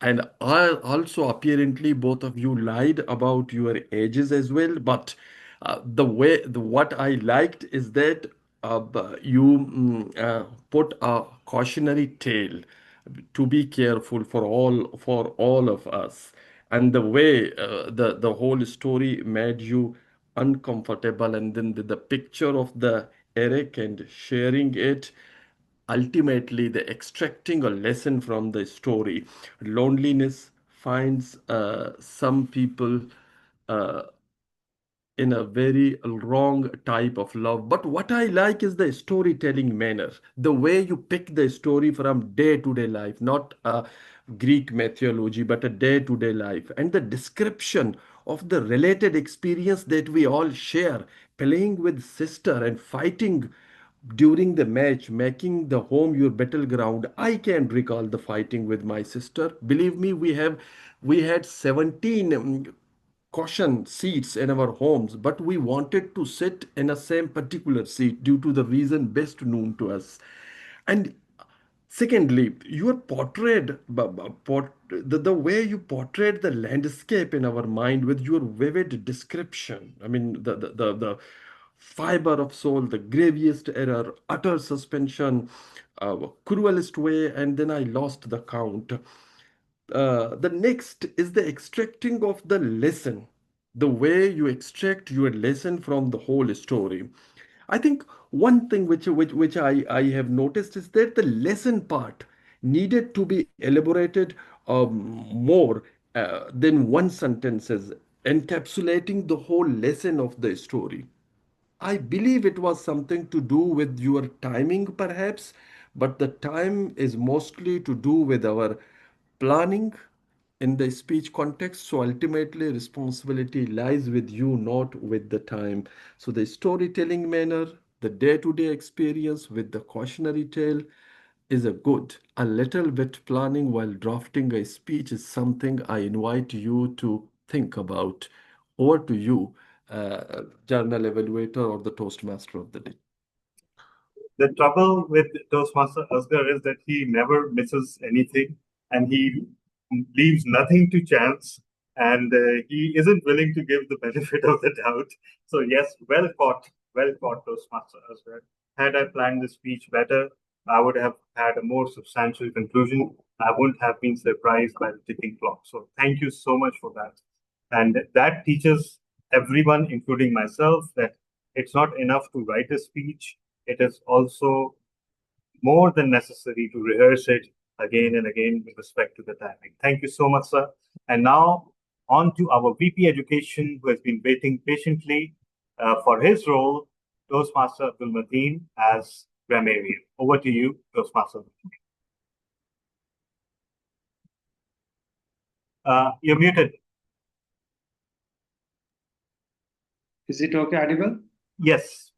And I also apparently both of you lied about your ages as well. But what I liked is that you put a cautionary tale to be careful for all of us. And the way the whole story made you uncomfortable, and then the picture of the Eric and sharing it, ultimately the extracting a lesson from the story. Loneliness finds some people uh, in a very wrong type of love. But what I like is the storytelling manner, the way you pick the story from day to day life, not Greek mythology, but a day to day life, and the description of the related experience that we all share, playing with sister and fighting during the match, making the home your battleground. I can recall the fighting with my sister. Believe me, we had 17 cushion seats in our homes, but we wanted to sit in a same particular seat due to the reason best known to us. And secondly, you are portrayed, the way you portrayed the landscape in our mind with your vivid description. I mean, the fiber of soul, the gravest error, utter suspension, cruelest way, and then I lost the count. The next is the extracting of the lesson, the way you extract your lesson from the whole story. I think one thing which I have noticed is that the lesson part needed to be elaborated more than one sentences, encapsulating the whole lesson of the story. I believe it was something to do with your timing, perhaps, but the time is mostly to do with our planning in the speech context. So ultimately, responsibility lies with you, not with the time. So the storytelling manner, the day-to-day experience with the cautionary tale is a good. A little bit planning while drafting a speech is something I invite you to think about. Over to you, journal evaluator or the Toastmaster of the day. The trouble with Toastmaster Asghar is that he never misses anything and he leaves nothing to chance, and he isn't willing to give the benefit of the doubt. So yes, well caught, Toastmaster Asghar. Had I planned the speech better, I would have had a more substantial conclusion. I wouldn't have been surprised by the ticking clock. So thank you so much for that. And that teaches everyone, including myself, that it's not enough to write a speech. It is also more than necessary to rehearse it again and again with respect to the timing. Thank you so much, sir. And now on to our VP Education, who has been waiting patiently for his role, Toastmaster Abdul Mateen as grammarian. Over to you, Toastmaster. You're muted. Is it okay, audible? Yes.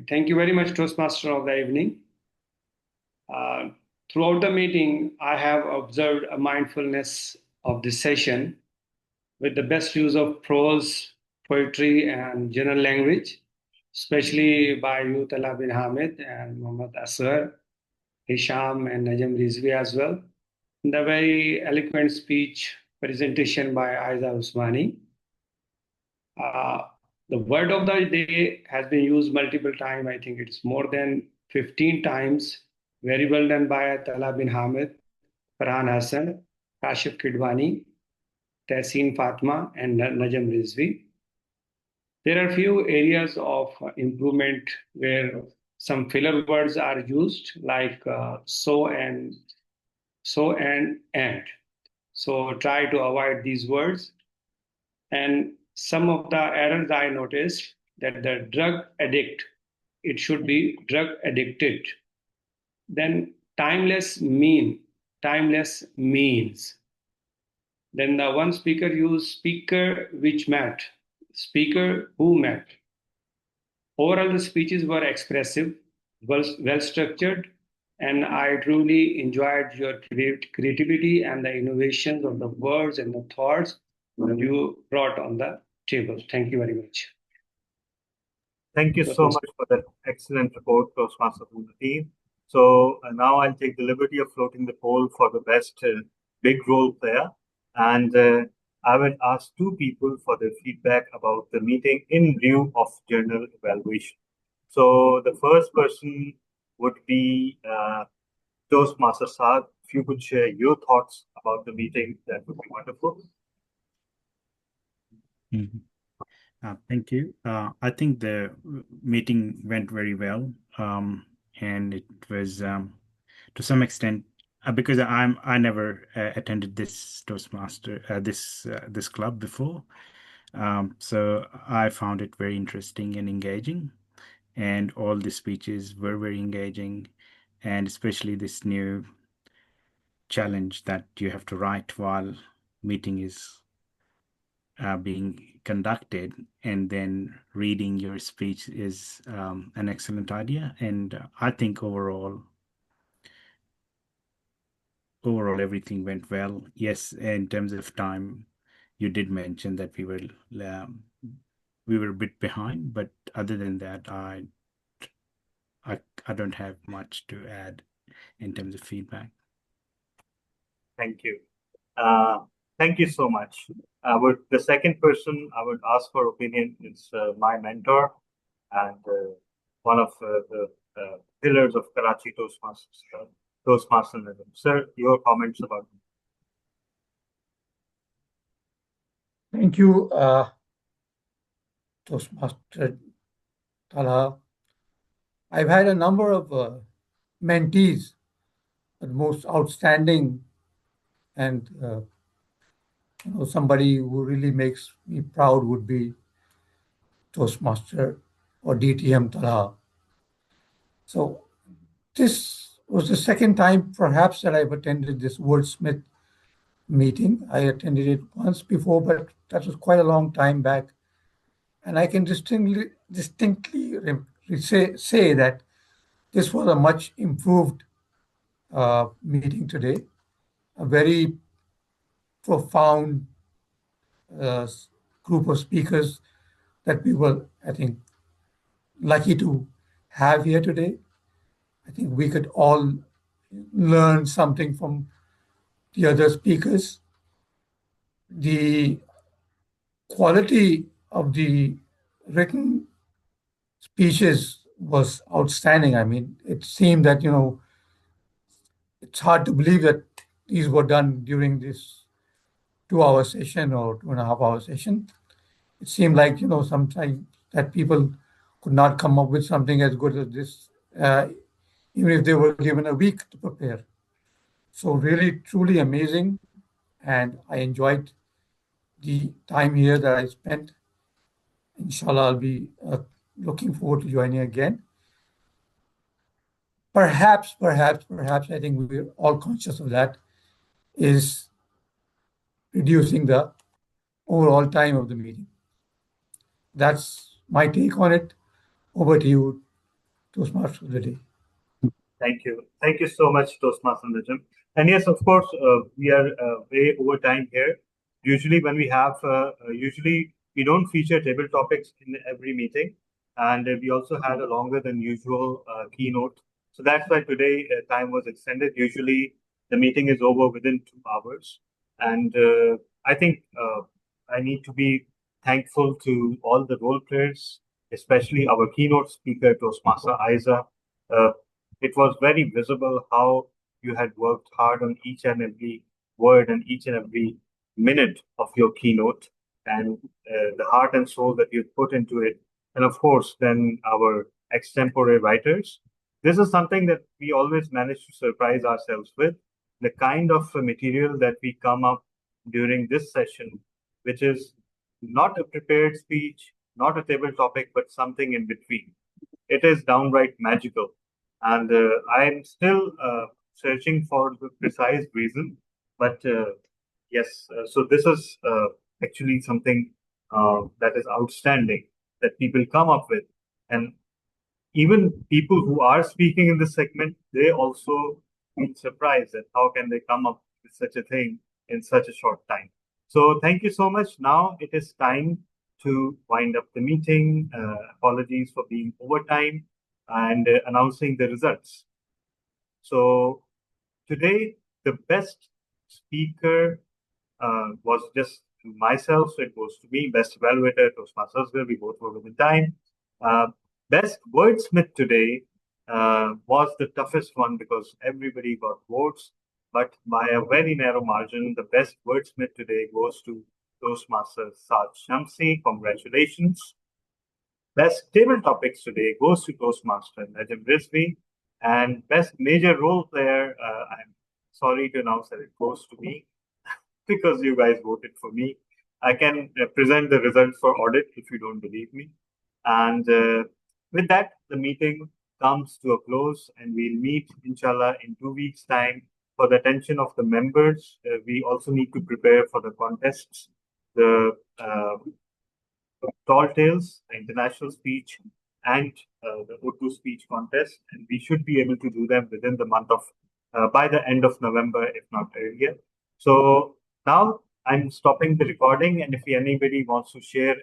Thank you very much, Toastmaster of the evening. Throughout the meeting, I have observed a mindfulness of this session with the best use of prose, poetry, and general language, especially by you, Talha bin Hamid and Muhammad Asghar, Hisham, and Najam Rizvi as well. The very eloquent speech presentation by Aiza Usmani. The word of the day has been used multiple times. I think it's more than 15 times. Very well done by Talha bin Hamid, Farhan Hassan, Kashif Kidwani, Tehseen Fatma, and Najam Rizvi. There are few areas of improvement where some filler words are used, like so and and. So try to avoid these words. And some of the errors I noticed that the drug addict, it should be drug addicted. Then timeless means. Then the one speaker used speaker which met, speaker who met. Overall, the speeches were expressive, well structured, and I truly enjoyed your creativity and the innovations of the words and the thoughts that you brought on the table. Thank you very much. Thank you so much for that excellent report, Toastmaster from the team. So now I'll take the liberty of floating the poll for the best big role player. And I will ask two people for their feedback about the meeting in lieu of journal evaluation. So the first person would be Toastmaster Saad. If you could share your thoughts about the meeting, that would be wonderful. Mm-hmm. Thank you. I think the meeting went very well, and it was to some extent because I never attended this Toastmaster this club before, so I found it very interesting and engaging, and all the speeches were very engaging, and especially this new challenge that you have to write while meeting is being conducted, and then reading your speech is an excellent idea. And I think overall everything went well. Yes, in terms of time, you did mention that we were a bit behind, but other than that, I don't have much to add in terms of feedback. Thank you. Thank you so much. The second person I would ask for opinion is my mentor and one of the pillars of Karachi Toastmasterism. Sir, your comments about it. Thank you, Toastmaster Talha. I've had a number of mentees, the most outstanding and somebody who really makes me proud would be Toastmaster or DTM Talha. So this was the second time perhaps that I've attended this Wordsmith meeting. I attended it once before, but that was quite a long time back. And I can distinctly say that this was a much improved meeting today, a very profound uh, group of speakers that we were, I think, lucky to have here today. I think we could all learn something from the other speakers. The quality of the written speeches was outstanding. I mean, it seemed that, it's hard to believe that these were done during this 2 hour session or 2.5 hour session. It seemed like, sometimes that people could not come up with something as good as this, even if they were given a week to prepare. So really, truly amazing. And I enjoyed the time here that I spent. Inshallah, I'll be looking forward to joining again. Perhaps, I think we're all conscious of that, is reducing the overall time of the meeting. That's my take on it. Over to you, Toastmasters of the day. Thank you. Thank you so much, Toastmaster Najam. And yes, of course, we are way over time here. Usually when we have, usually we don't feature table topics in every meeting. And we also had a longer than usual keynote. So that's why today time was extended. Usually the meeting is over within 2 hours. And I think I need to be thankful to all the role players, especially our keynote speaker, Toastmaster Aiza. It was very visible how you had worked hard on each and every word and each and every minute of your keynote, and the heart and soul that you put into it. And of course, then our extempore writers. This is something that we always manage to surprise ourselves with, the kind of material that we come up during this session, which is not a prepared speech, not a table topic, but something in between. It is downright magical. And I'm still searching for the precise reason. But yes, so this is actually something that is outstanding that people come up with. And even people who are speaking in this segment, they also been surprised at how can they come up with such a thing in such a short time. So thank you so much. Now it is time to wind up the meeting. Apologies for being over time and announcing the results. So today, the best speaker was just myself, so it goes to me. Best evaluator, Toastmasters, we both were within time. Best wordsmith today was the toughest one because everybody got votes, but by a very narrow margin, the best wordsmith today goes to Toastmasters Saad Shamsi. Congratulations. Best table topics today goes to Toastmaster Najam Rizvi. And best major role player, I'm sorry to announce that it goes to me because you guys voted for me. I can present the results for audit if you don't believe me. And with that, the meeting comes to a close and we'll meet, inshallah, in 2 weeks' time. For the attention of the members, we also need to prepare for the contests. The Tall Tales, the international speech, and the Urdu speech contest, and we should be able to do them within the month of, by the end of November, if not earlier. So now I'm stopping the recording, and if anybody wants to share